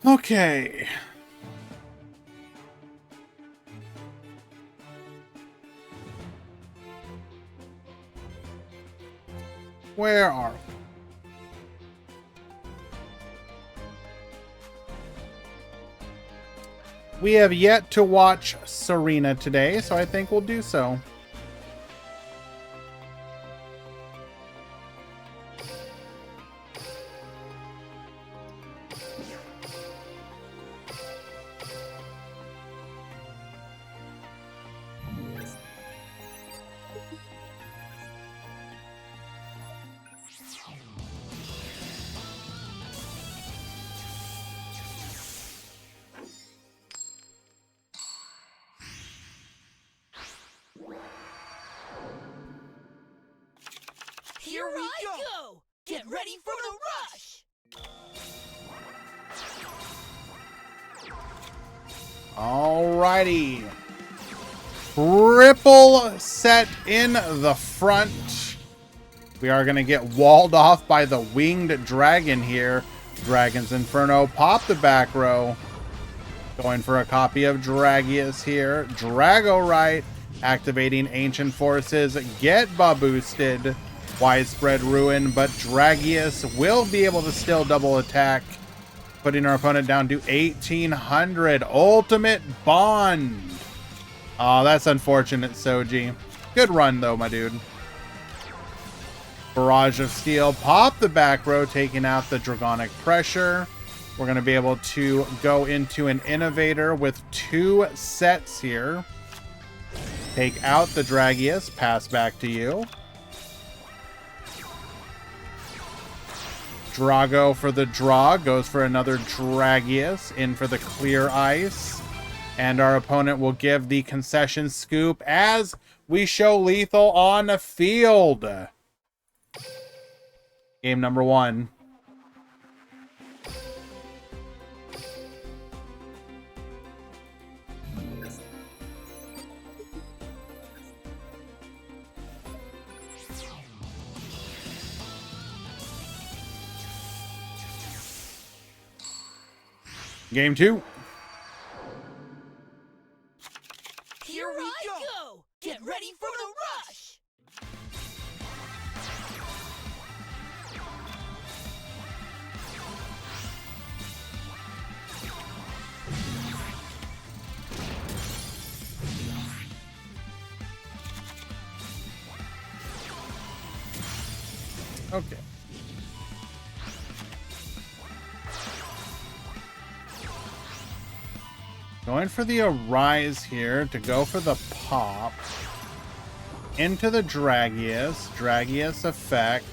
Okay. Where are we? We have yet to watch Serena today, so I think we'll do so. Here we go! Get ready for the rush! Alrighty. Triple set in the front. We are going to get walled off by the winged dragon here. Dragon's Inferno pop the back row. Going for a copy of Dragius here. Dragorite activating Ancient Forces. Get boosted. Widespread Ruin, but Dragius will be able to still double attack, putting our opponent down to 1800. Ultimate Bond. Oh, that's unfortunate, Soji. Good run, though, my dude. Barrage of Steel. Pop the back row, taking out the Dragonic Pressure. We're going to be able to go into an Innovator with 2 sets here. Take out the Dragius. Pass back to you. Drago for the draw. Goes for another Dragius. In for the Clear Ice. And our opponent will give the Concession Scoop as we show lethal on the field. Game number 1. Game 2. Here we go! Get ready for the rush! Okay. Going for the Arise here to go for the pop. Into the Dragius. Dragius effect.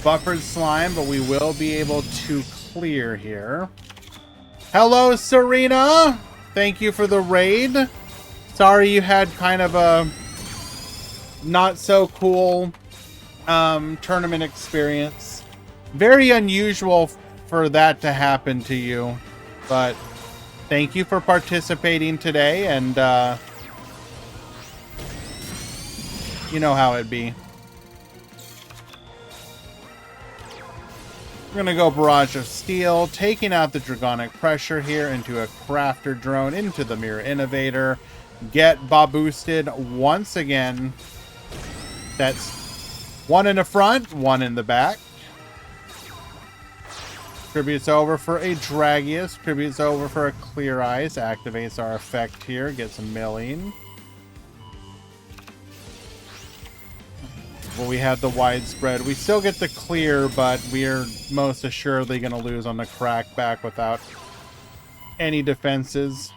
Buffered Slime, but we will be able to clear here. Hello, Serena! Thank you for the raid. Sorry you had kind of a not so cool tournament experience. Very unusual for that to happen to you, but thank you for participating today, and You know how it be. We're going to go Barrage of Steel, taking out the Dragonic Pressure here into a Crafter Drone, into the Mirror Innovator. Get boosted once again. That's one in the front, one in the back. Tributes over for a Dragius. Tributes over for a Clear Eyes. Activates our effect here. Gets a milling. Well, we have the widespread. We still get the clear, but we're most assuredly going to lose on the crackback without any defenses.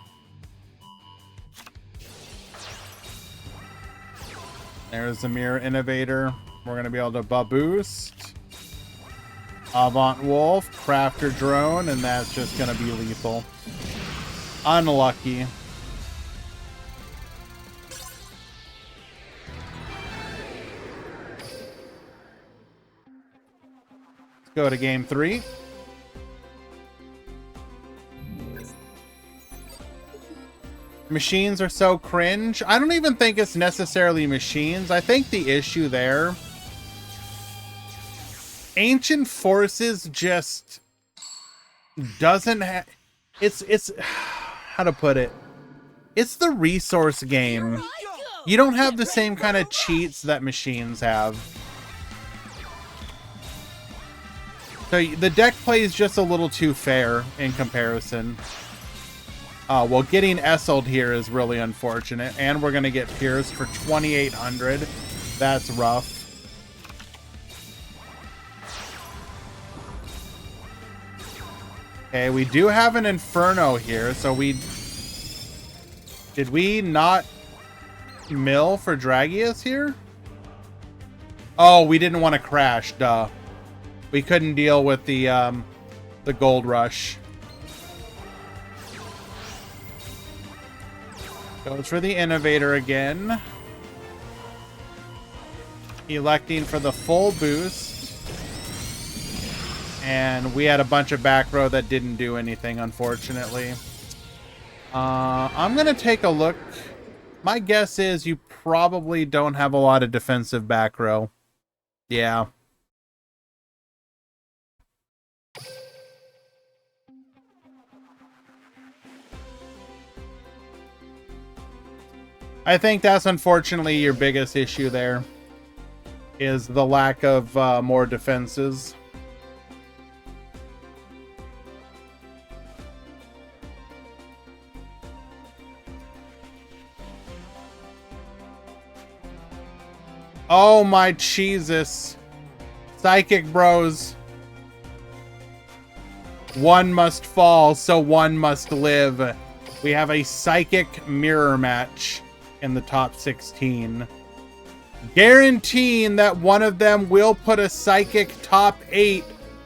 There's the Mirror Innovator. We're going to be able to boost. Avant Wolf, Crafter Drone, and that's just going to be lethal. Unlucky. Go to game 3. Machines are so cringe. I don't even think it's necessarily machines. I think the issue there, Ancient Forces just doesn't have, it's how to put it, it's the resource game. You don't have the same kind of cheats that machines have. So the deck play is just a little too fair in comparison. Well, getting Esseled here is really unfortunate. And we're going to get pierced for 2,800. That's rough. Okay, we do have an Inferno here. So did we not mill for Dragius here? Oh, we didn't want to crash. Duh. We couldn't deal with the gold rush. Goes for the Innovator again. Electing for the full boost. And we had a bunch of back row that didn't do anything, unfortunately. I'm going to take a look. My guess is you probably don't have a lot of defensive back row. Yeah. I think that's unfortunately your biggest issue there, is the lack of more defenses. Oh my Jesus. Psychic Bros. One must fall, so one must live. We have a Psychic Mirror match in the top 16, guaranteeing that one of them will put a Psychic top 8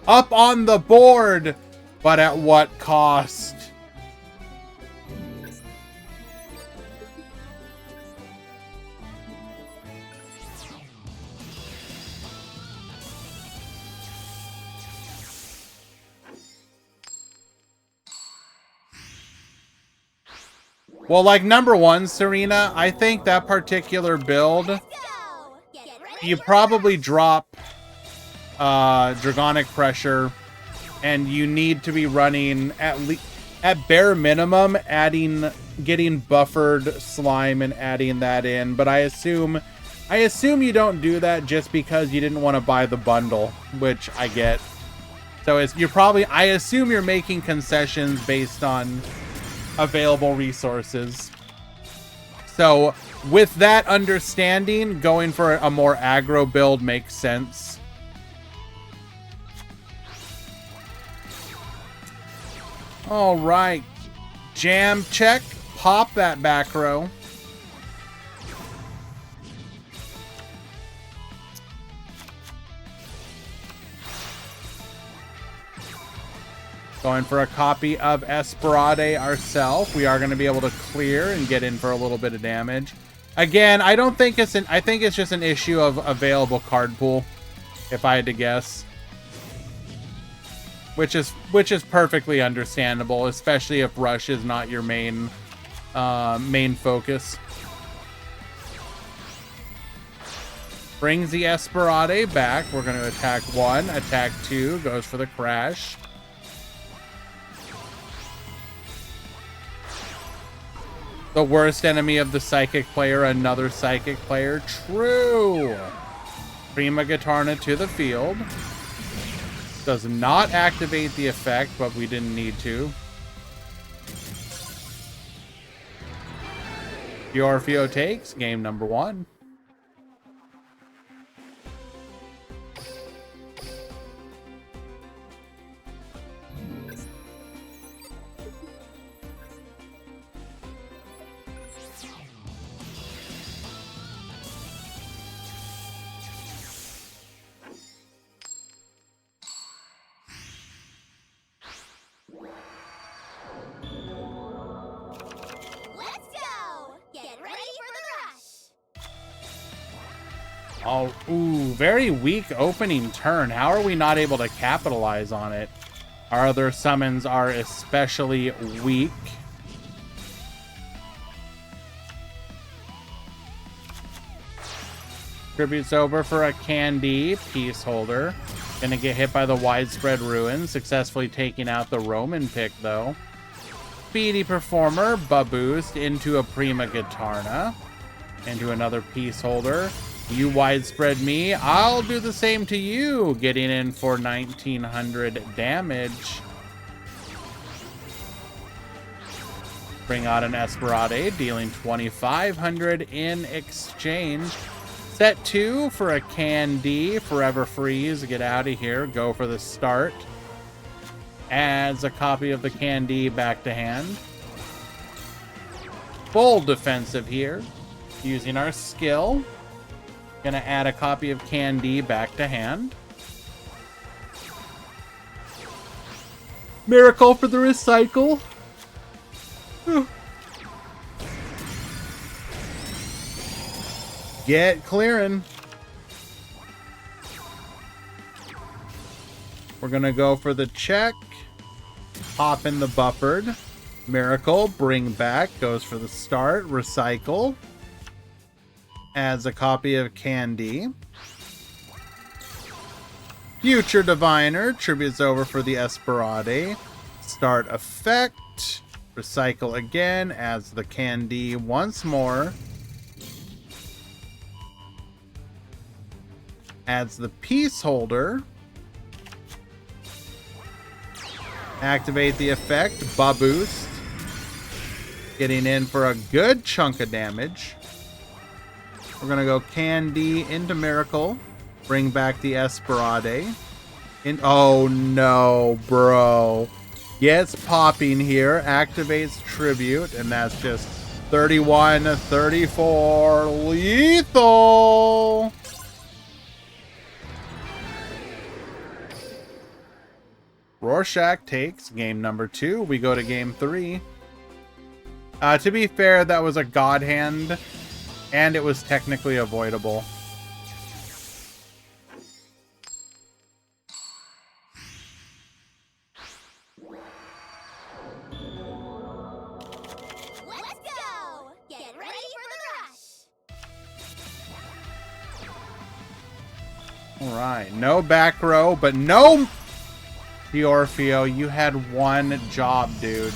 up on the board, but at what cost? Well, like number one, Serena, I think that particular build, you probably drop Dragonic Pressure, and you need to be running at bare minimum, getting buffered slime and adding that in. But I assume you don't do that just because you didn't want to buy the bundle, which I get. So I assume you're making concessions based on available resources. So with that understanding, going for a more aggro build makes sense. All right, jam check, pop that back row. Going for a copy of Esperade ourselves. We are going to be able to clear and get in for a little bit of damage. Again, I think it's just an issue of available card pool, if I had to guess. Which is perfectly understandable, especially if rush is not your main focus. Brings the Esperade back. We're going to attack 1, attack 2, goes for the crash. The worst enemy of the Psychic player, another Psychic player. True. Prima Gitarna to the field. Does not activate the effect, but we didn't need to. Orfeo takes game number 1. Oh, ooh, very weak opening turn. How are we not able to capitalize on it? Our other summons are especially weak. Tribute's over for a Candy Peace Holder. Gonna get hit by the Widespread Ruin. Successfully taking out the Roman pick, though. Speedy Performer, Baboost into a Prima Gitarna. Into another Peace Holder. You widespread me, I'll do the same to you, getting in for 1900 damage. Bring out an Esperade, dealing 2500 in exchange. Set 2 for a Candy, Forever Freeze, get out of here, go for the start. Adds a copy of the Candy back to hand. Full defensive here, using our skill. Gonna add a copy of Candy back to hand. Miracle for the recycle. Get clearing. We're gonna go for the check. Pop in the buffered. Miracle, bring back, goes for the start, recycle. Adds a copy of Candy. Future Diviner, tributes over for the Esperade. Start effect. Recycle again, adds the Candy once more. Adds the Peace Holder. Activate the effect, Baboost. Getting in for a good chunk of damage. We're going to go Candy into Miracle. Bring back the Esperade. Oh no, bro. Gets popping here. Activates Tribute. And that's just 31, 34. Lethal. Rorschach takes game number 2. We go to game 3. To be fair, that was a God Hand. And it was technically avoidable. Let's go! Get ready for the rush! Alright, no back row, but no... Orfeo, you had one job, dude.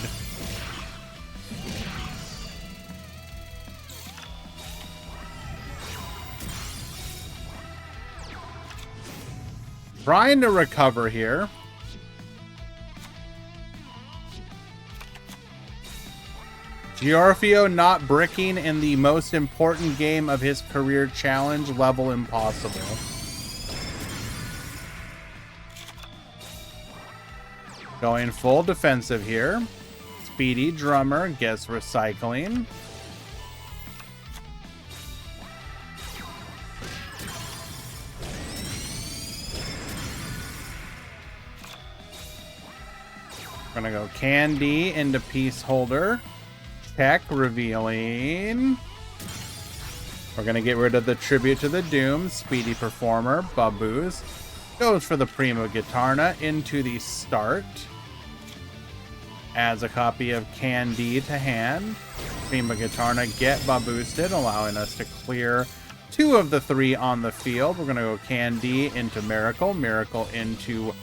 Trying to recover here. Orfeo not bricking in the most important game of his career challenge, level impossible. Going full defensive here. Speedy Drummer gets recycling. We're gonna go Candy into Peace Holder. Check, revealing. We're gonna get rid of the Tribute to the Doom. Speedy Performer, Baboost. Goes for the Prima Gitarna into the start. Adds a copy of Candy to hand. Prima Gitarna get Baboosted, allowing us to clear two of the three on the field. We're going to go Candy into Miracle, Miracle into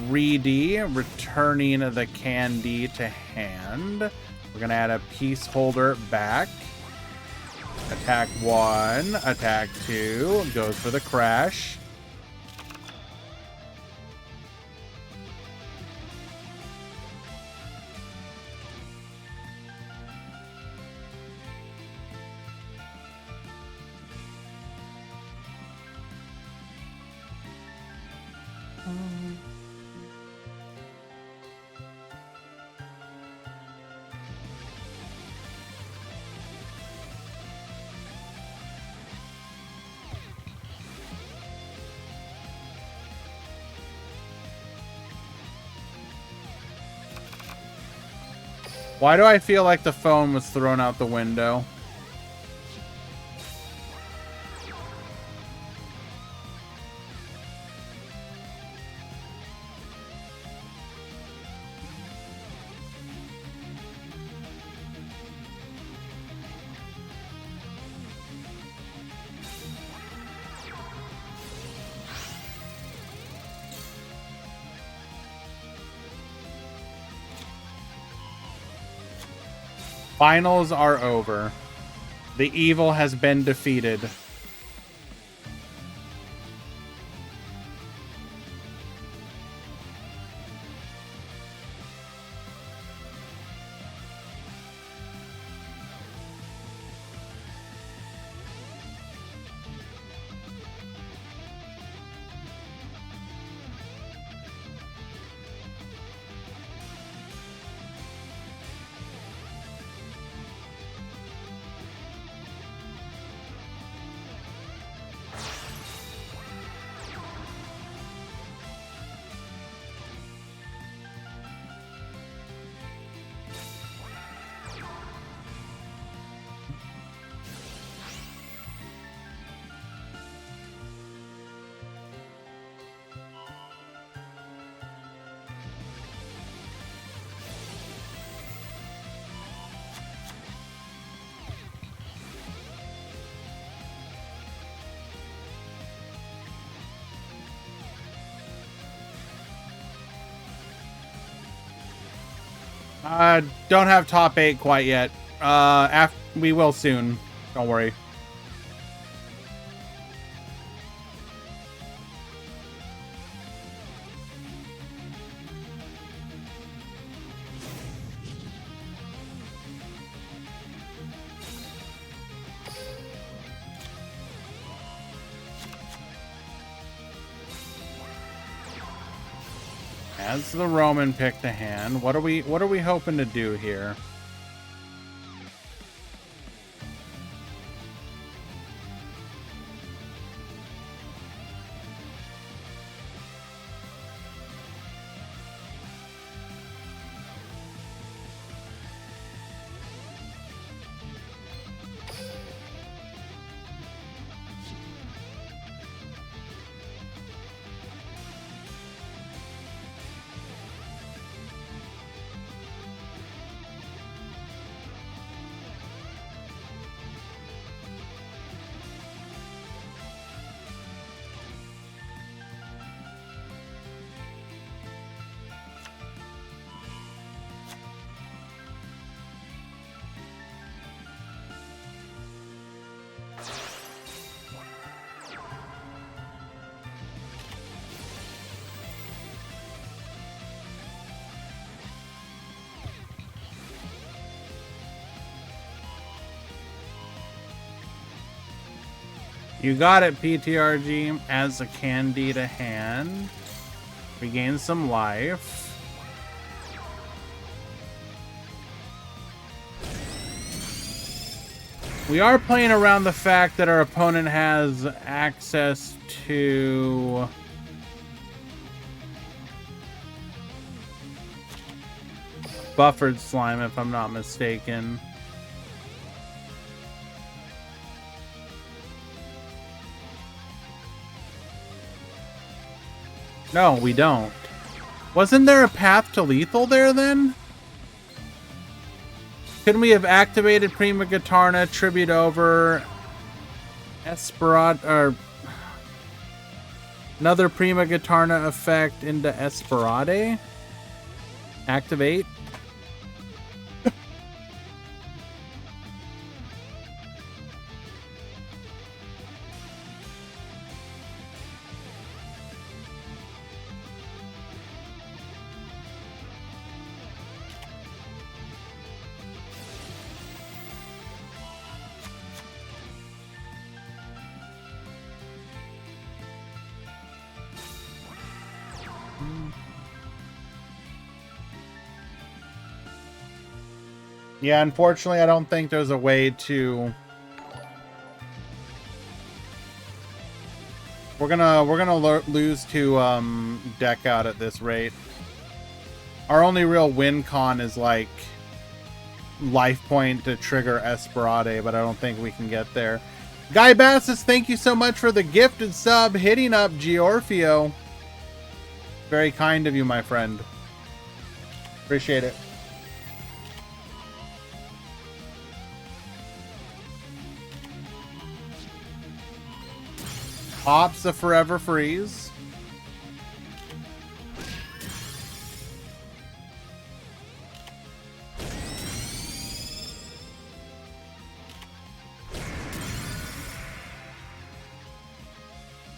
Reedy, returning the Candy to hand. We're going to add a Peace Holder back. Attack 1, attack 2, goes for the crash. Why do I feel like the phone was thrown out the window? Finals are over. The evil has been defeated. Don't have top 8 quite yet. We will soon. Don't worry. As the Roman picked a hand, what are we hoping to do here? You got it, PTRG. As a Candy to hand. Regain some life. We are playing around the fact that our opponent has access to... buffered slime, if I'm not mistaken. No, we don't. Wasn't there a path to lethal there then? Couldn't we have activated Prima Guitarna, tribute over, Esperat or another Prima Gitarna effect into Esperade. Activate. Yeah, unfortunately, I don't think there's a way to. We're gonna lose to deck out at this rate. Our only real win con is like life point to trigger Esperade, but I don't think we can get there. Guy Bassis, thank you so much for the gifted sub, hitting up Giorfio. Very kind of you, my friend. Appreciate it. Pops a Forever Freeze.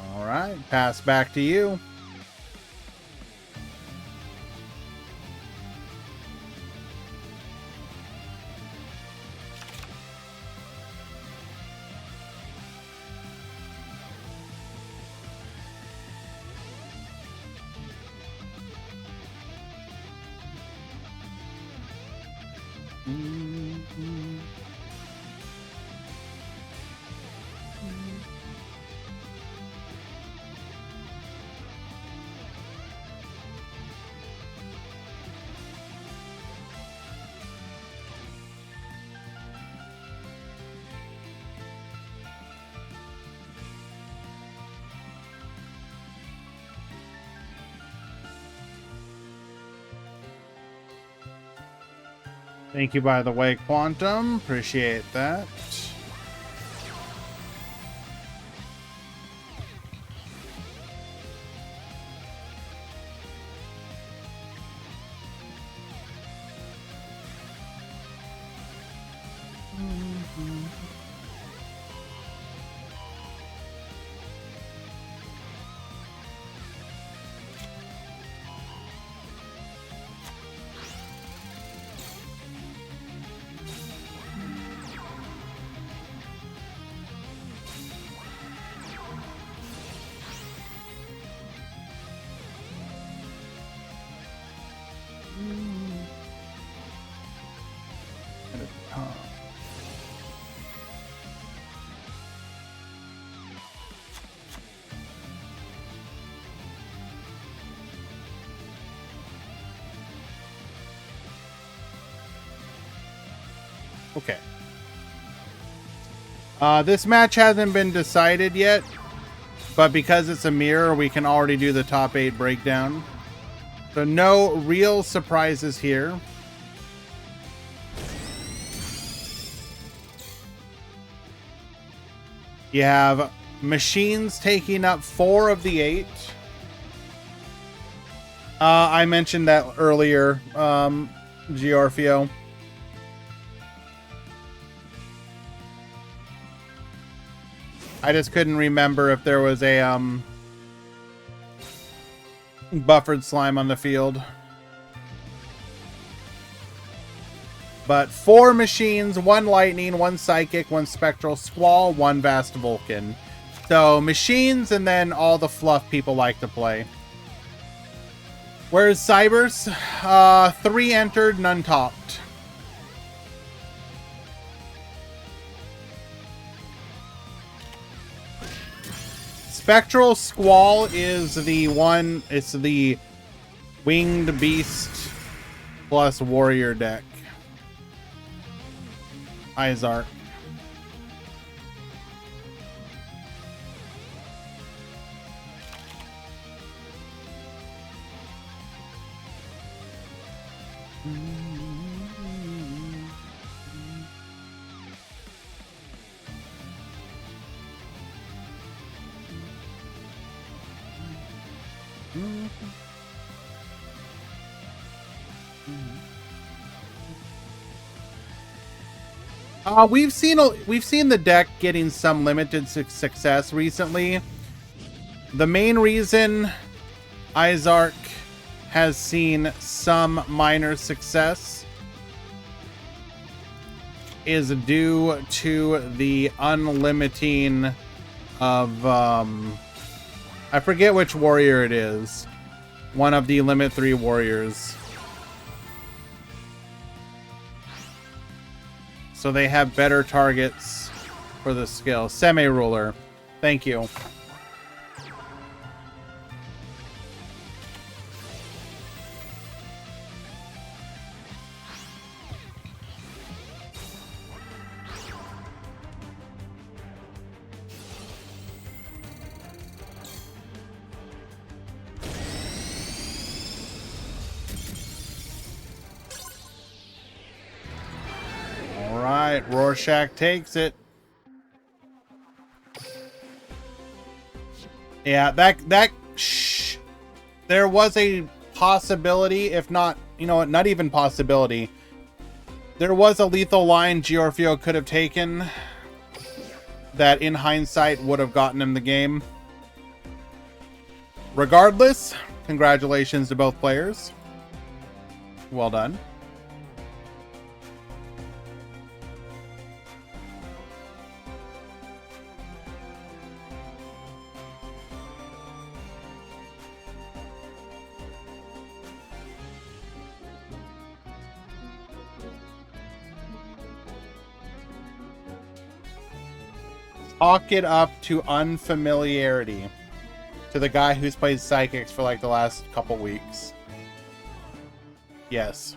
All right, pass back to you. Thank you, by the way, Quantum. Appreciate that. Okay. This match hasn't been decided yet, but because it's a mirror, we can already do the top 8 breakdown. So no real surprises here. You have machines taking up 4 of the 8. I mentioned that earlier, Giorfio. I just couldn't remember if there was a buffered slime on the field. But 4 machines, 1 lightning, 1 psychic, 1 spectral squall, 1 vast Vulcan. So machines and then all the fluff people like to play. Where's Cybers? 3 entered, none topped. Spectral Squall is the one, it's the Winged Beast plus Warrior deck. Izark. We've seen the deck getting some limited success recently. The main reason Izark has seen some minor success is due to the unlimiting of I forget which warrior it is. One of the limit 3 warriors. So they have better targets for the skill. Semi-ruler. Thank you. Alright, Rorschach takes it. Yeah, there was a possibility, if not, you know what, not even possibility. There was a lethal line Giorfio could have taken that in hindsight would have gotten him the game. Regardless, congratulations to both players. Well done. Talk it up to unfamiliarity to the guy who's played Psychics for like the last couple weeks. Yes.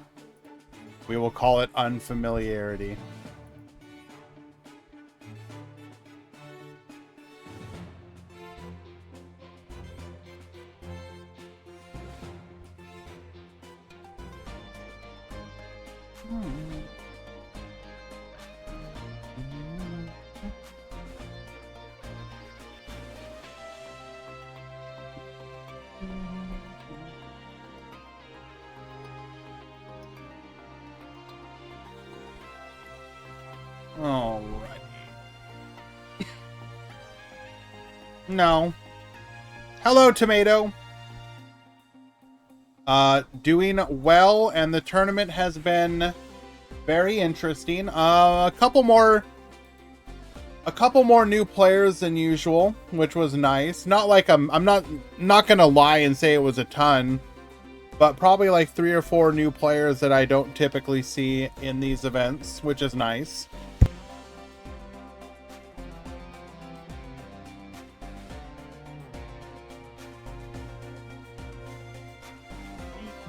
We will call it unfamiliarity. No. Hello, Tomato. Doing well, and the tournament has been very interesting. A couple more new players than usual, which was nice. Not like I'm not gonna lie and say it was a ton, but probably like 3 or 4 new players that I don't typically see in these events, which is nice.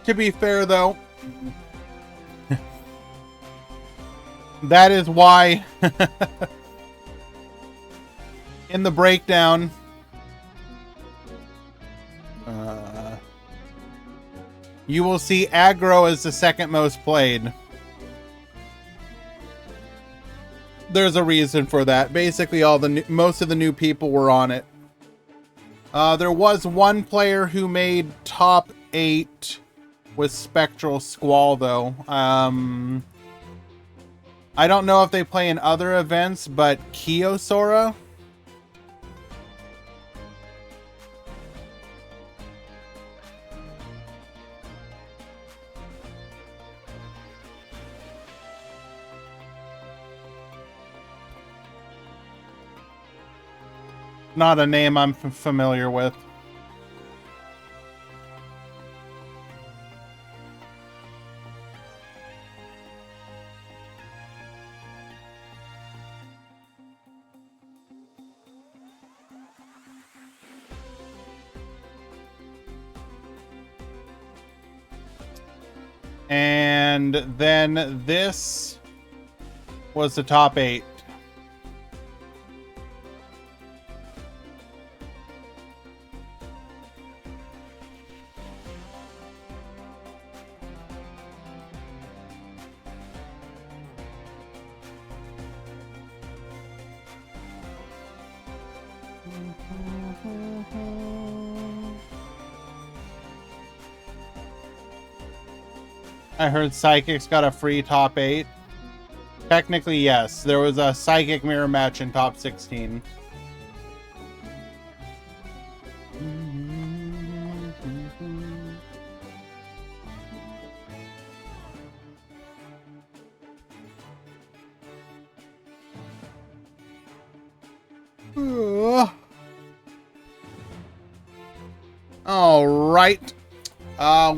To be fair, though, that is why in the breakdown, you will see aggro as the second most played. There's a reason for that. Basically, most of the new people were on it. There was one player who made top 8 with Spectral Squall, though. I don't know if they play in other events, but Kyosora? Not a name I'm familiar with. And then this was the top 8. I heard Psychic's got a free top 8. Technically, yes. There was a Psychic mirror match in top 16. All right.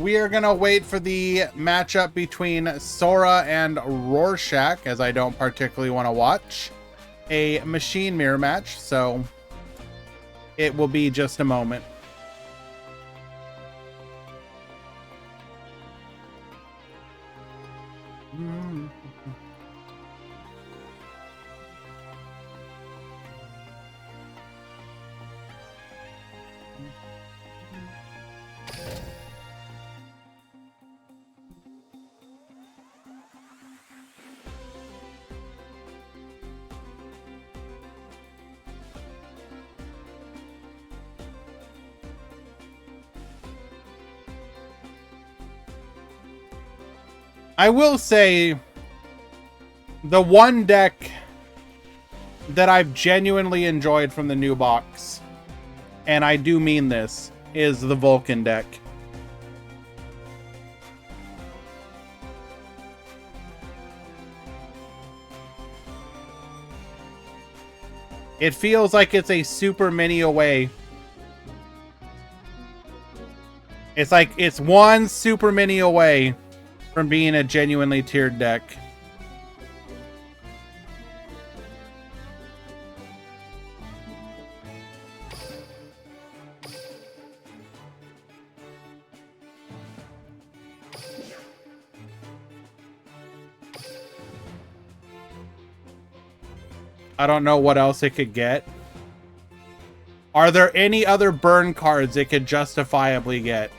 We are going to wait for the matchup between Sora and Rorschach, as I don't particularly want to watch a machine mirror match, so it will be just a moment. I will say the one deck that I've genuinely enjoyed from the new box, and I do mean this, is the Vulcan deck. It feels like it's a super mini away. It's like it's one super mini away from being a genuinely tiered deck. I don't know what else it could get. Are there any other burn cards it could justifiably get?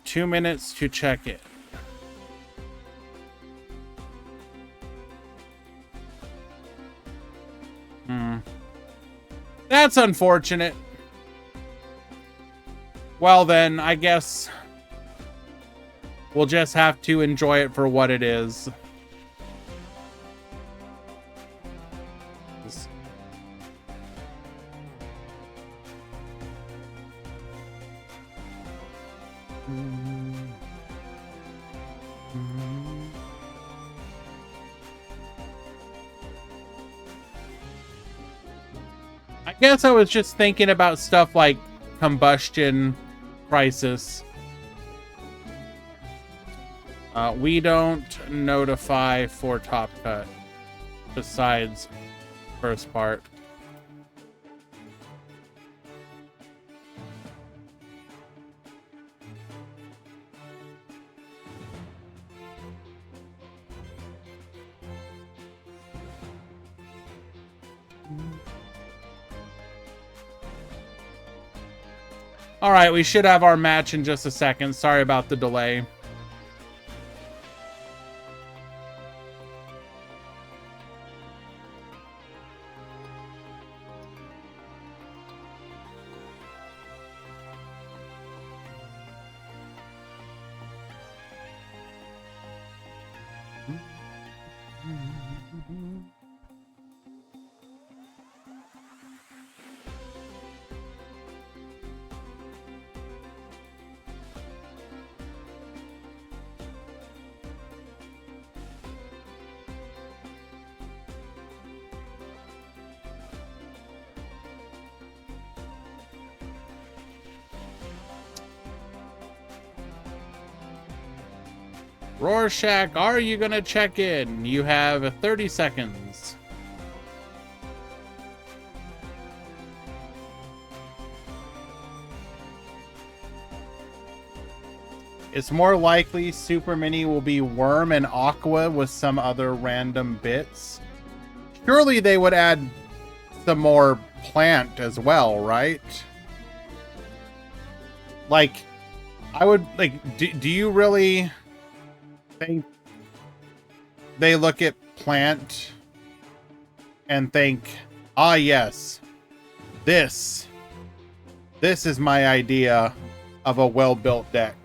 2 minutes to check it. That's unfortunate. Well then, I guess we'll just have to enjoy it for what it is. I guess I was just thinking about stuff like Combustion Crisis. We don't notify for Top Cut besides first part. All right, we should have our match in just a second. Sorry about the delay. Rorschach, are you gonna check in? You have 30 seconds. It's more likely Super Mini will be Worm and Aqua with some other random bits. Surely they would add some more plant as well, right? Like, I would, like, do you really think they look at plant and think, ah, yes, this is my idea of a well-built deck?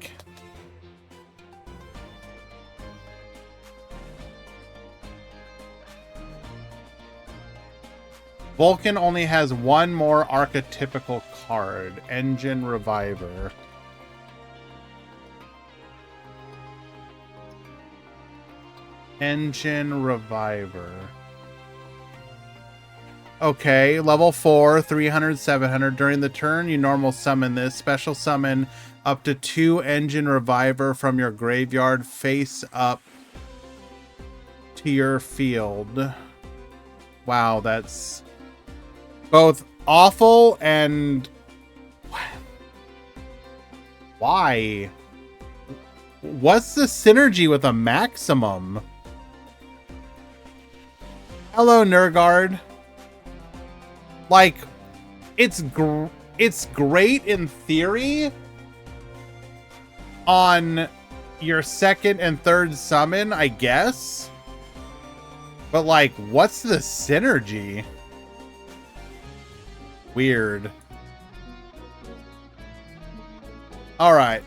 Vulcan only has one more archetypical card, Engine Reviver. Engine Reviver. Okay, level 4, 300, 700. During the turn, you normal summon this. Special summon up to 2 Engine Reviver from your graveyard face up to your field. Wow, that's both awful and... Why? What's the synergy with a maximum? Hello, Nergard. Like, it's great in theory on your second and third summon, I guess. But, like, what's the synergy? Weird. Alright.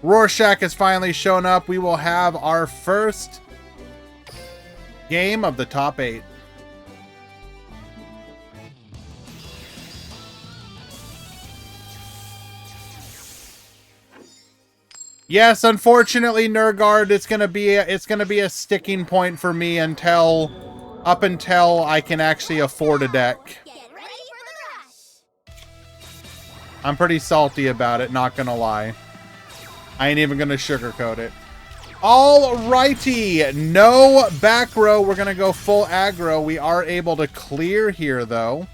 Rorschach has finally shown up. We will have our first game of the top 8. Yes, unfortunately, Nergard, it's gonna be a sticking point for me until I can actually afford a deck. I'm pretty salty about it, not gonna lie. I ain't even gonna sugarcoat it. Alrighty, no back row. We're gonna go full aggro. We are able to clear here, though.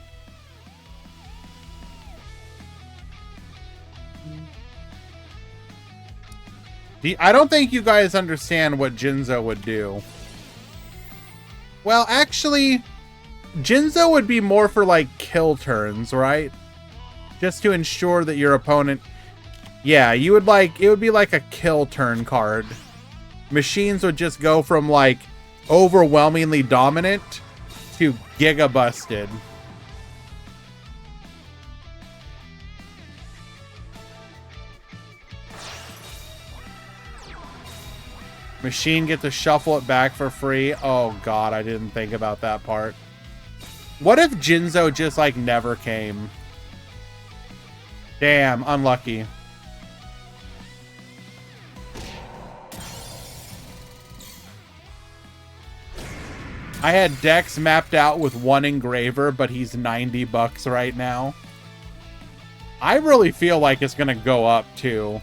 I don't think you guys understand what Jinzo would do. Well, actually, Jinzo would be more for, like, kill turns, right? Just to ensure that your opponent... Yeah, you would, like... It would be like a kill turn card. Machines would just go from, like, overwhelmingly dominant to giga busted. Machine get to shuffle it back for free. Oh god, I didn't think about that part. What if Jinzo just, like, never came? Damn, unlucky. I had Dex mapped out with 1 engraver, but he's $90 right now. I really feel like it's gonna go up, too.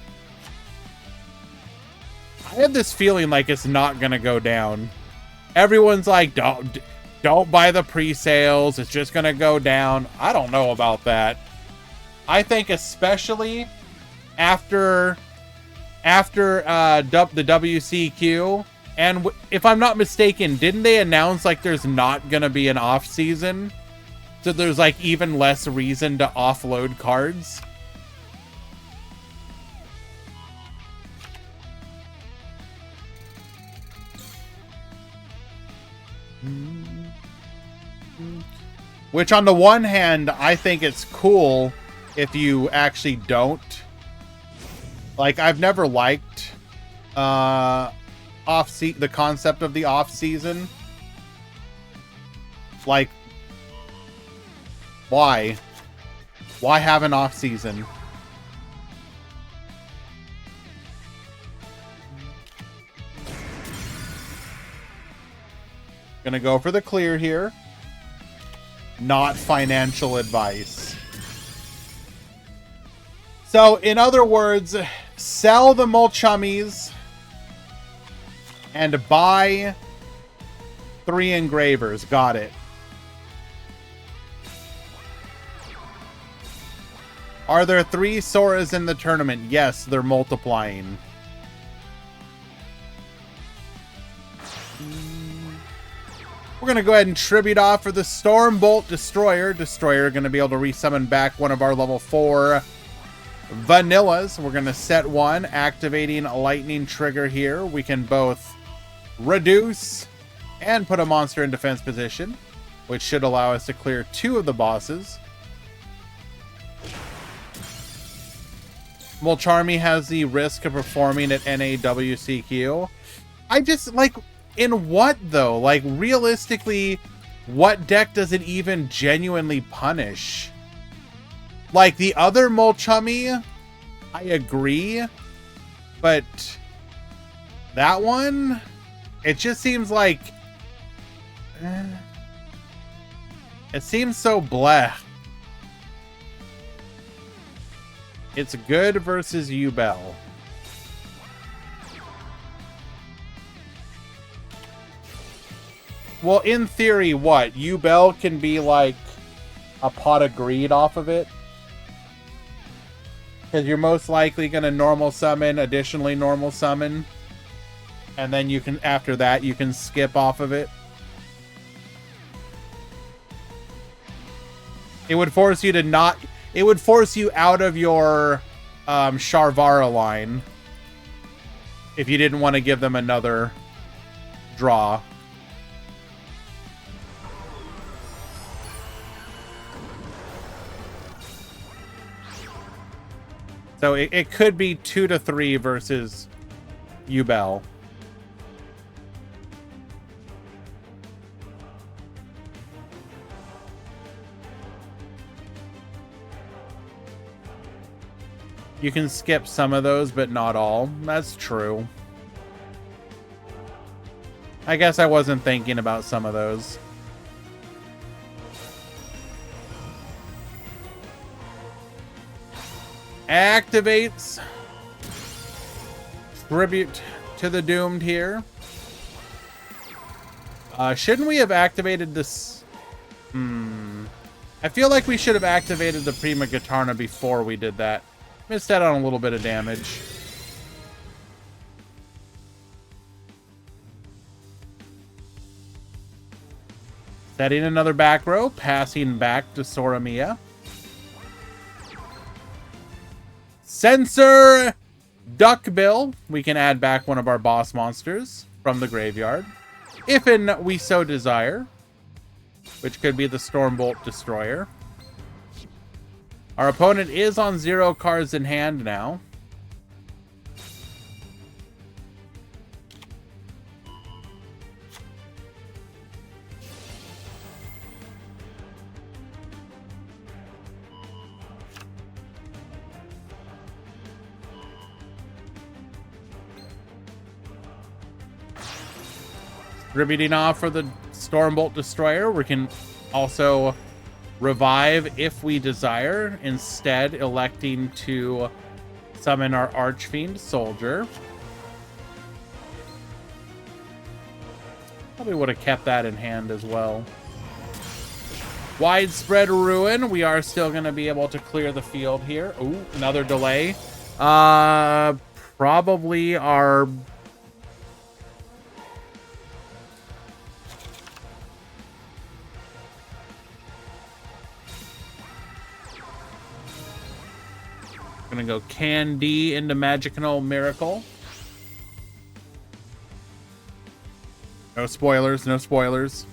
I have this feeling like it's not gonna go down. Everyone's like, don't buy the pre-sales. It's just gonna go down. I don't know about that. I think especially after the WCQ, and if I'm not mistaken, didn't they announce like there's not gonna be an off season? So there's like even less reason to offload cards. Which on the one hand, I think it's cool if you actually don't. Like, I've never liked the concept of the off season. Like, why? Why have an off season? Gonna go for the clear here. Not financial advice. So, in other words, sell the Molchummies and buy 3 engravers. Got it. Are there 3 Soras in the tournament? Yes, they're multiplying. We're going to go ahead and tribute off for the Stormbolt Destroyer. Destroyer going to be able to resummon back one of our level 4 vanillas. We're going to set one, activating a lightning trigger here. We can both reduce and put a monster in defense position, which should allow us to clear 2 of the bosses. Mulcharmy has the risk of performing at NAWCQ. I just, like, in what, though? Like, realistically, what deck does it even genuinely punish? Like, the other Mulchummy, I agree, but that one, it just seems like... it seems so bleh. It's good versus Ubel. Well, in theory, what? Ubel can be like a pot of greed off of it? Because you're most likely going to normal summon, additionally normal summon. And then you can, after that, you can skip off of it. It would force you to not... It would force you out of your Sharvara line if you didn't want to give them another draw. So it could be 2 to 3 versus Ubel. You can skip some of those, but not all. That's true. I guess I wasn't thinking about some of those. Activates. Tribute to the Doomed here. Shouldn't we have activated this? I feel like we should have activated the Prima Gitarna before we did that. Missed out on a little bit of damage. Setting another back row, passing back to Soramiya. Censor Duckbill. We can add back one of our boss monsters from the graveyard, if we so desire, which could be the Stormbolt Destroyer. Our opponent is on 0 cards in hand now. Distributing off for the Stormbolt Destroyer. We can also revive if we desire, instead electing to summon our Archfiend Soldier. Probably would have kept that in hand as well. Widespread Ruin. We are still going to be able to clear the field here. Ooh, another delay. Probably our... Gonna go Candy into Magical Miracle. No spoilers, no spoilers.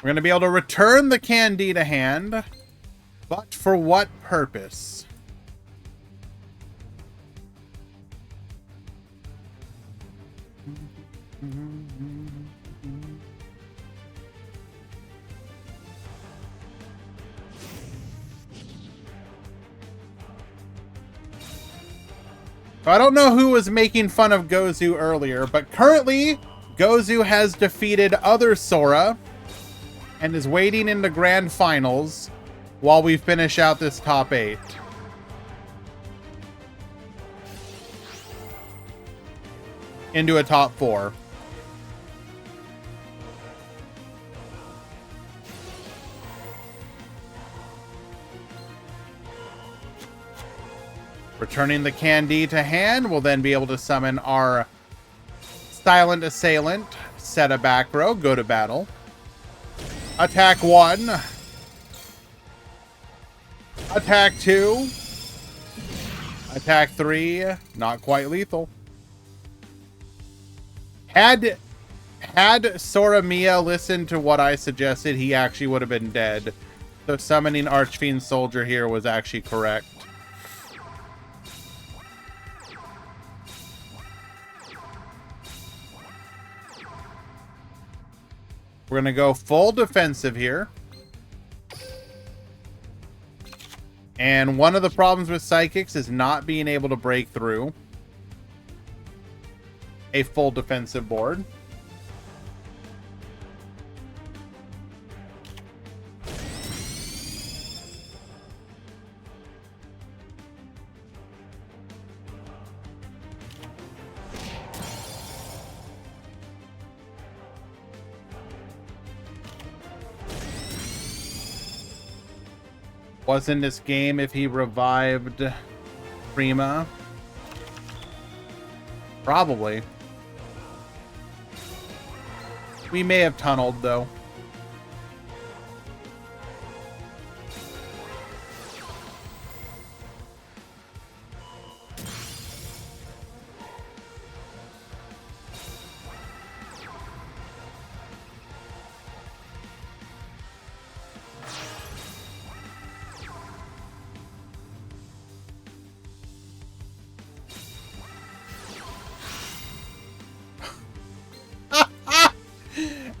We're gonna be able to return the Candy to hand, but for what purpose? I don't know who was making fun of Gozu earlier, but currently Gozu has defeated other Sora and is waiting in the grand finals while we finish out this top 8. Into a top 4. Returning the Candy to hand, we'll then be able to summon our Silent Assailant, set a back row, go to battle. Attack 1. Attack 2. Attack 3. Not quite lethal. Had Soramiya listened to what I suggested, he actually would have been dead. So summoning Archfiend Soldier here was actually correct. We're going to go full defensive here. And one of the problems with Psychics is not being able to break through a full defensive board. Was in this game if he revived Prima? Probably. We may have tunneled, though.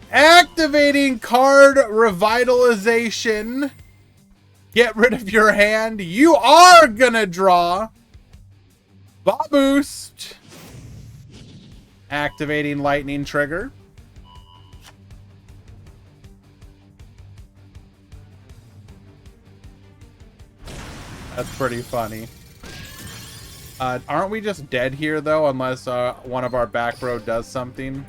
Activating card revitalization. Get rid of your hand. You are gonna draw. Boost. Activating lightning trigger. That's pretty funny. Aren't we just dead here though, unless one of our back row does something?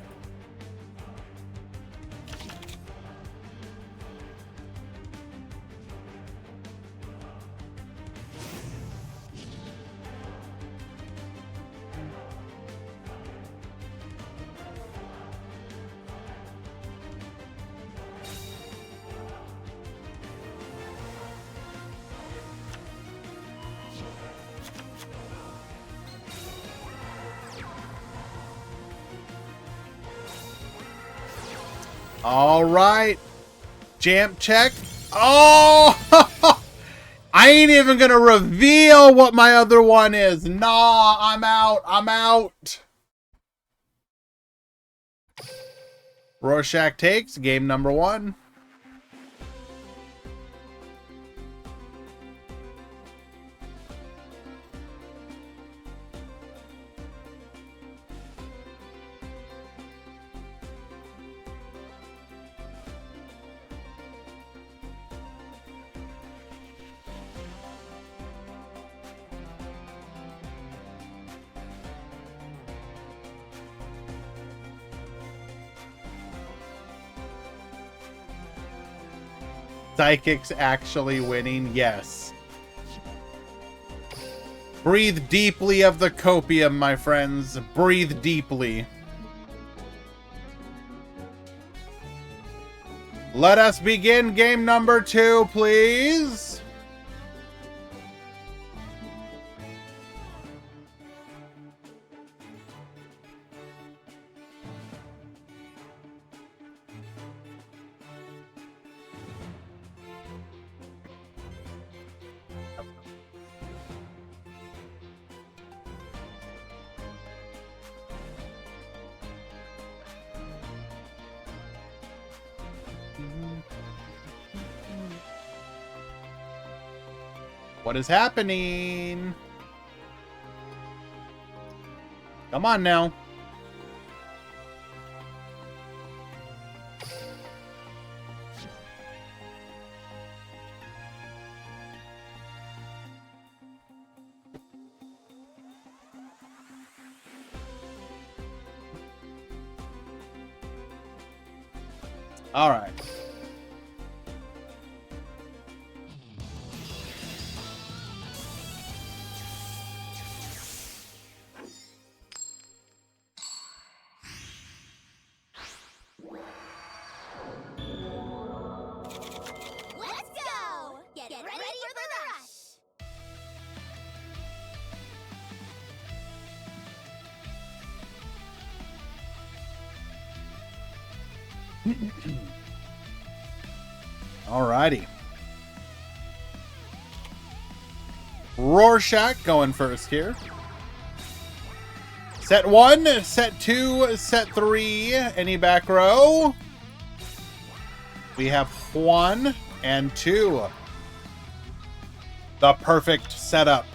All right. Jamp check. Oh! I ain't even going to reveal what my other one is. Nah, I'm out. I'm out. Rorschach takes game number 1. Psychics actually winning, yes. Breathe deeply of the copium, my friends. Breathe deeply. Let us begin game number 2, please. What is happening? Come on now. All right. Alrighty. Rorschach going first here. Set 1, set 2, set 3. Any back row? We have 1 and 2. The perfect setup.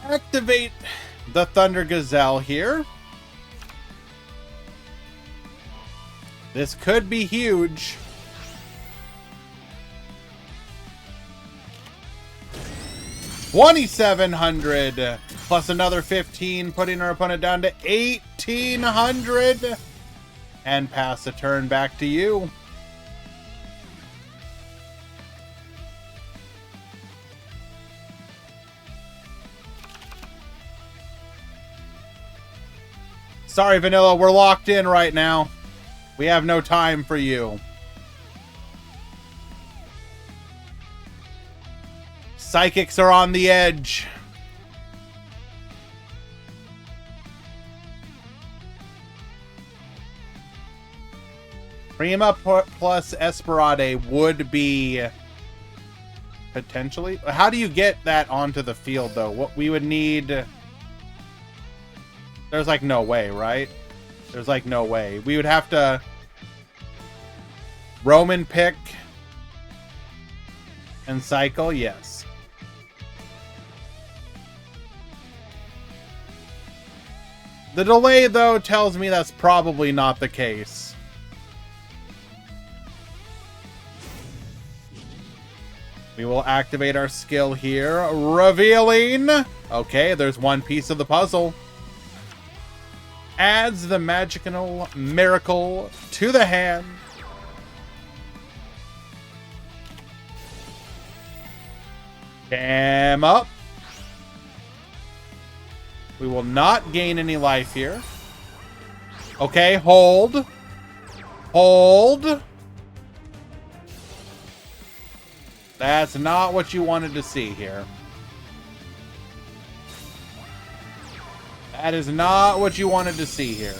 Activate the Thunder Gazelle here. This could be huge. $2,700 plus another 15, putting our opponent down to 1,800. And pass the turn back to you. Sorry, Vanilla, we're locked in right now. We have no time for you. Psychics are on the edge. Prima plus Esperade would be potentially. How do you get that onto the field, though? What we would need. There's like no way, right? There's like no way. We would have to Roman pick and cycle, yes. The delay, though, tells me that's probably not the case. We will activate our skill here, revealing. Okay, there's one piece of the puzzle. Adds the magical miracle to the hand. Cam up. We will not gain any life here. Okay, hold. Hold. That's not what you wanted to see here. That is not what you wanted to see here.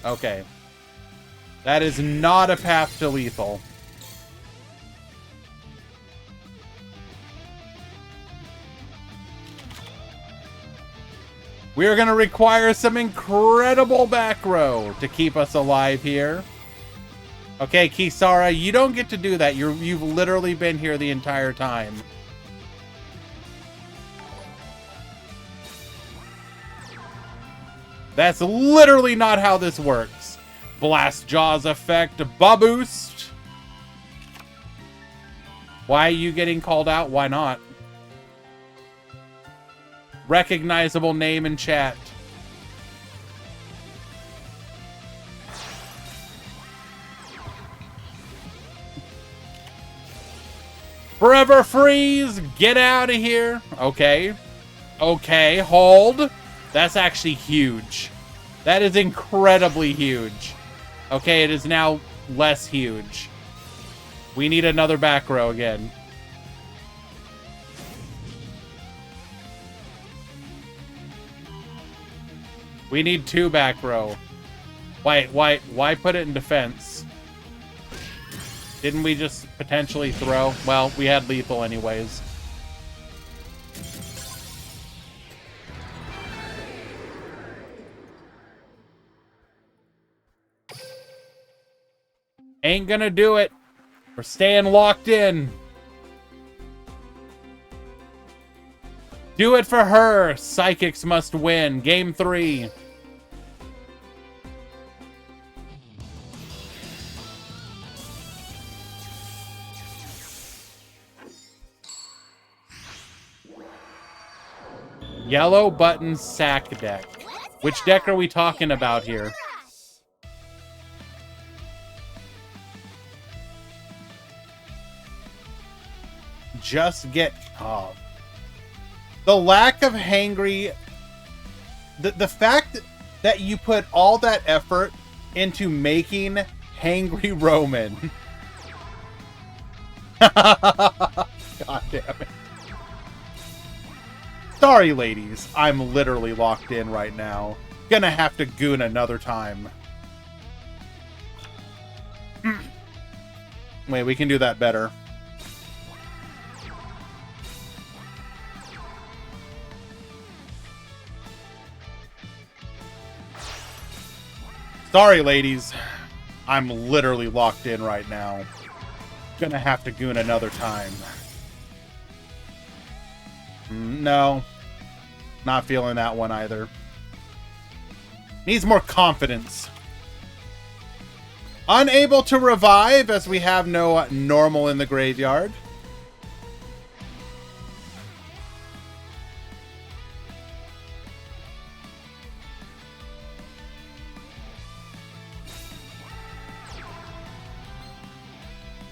Okay. That is not a path to lethal. We are going to require some incredible back row to keep us alive here. Okay, Kisara, you don't get to do that. You've literally been here the entire time. That's literally not how this works. Blast Jaws effect, boost. Why are you getting called out? Why not? Recognizable name in chat. Forever freeze. Get out of here. Okay. Okay, hold. That's actually huge. That is incredibly huge. Okay, it is now less huge. We need another back row again. We need 2 back row. Why put it in defense? Didn't we just potentially throw? Well, we had lethal anyways. Ain't gonna do it. We're staying locked in. Do it for her. Psychics must win. Game 3. Yellow button sack deck. Which deck are we talking about here? Just get... Oh. The lack of hangry... The fact that you put all that effort into making hangry Roman. God damn it. Sorry, ladies. I'm literally locked in right now. Gonna have to goon another time. Wait, we can do that better. Sorry, ladies. I'm literally locked in right now. Gonna have to goon another time. No. Not feeling that one either. Needs more confidence. Unable to revive as we have no normal in the graveyard.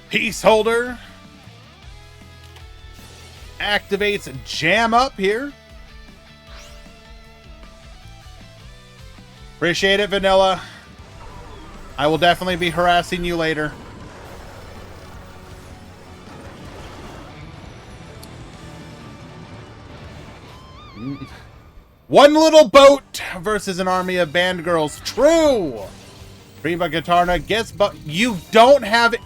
Peaceholder activates Jam Up here. Appreciate it, Vanilla. I will definitely be harassing you later. One little boat versus an army of band girls. True. Prima Guitarna gets, but you don't have it.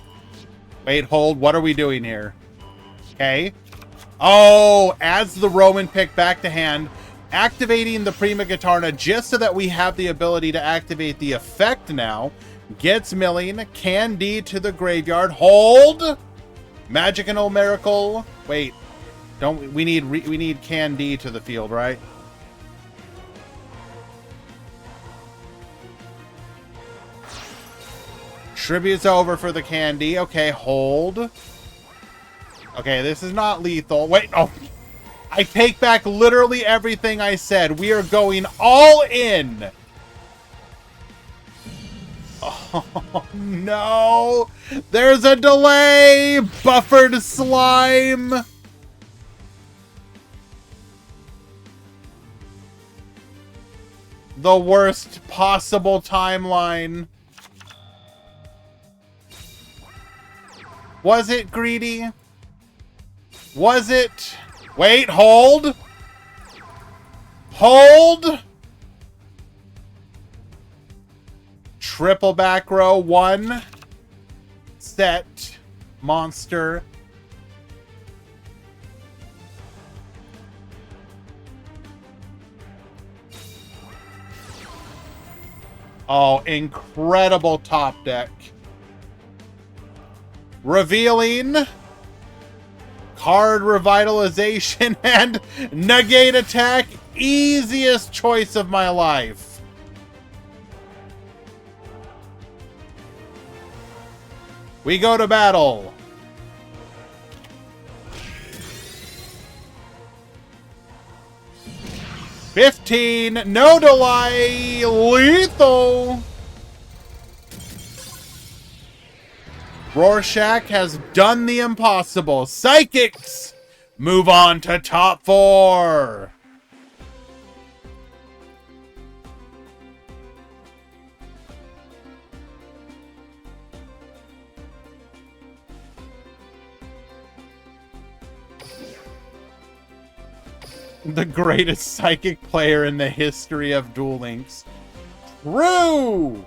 Wait, hold. What are we doing here? Okay. Oh, adds the Roman pick back to hand. Activating the Prima Guitarna just so that we have the ability to activate the effect now. Gets milling. Candy to the graveyard. Hold. Magical Miracle. Wait. Don't we need Candy to the field, right? Tribute's over for the Candy. Okay, hold. Okay, this is not lethal. Wait, oh. I take back literally everything I said. We are going all in. Oh, no. There's a delay. Buffered slime. The worst possible timeline. Was it greedy? Was it? Wait, hold. Hold. Triple back row. One. Set. Monster. Oh, incredible top deck. Revealing card revitalization and negate attack. Easiest choice of my life. We go to battle. $15, no delay, lethal. Rorschach has done the impossible. Psychics move on to top 4. The greatest psychic player in the history of Duel Links. True!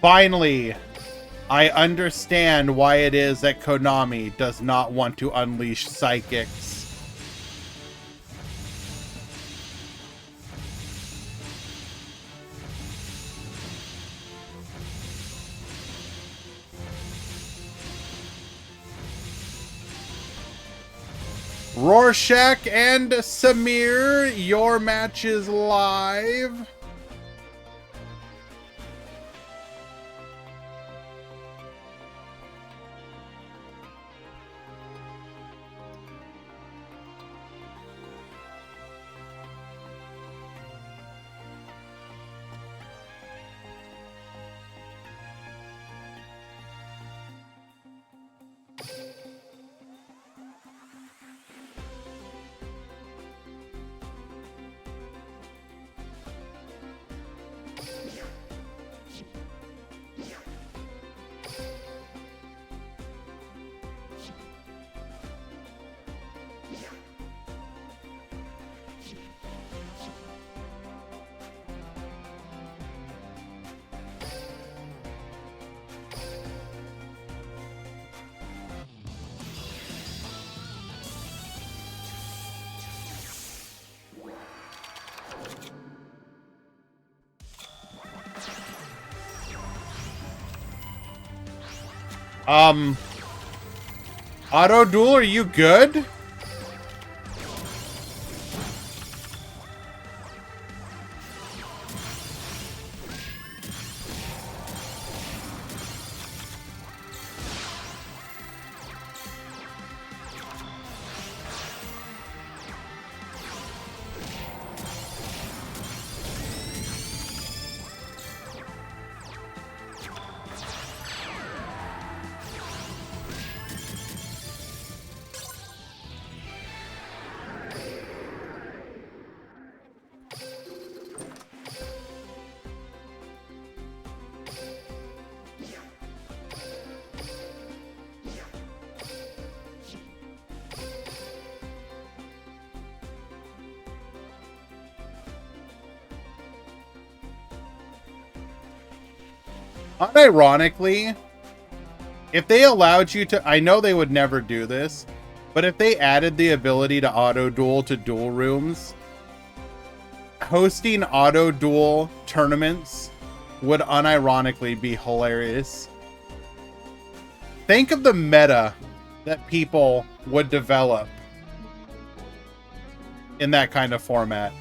Finally, I understand why it is that Konami does not want to unleash psychics. Rorschach and Samir, your match is live. Auto Duel, are you good? Unironically, if they allowed you to, I know they would never do this, but if they added the ability to auto duel to duel rooms, hosting auto duel tournaments would unironically be hilarious. Think of the meta that people would develop in that kind of format.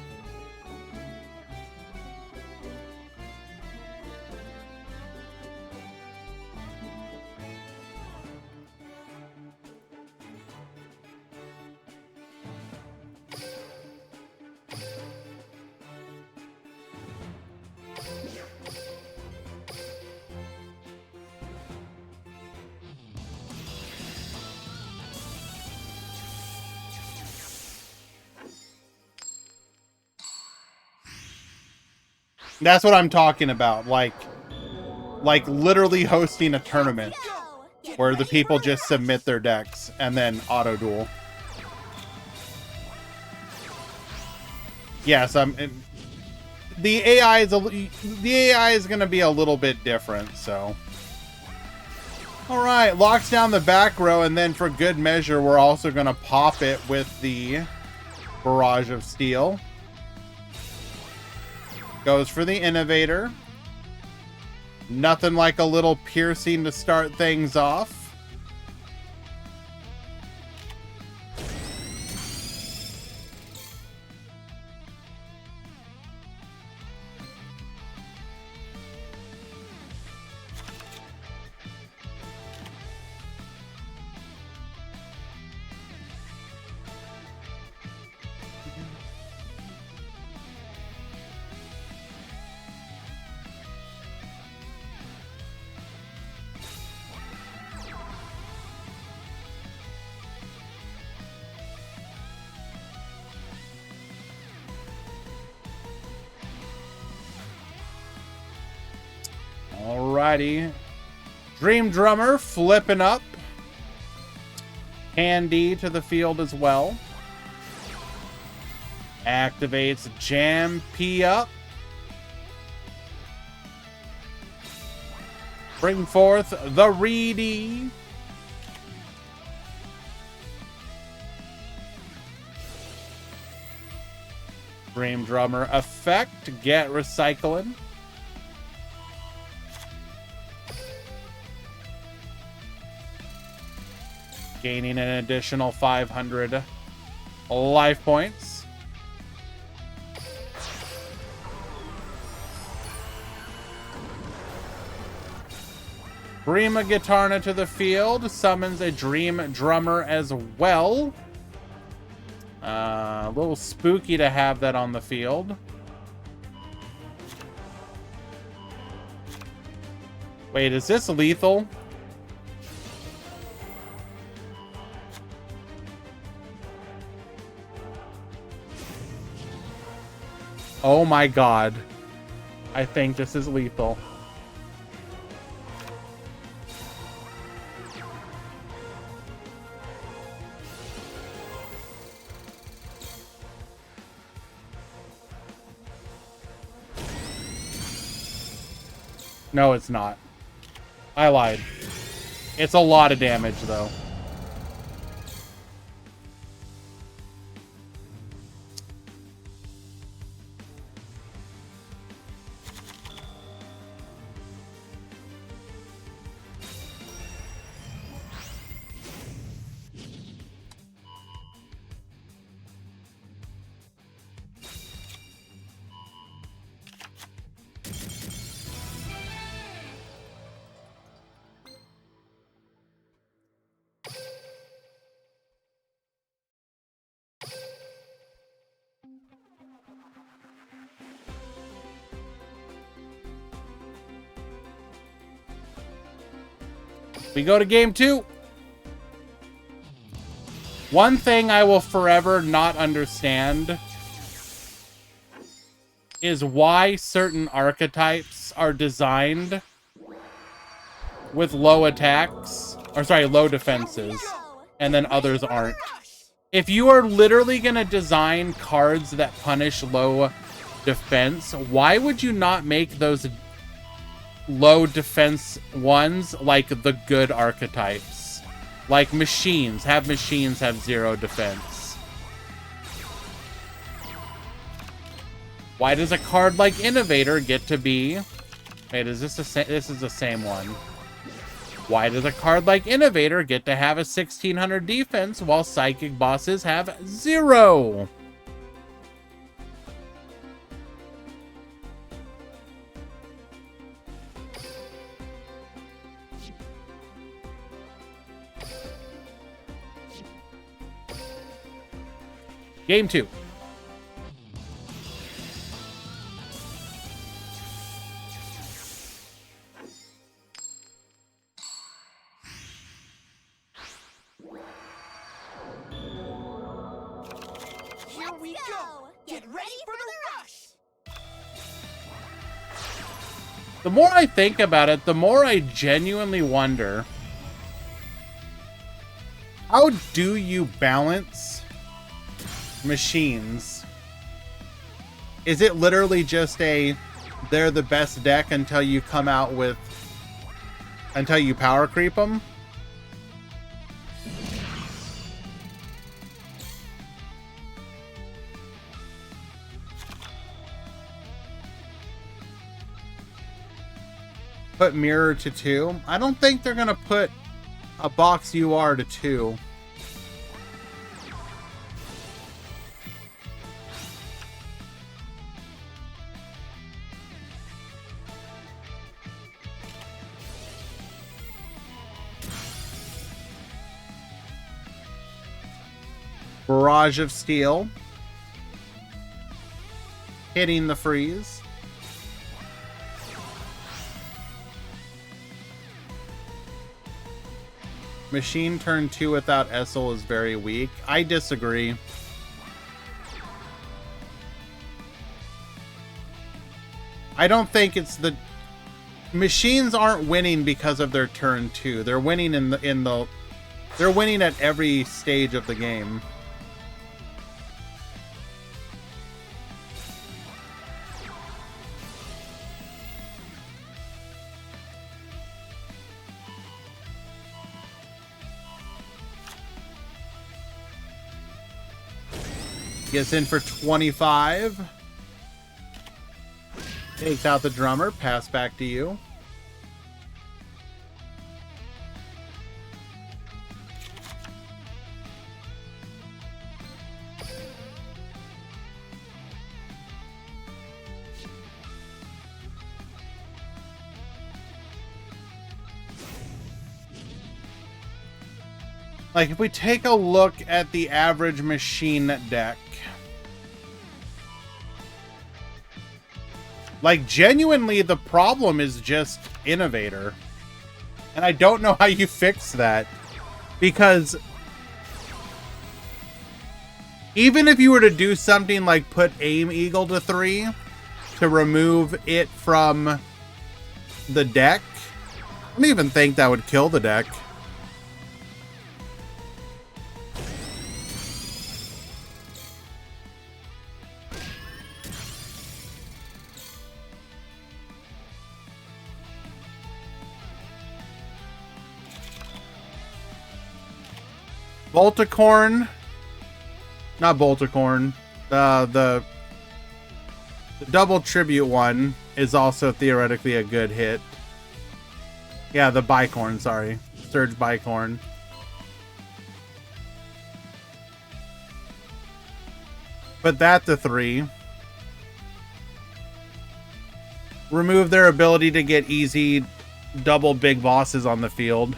That's what I'm talking about. Like literally hosting a tournament where the people just submit their decks and then auto duel. Yes, the AI is going to be a little bit different, so. All right, locks down the back row, and then for good measure, we're also going to pop it with the Barrage of Steel. Goes for the Innovator. Nothing like a little piercing to start things off. Alrighty. Dream Drummer flipping up. Candy to the field as well. Activates Jam P up. Bring forth the Reedy. Dream Drummer effect. Get recycling. Gaining an additional 500 life points. Bring a Gitarna to the field. Summons a Dream Drummer as well. A little spooky to have that on the field. Wait, is this lethal? Oh my god. I think this is lethal. No, it's not. I lied. It's a lot of damage, though. We go to game 2. One thing I will forever not understand is why certain archetypes are designed with low attacks, or sorry, low defenses, and then others aren't. If you are literally going to design cards that punish low defense, why would you not make those low defense ones like the good archetypes? Like machines. Have machines have 0 defense. Why does a card like Innovator get to be... Wait, is this this is the same one. Why does a card like Innovator get to have a 1600 defense while Psychic Bosses have 0? Game 2. Here we go. Get ready for the rush. The more I think about it, the more I genuinely wonder, how do you balance machines? Is it literally just a they're the best deck until you come out with until you power creep them? Put mirror to 2. I don't think they're gonna put a box UR to 2. Barrage of Steel. Hitting the freeze. Machine turn 2 without Essel is very weak. I disagree. I don't think it's the... Machines aren't winning because of their turn 2. They're winning they're winning at every stage of the game. Gets in for 25. Takes out the drummer. Pass back to you. Like, if we take a look at the average machine deck, like, genuinely, the problem is just Innovator. And I don't know how you fix that. Because even if you were to do something like put Aim Eagle to 3 to remove it from the deck, I don't even think that would kill the deck. Volticorn, not Volticorn, the double tribute one is also theoretically a good hit. Yeah, the Bicorn, sorry. Surge Bicorn. Put that to 3. Remove their ability to get easy double big bosses on the field.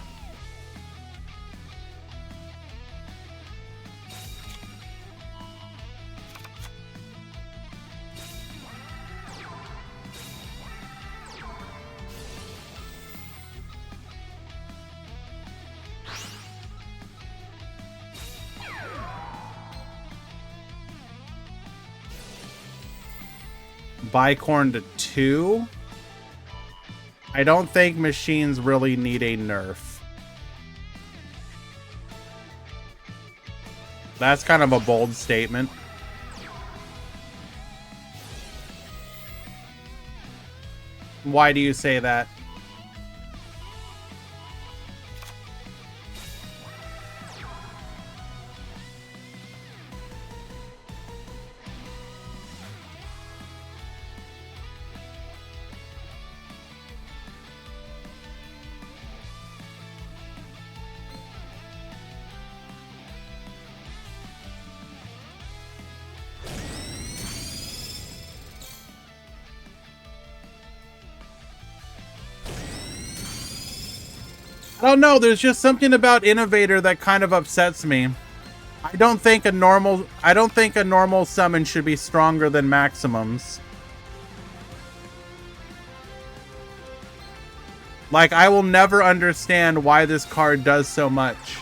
Bicorn to 2. I don't think machines really need a nerf. That's kind of a bold statement. Why do you say that? I don't know, there's just something about Innovator that kind of upsets me. I don't think a normal summon should be stronger than maximums. Like, I will never understand why this card does so much.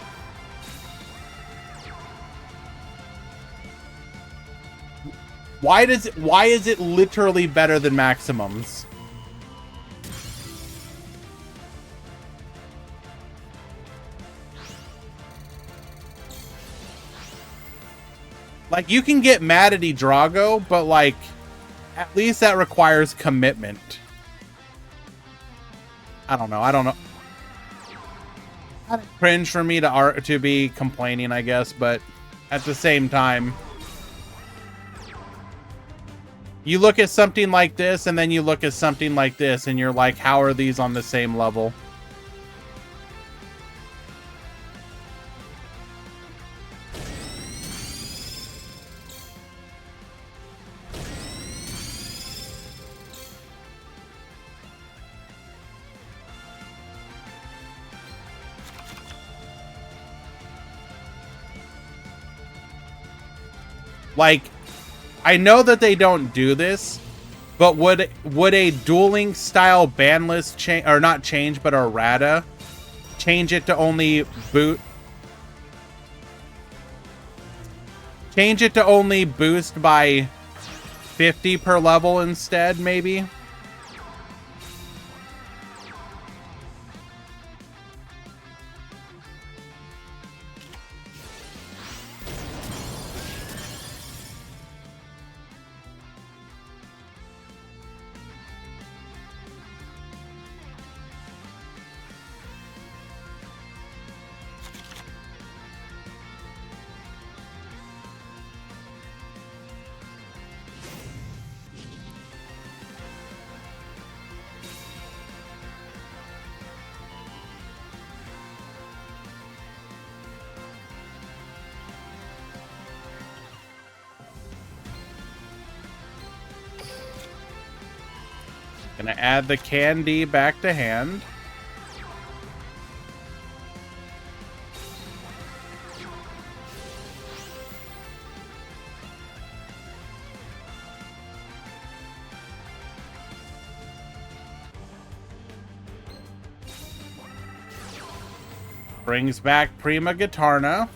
Why is it literally better than maximums? Like, you can get mad at Drago, but, like, at least that requires commitment. I don't know. Cringe for me to be complaining, I guess, but at the same time, you look at something like this, and then you look at something like this, and you're like, how are these on the same level? Like, I know that they don't do this, but would a dueling style ban list change, or not change, but errata change it to only change it to only boost by 50 per level instead, maybe? Gonna add the candy back to hand. Brings back Prima Guitarna.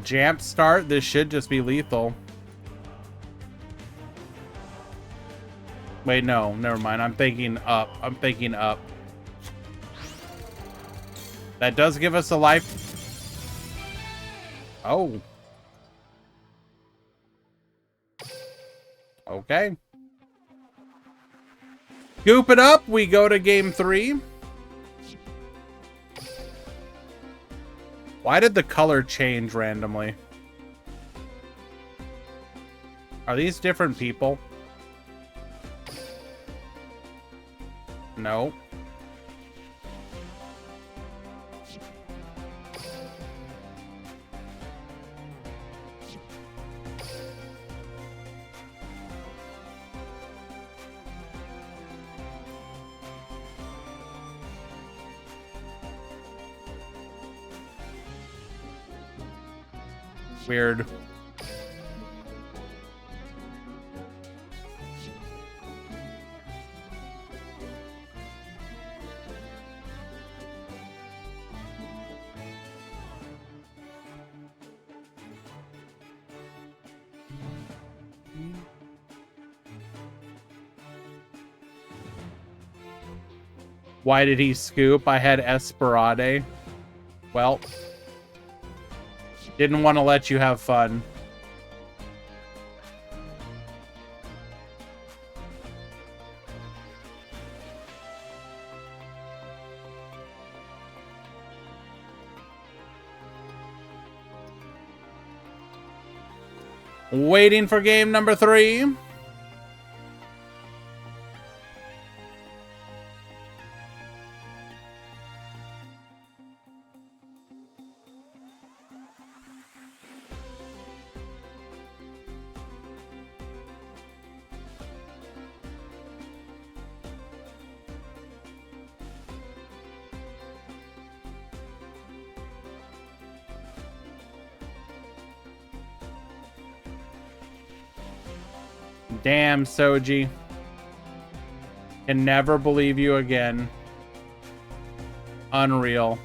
Jamp start. This should just be lethal. Wait, no. Never mind. I'm thinking up. I'm thinking up. That does give us a life. Oh. Okay. Scoop it up. We go to game 3. Why did the color change randomly? Are these different people? No. Weird. Why did he scoop? I had Esperade. Well, didn't want to let you have fun. Waiting for game number 3. Damn, Soji. Can never believe you again. Unreal.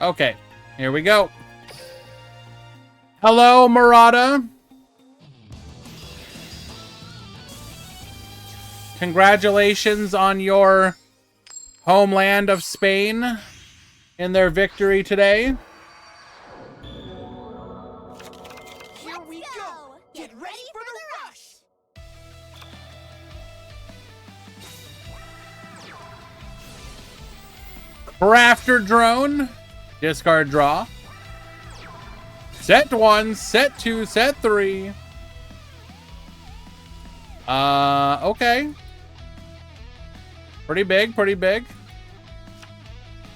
Okay, here we go. Hello, Murata. Congratulations on your homeland of Spain in their victory today. Here we go. Get ready for the rush. Crafter drone. Discard draw. Set 1, set 2, set 3. Okay. Pretty big, pretty big.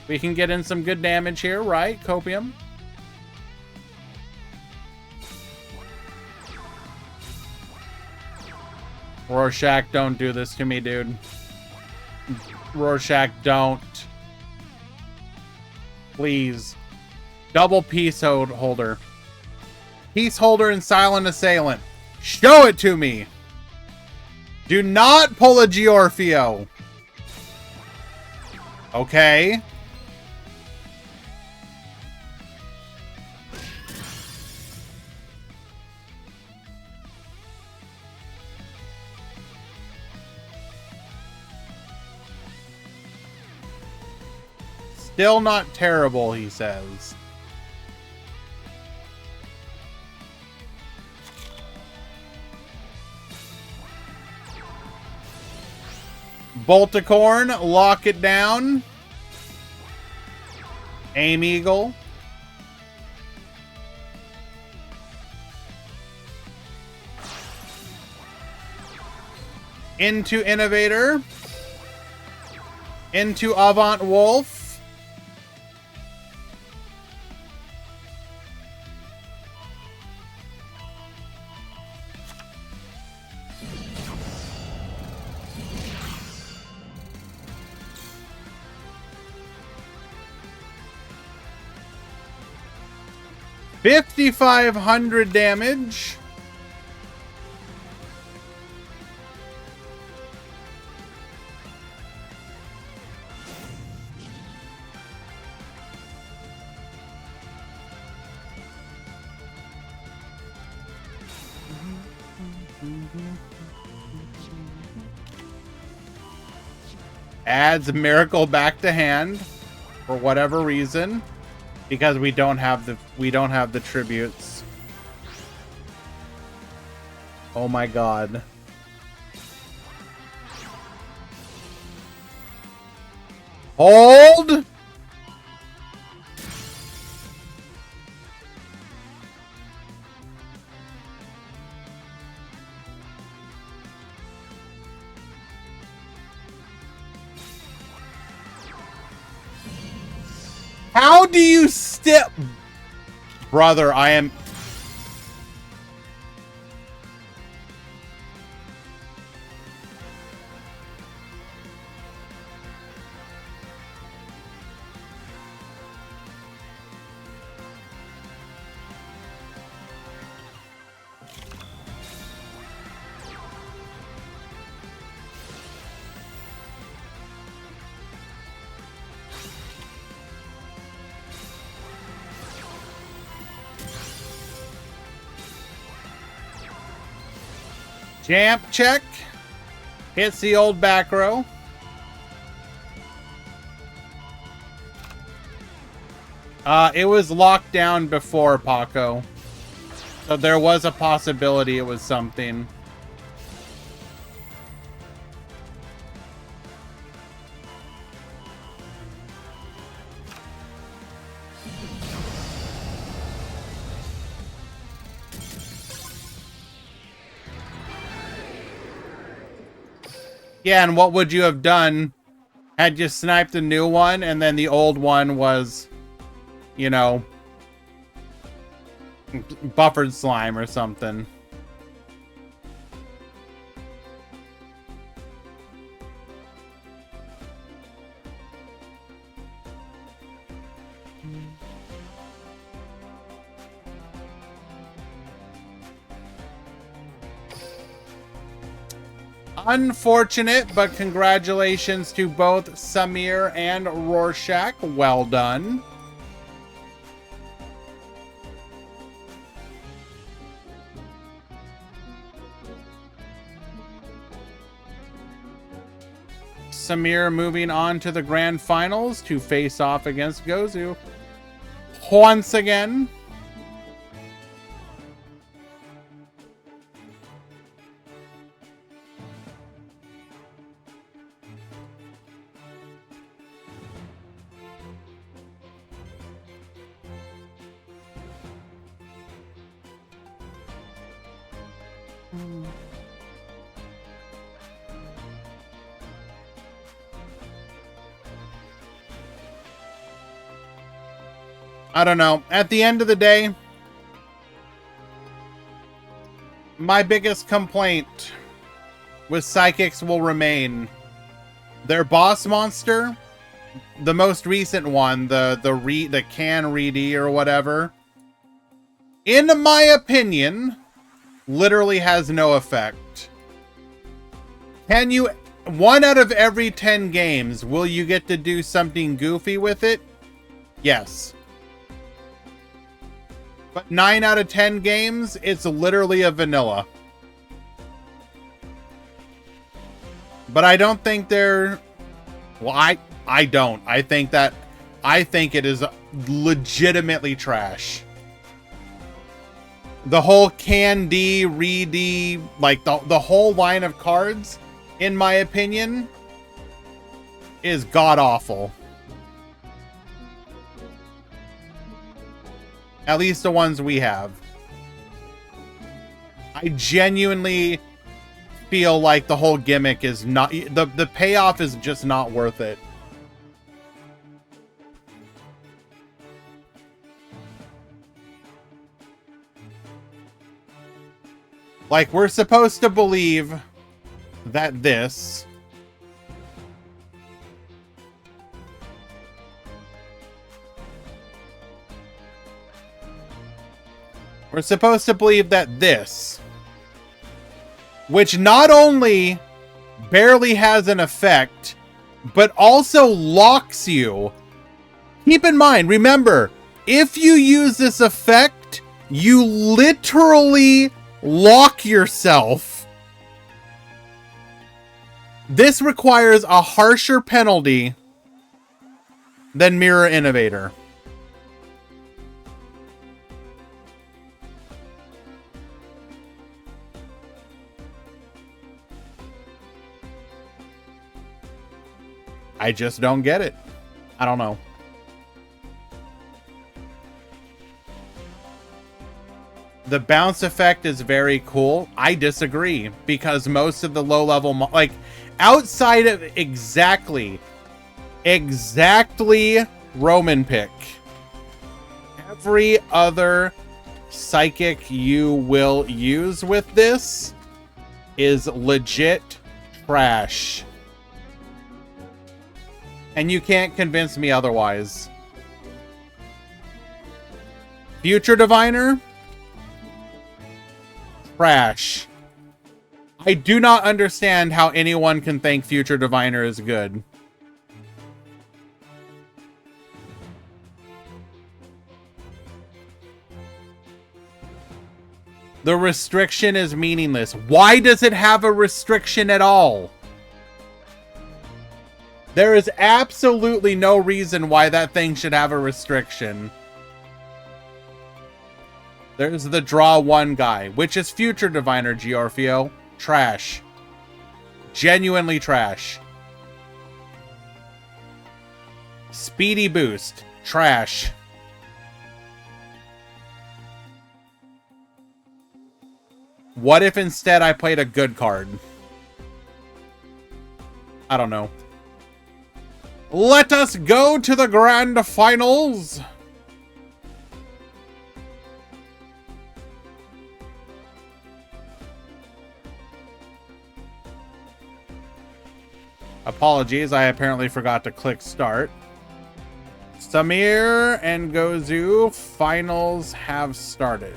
We can get in some good damage here, right? Copium. Rorschach, don't do this to me, dude. Rorschach, don't. Please. Double piece holder. Piece holder and silent assailant. Show it to me. Do not pull a Giorfio. Okay. Still not terrible, he says. Bolticorn, lock it down. Aim Eagle. Into Innovator. Into Avant Wolf. $5,500 damage. Adds Miracle back to hand for whatever reason, because we don't have the tributes. Oh my god. Hold. How do you step? Brother, I am... Jamp check. Hits the old back row. It was locked down before, Paco. So there was a possibility it was something. Yeah, and what would you have done had you sniped a new one and then the old one was, you know, buffered slime or something? Unfortunate, but congratulations to both Samir and Rorschach. Well done. Samir moving on to the grand finals to face off against Gozu once again. I don't know. At the end of the day, my biggest complaint with Psychics will remain their boss monster, the most recent one, the can reedy or whatever, in my opinion, literally has no effect. Can you, 1 out of every 10 games, will you get to do something goofy with it? Yes. But 9 out of 10 games, it's literally a vanilla. But I don't think they're... Well, I don't. I think that I think it is legitimately trash. The whole Can-D, Re-D, like the whole line of cards, in my opinion, is god-awful. At least the ones we have. I genuinely feel like the whole gimmick is not... The payoff is just not worth it. Like, we're supposed to believe that this... We're supposed to believe that this... which not only barely has an effect, but also locks you. Keep in mind, remember, if you use this effect, you literally lock yourself. This requires a harsher penalty than Mirror Innovator. I just don't get it. I don't know. The bounce effect is very cool. I disagree, because most of the low-level... like, outside of exactly Roman pick, every other psychic you will use with this is legit trash. And you can't convince me otherwise. Future Diviner? Trash. I do not understand how anyone can think Future Diviner is good. The restriction is meaningless. Why does it have a restriction at all? There is absolutely no reason why that thing should have a restriction. There's the draw one guy, which is Future Diviner, Giorfio. Trash. Genuinely trash. Speedy Boost. Trash. What if instead I played a good card? I don't know. Let us go to the grand finals. Apologies, I apparently forgot to click start. Samir and Gozu, finals have started.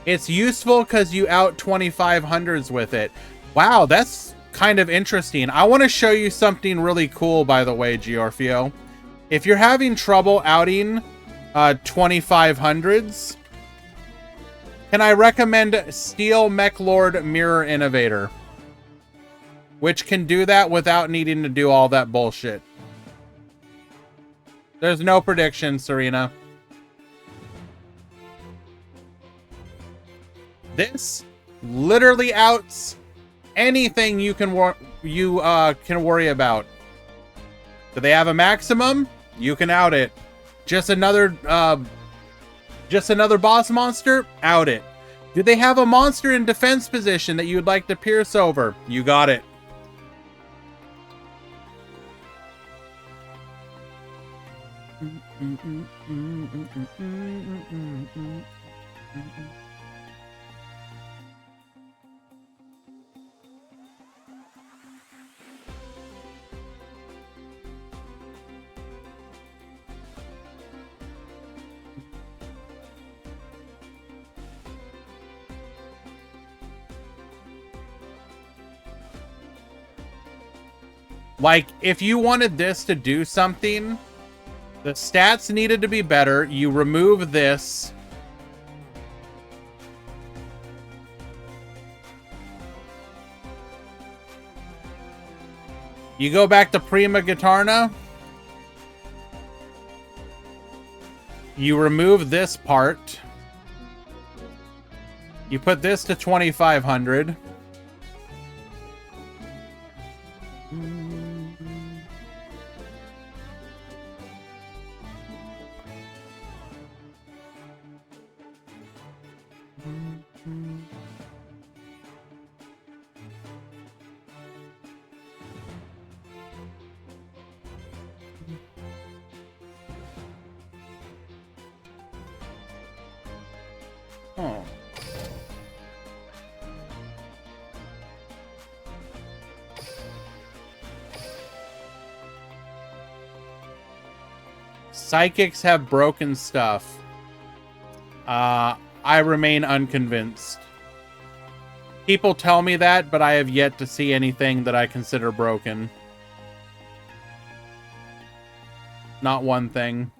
It's useful because you out 2500s with it. Wow, that's kind of interesting. I want to show you something really cool, by the way, Giorfio. If you're having trouble outing 2500s, can I recommend Steel Mech Lord Mirror Innovator, which can do that without needing to do all that bullshit. There's no prediction, Serena. This literally outs anything you can worry about. Do they have a maximum? You can out it. Just another boss monster? Out it. Do they have a monster in defense position that you'd like to pierce over? You got it. Like, if you wanted this to do something, the stats needed to be better. You remove this. You go back to Prima Guitarna. You remove this part. You put this to 2,500. Oh. Psychics have broken stuff. I remain unconvinced. People tell me that, but I have yet to see anything that I consider broken. Not one thing.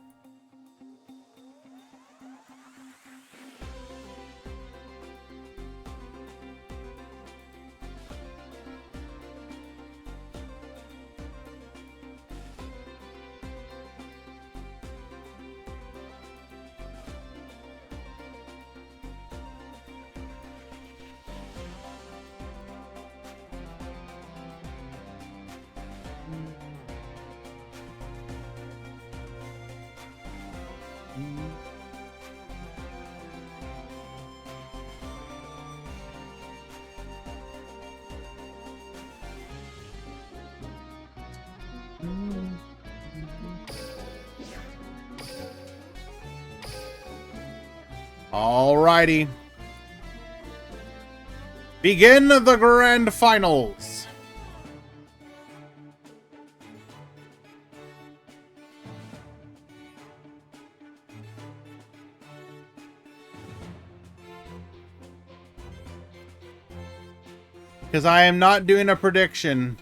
Alrighty. Begin the grand finals. Because I am not doing a prediction.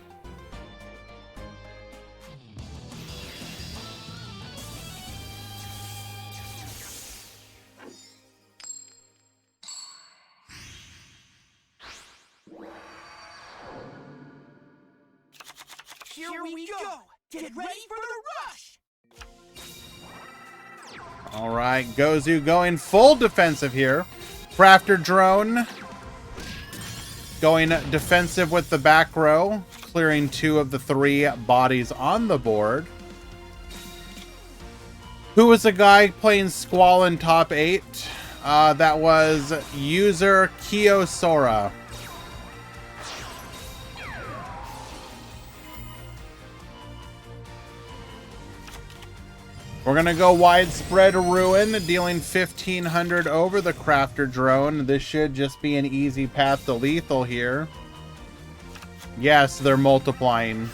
Here we go! Get ready for the rush! Alright, Gozu going full defensive here. Crafter Drone going defensive with the back row, clearing 2 of the 3 bodies on the board. Who was the guy playing Squall in top 8? That was user Kiyosora. We're gonna go Widespread Ruin, dealing 1,500 over the Crafter Drone. This should just be an easy path to lethal here. Yes, they're multiplying.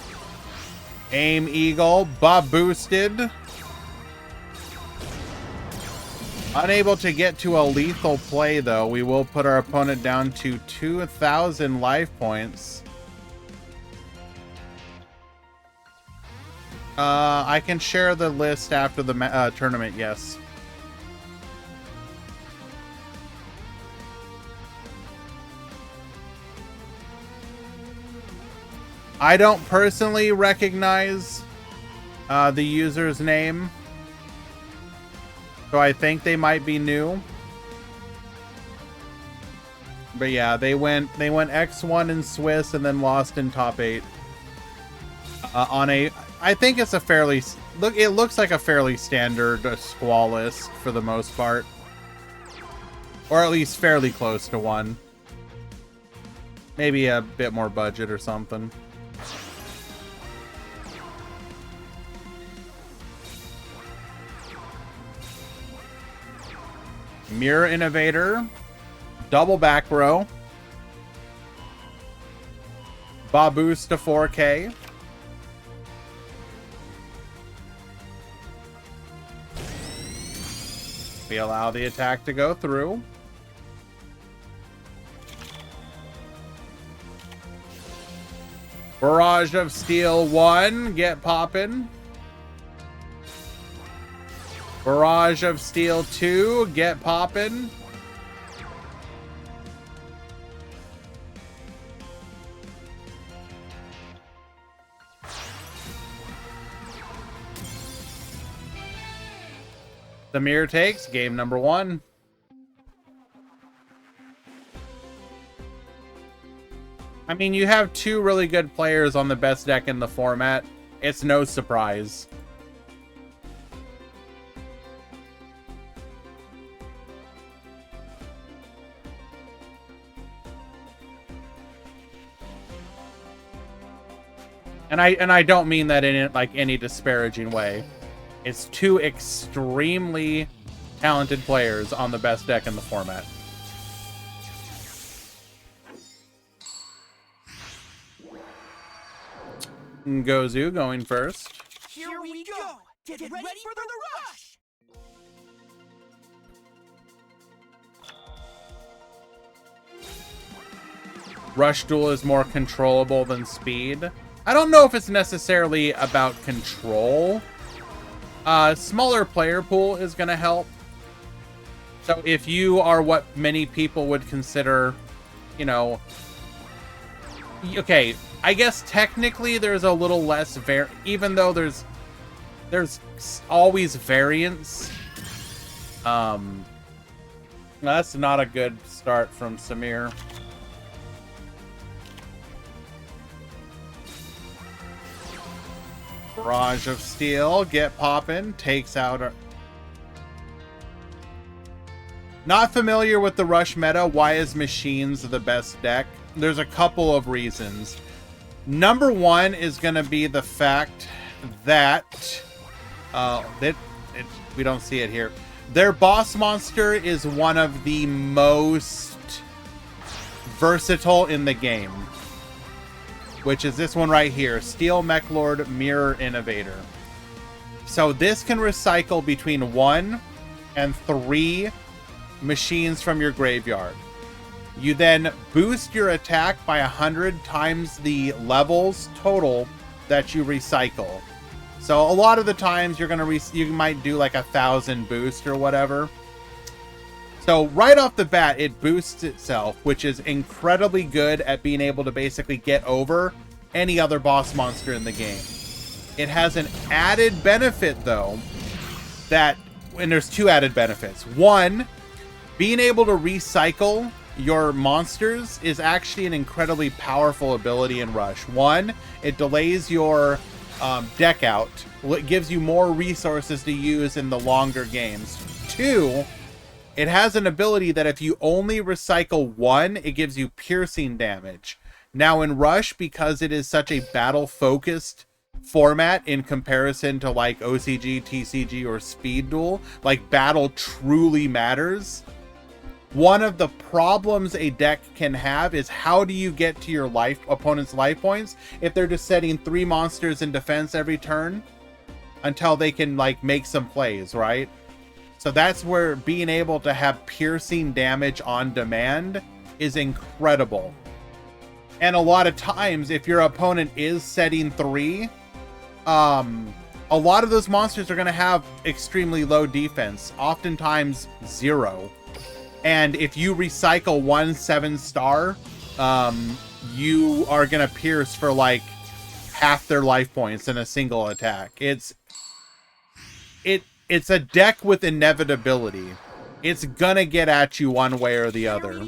Aim Eagle, Bob boosted. Unable to get to a lethal play, though. We will put our opponent down to 2,000 life points. I can share the list after the tournament, yes. I don't personally recognize the user's name, so I think they might be new. But yeah, they went X1 in Swiss and then lost in top 8 on a. I think it's a fairly it looks like a fairly standard Squall list for the most part, or at least fairly close to one. Maybe a bit more budget or something. Mirror Innovator, double back row, Baboose to 4K. We allow the attack to go through. Barrage of Steel 1, get poppin'. Barrage of Steel 2, get poppin'. Samir takes game number 1. I mean, you have 2 really good players on the best deck in the format. It's no surprise. And I don't mean that in like any disparaging way. It's 2 extremely talented players on the best deck in the format. Gozu going first. Here we go! Get ready for the rush! Rush Duel is more controllable than Speed. I don't know if it's necessarily about control. Smaller player pool is going to help. So if you are what many people would consider, you know... Okay, I guess technically there's a little less even though there's always variance. That's not a good start from Samir. Barrage of Steel, get poppin', takes out our... Not familiar with the Rush meta. Why is Machines the best deck? There's a couple of reasons. Number 1 is going to be the fact that... we don't see it here. Their boss monster is one of the most versatile in the game. Which is this one right here. Steel Mech Lord Mirror Innovator. So this can recycle between 1 and 3 machines from your graveyard. You then boost your attack by 100 times the levels total that you recycle. So a lot of the times you're gonna you might do like 1,000 boost or whatever. So right off the bat, it boosts itself, which is incredibly good at being able to basically get over any other boss monster in the game. It has an added benefit though, and there's 2 added benefits. 1, being able to recycle your monsters is actually an incredibly powerful ability in Rush. 1, it delays your deck out. It gives you more resources to use in the longer games. 2, it has an ability that if you only recycle 1, it gives you piercing damage. Now in Rush, because it is such a battle-focused format in comparison to like OCG, TCG, or Speed Duel, like battle truly matters. One of the problems a deck can have is how do you get to your opponent's life points if they're just setting 3 monsters in defense every turn until they can like make some plays, right? So that's where being able to have piercing damage on demand is incredible. And a lot of times, if your opponent is setting 3, a lot of those monsters are going to have extremely low defense, oftentimes 0. And if you recycle 1 7-star, you are going to pierce for like half their life points in a single attack. It's a deck with inevitability. It's gonna get at you one way or the other.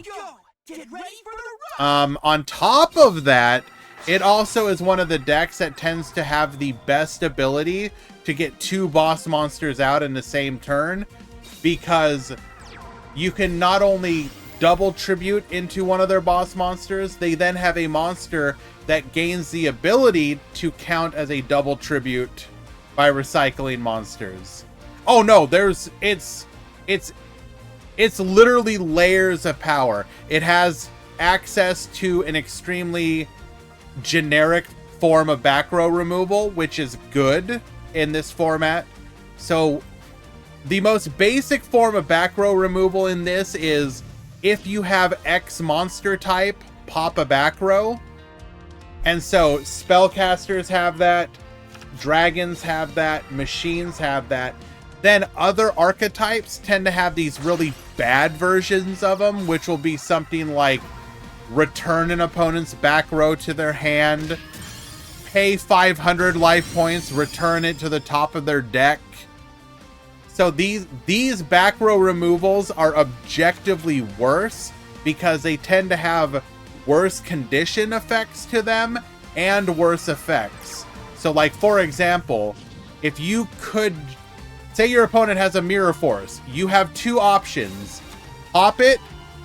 On top of that, it also is one of the decks that tends to have the best ability to get 2 boss monsters out in the same turn, because you can not only double tribute into one of their boss monsters, they then have a monster that gains the ability to count as a double tribute by recycling monsters. Oh no, it's literally layers of power. It has access to an extremely generic form of back row removal, which is good in this format. So the most basic form of back row removal in this is if you have X monster type, pop a back row. And so spellcasters have that, dragons have that, machines have that. Then other archetypes tend to have these really bad versions of them, which will be something like return an opponent's back row to their hand, pay 500 life points, return it to the top of their deck. So these back row removals are objectively worse because they tend to have worse condition effects to them and worse effects. So like, for example, if you could say your opponent has a mirror force, you have two options: pop it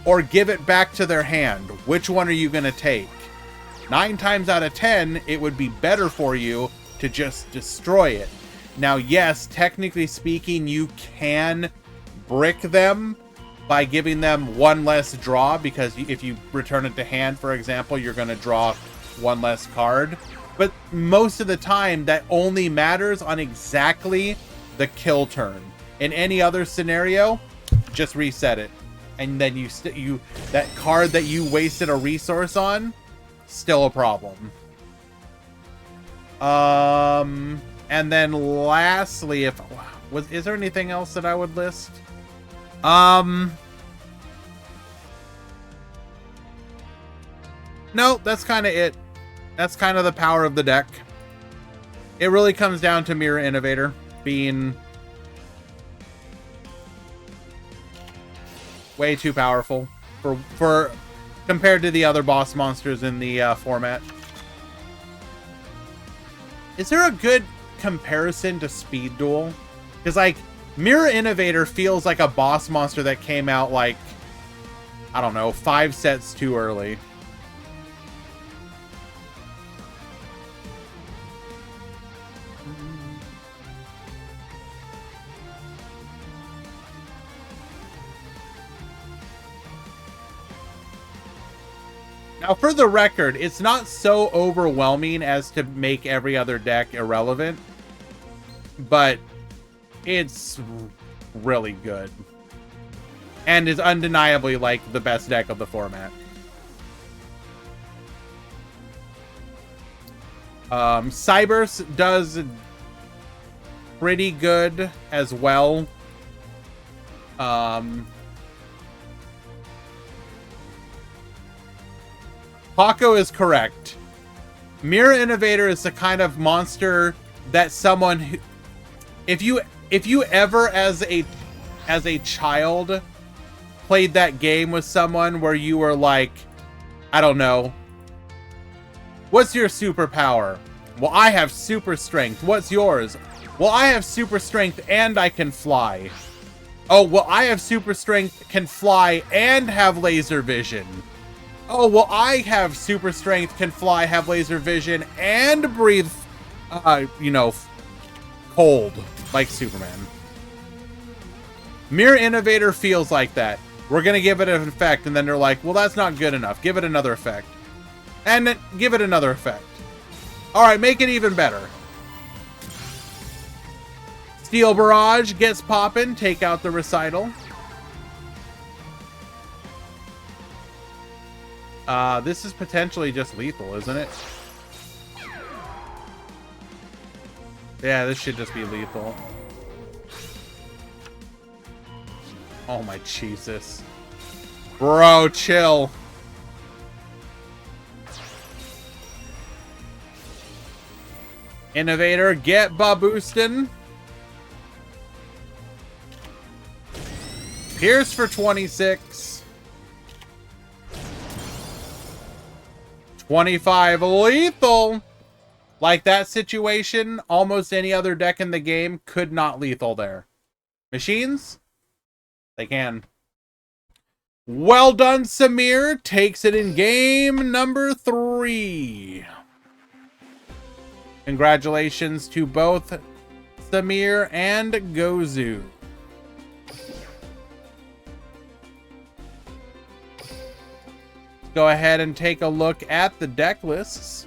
or give it back to their hand. Which one are you going to take? 9 times out of 10, it would be better for you to just destroy it. Now, yes, technically speaking, you can brick them by giving them one less draw, because if you return it to hand, for example, you're going to draw one less card. But most of the time, that only matters on exactly the kill turn. In any other scenario, just reset it. And then you that card that you wasted a resource on, still a problem. And then lastly, is there anything else that I would list? No, that's kind of it. That's kind of the power of the deck. It really comes down to Mirror Innovator being way too powerful for compared to the other boss monsters in the format. Is there a good comparison to Speed Duel? Because like Mirror Innovator feels like a boss monster that came out like, I don't know, 5 sets too early. Now, for the record, it's not so overwhelming as to make every other deck irrelevant, but it's really good and is undeniably like the best deck of the format. Cybers does pretty good as well. Paco is correct. Mirror Innovator is the kind of monster that someone who, if you ever as a child played that game with someone where you were like, I don't know, what's your superpower? Well, I have super strength. What's yours? Well, I have super strength and I can fly. Oh, well, I have super strength, can fly, and have laser vision. Oh, well, I have super strength, can fly, have laser vision, and breathe, you know, cold, like Superman. Mirror Innovator feels like that. We're going to give it an effect, and then they're like, well, that's not good enough. Give it another effect. And then give it another effect. All right, make it even better. Steel Barrage gets poppin', take out the recital. This is potentially just lethal, isn't it? Yeah, this should just be lethal. Oh my Jesus. Bro, chill. Innovator, get Baboostin. Pierce for 26. 25 lethal. Like that situation, almost any other deck in the game could not lethal there. Machines? They can. Well done, Samir. Takes it in game number 3. Congratulations to both Samir and Gozu. Go ahead and take a look at the deck lists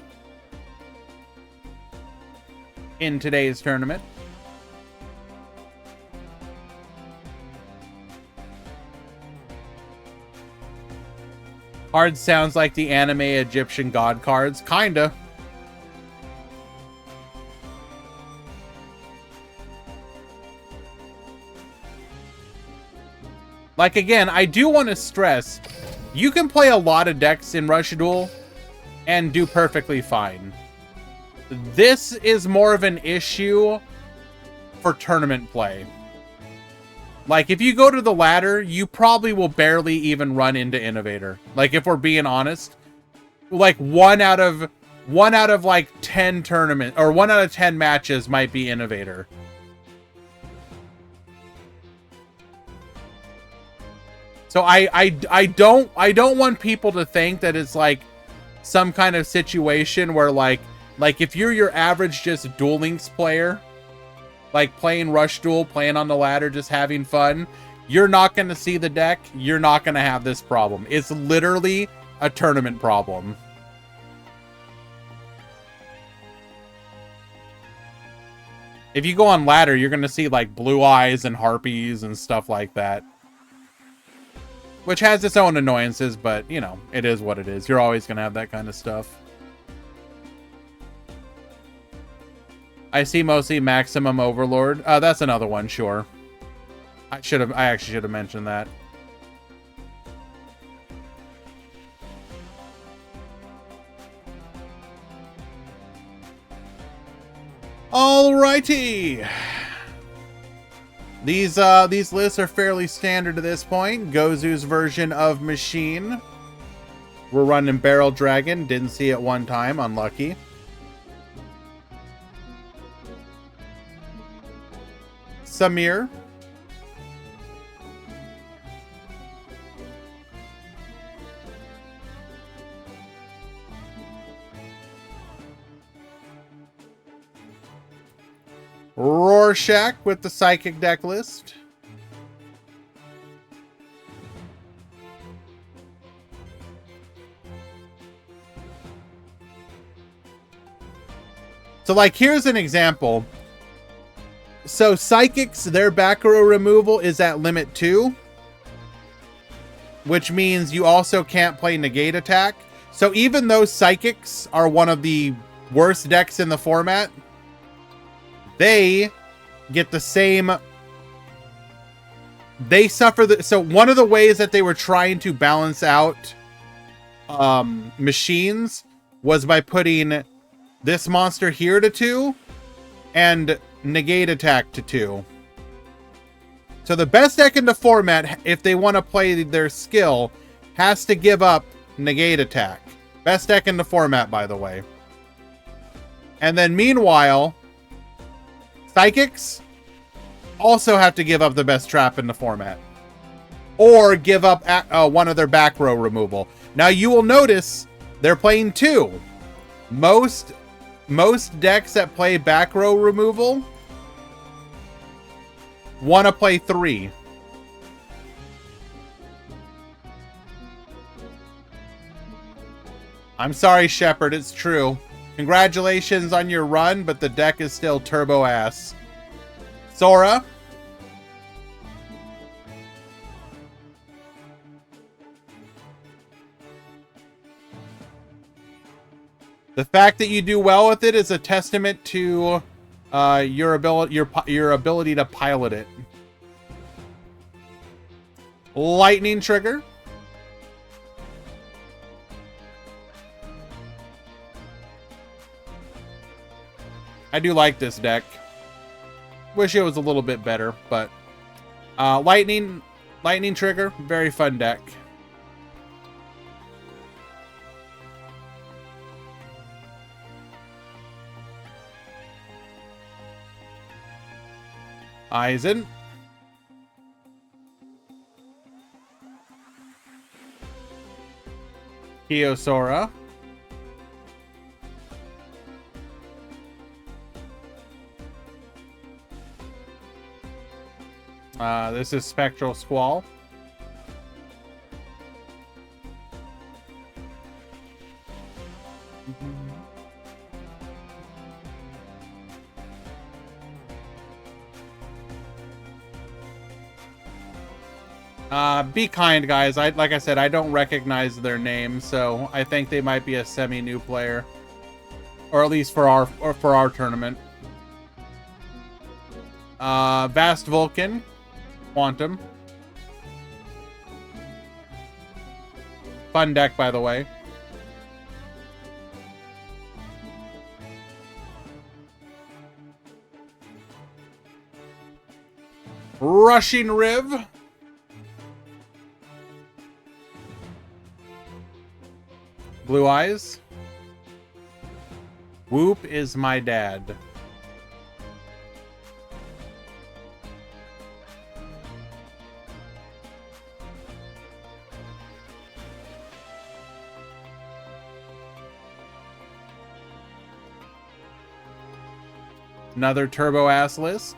in today's tournament. Card sounds like the anime Egyptian god cards. Kinda. Like, again, I do want to stress, you can play a lot of decks in Rush Duel and do perfectly fine. This is more of an issue for tournament play. Like, if you go to the ladder, you probably will barely even run into Innovator. Like, if we're being honest. Like, one out of like 10 tournament, or 1 out of 10 matches might be Innovator. So I don't want people to think that it's like some kind of situation where like if you're your average just Duel Links player, like playing Rush Duel, playing on the ladder, just having fun, you're not going to see the deck. You're not going to have this problem. It's literally a tournament problem. If you go on ladder, you're going to see like Blue Eyes and Harpies and stuff like that. Which has its own annoyances, but, you know, it is what it is. You're always going to have that kind of stuff. I see mostly Maximum Overlord. That's another one, sure. I actually should have mentioned that. Alrighty. These lists are fairly standard to this point. Gozu's version of Machine. We're running Barrel Dragon. Didn't see it one time. Unlucky. Samir. Rorschach with the Psychic deck list. So, like, here's an example. So, Psychics, their back row removal is at limit 2. Which means you also can't play Negate Attack. So, even though Psychics are one of the worst decks in the format, they get the same. They suffer the. So one of the ways that they were trying to balance out machines was by putting this monster here to 2 and Negate Attack to 2. So the best deck in the format, if they want to play their skill, has to give up Negate Attack. Best deck in the format, by the way. And then meanwhile, Psychics also have to give up the best trap in the format. Or give up one of their back row removal. Now you will notice they're playing 2. Most decks that play back row removal want to play 3. I'm sorry, Shepard, it's true. Congratulations on your run, but the deck is still turbo ass. Sora. The fact that you do well with it is a testament to your ability to pilot it. Lightning Trigger. I do like this deck. Wish it was a little bit better, but Lightning Trigger, very fun deck. Aizen. Kyosora. This is Spectral Squall. Be kind, guys. Like I said, I don't recognize their name, so I think they might be a semi-new player, or at least for our tournament. Vast Vulcan, Quantum. Fun deck, by the way. Rushing Riv. Blue Eyes. Whoop is my dad. Another Turbo Aslisk.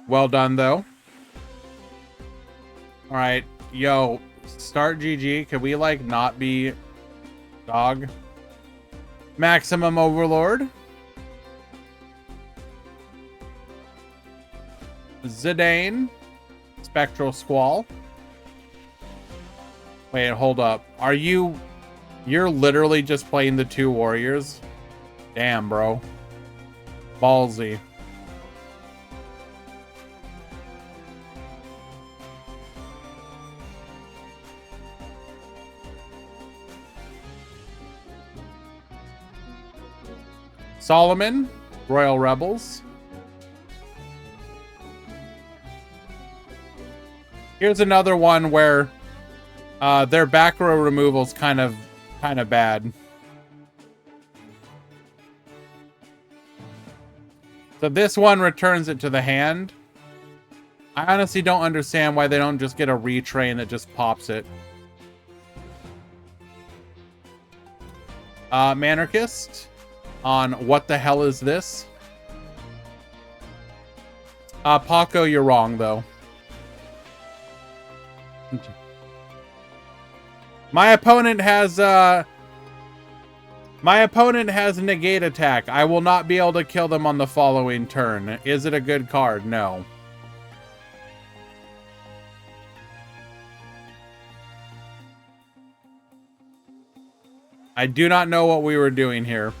Well done, though. All right, yo, start GG. Could we, like, not be dog? Maximum Overlord. Zidane. Spectral Squall. Wait, hold up. Are you... You're literally just playing the 2 warriors? Damn, bro. Ballsy. Solomon, Royal Rebels. Here's another one where their back row removal's kind of bad. So this one returns it to the hand. I honestly don't understand why they don't just get a retrain that just pops it. Manarchist on What the Hell Is This? Paco, you're wrong, though. My opponent has negate attack. I will not be able to kill them on the following turn. Is it a good card? No. I do not know what we were doing here.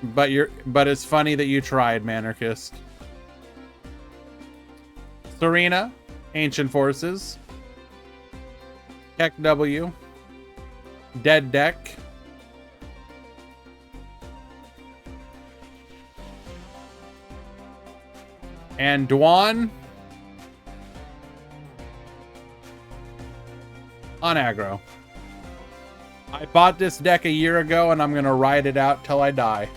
But it's funny that you tried, Manarchist. Serena, Ancient Forces. Tech W. Dead Deck. And Dwan on aggro. I bought this deck a year ago and I'm gonna ride it out till I die.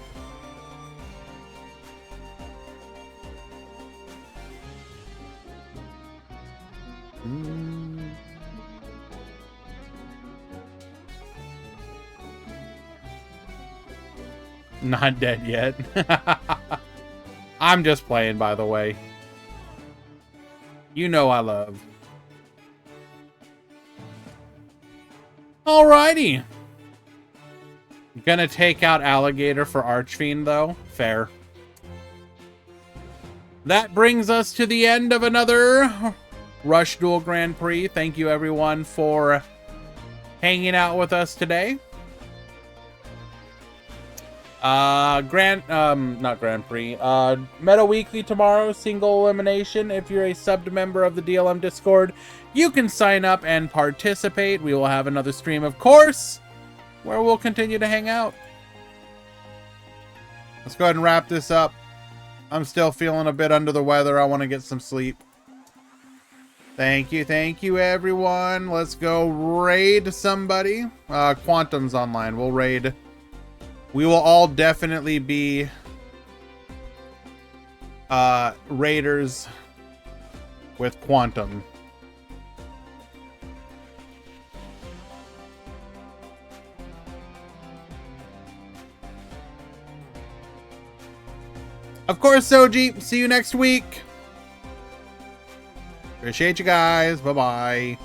Not dead yet. I'm just playing, by the way. You know I love. Alrighty. Gonna take out Alligator for Archfiend, though. Fair. That brings us to the end of another Rush Duel Grand Prix. Thank you, everyone, for hanging out with us today. Not Grand Prix. Meta Weekly tomorrow, single elimination. If you're a subbed member of the DLM Discord, you can sign up and participate. We will have another stream, of course, where we'll continue to hang out. Let's go ahead and wrap this up. I'm still feeling a bit under the weather. I want to get some sleep. Thank you, everyone. Let's go raid somebody. Quantum's online. We'll raid. We will all definitely be raiders with Quantum. Of course, Soji. See you next week. Appreciate you guys. Bye-bye.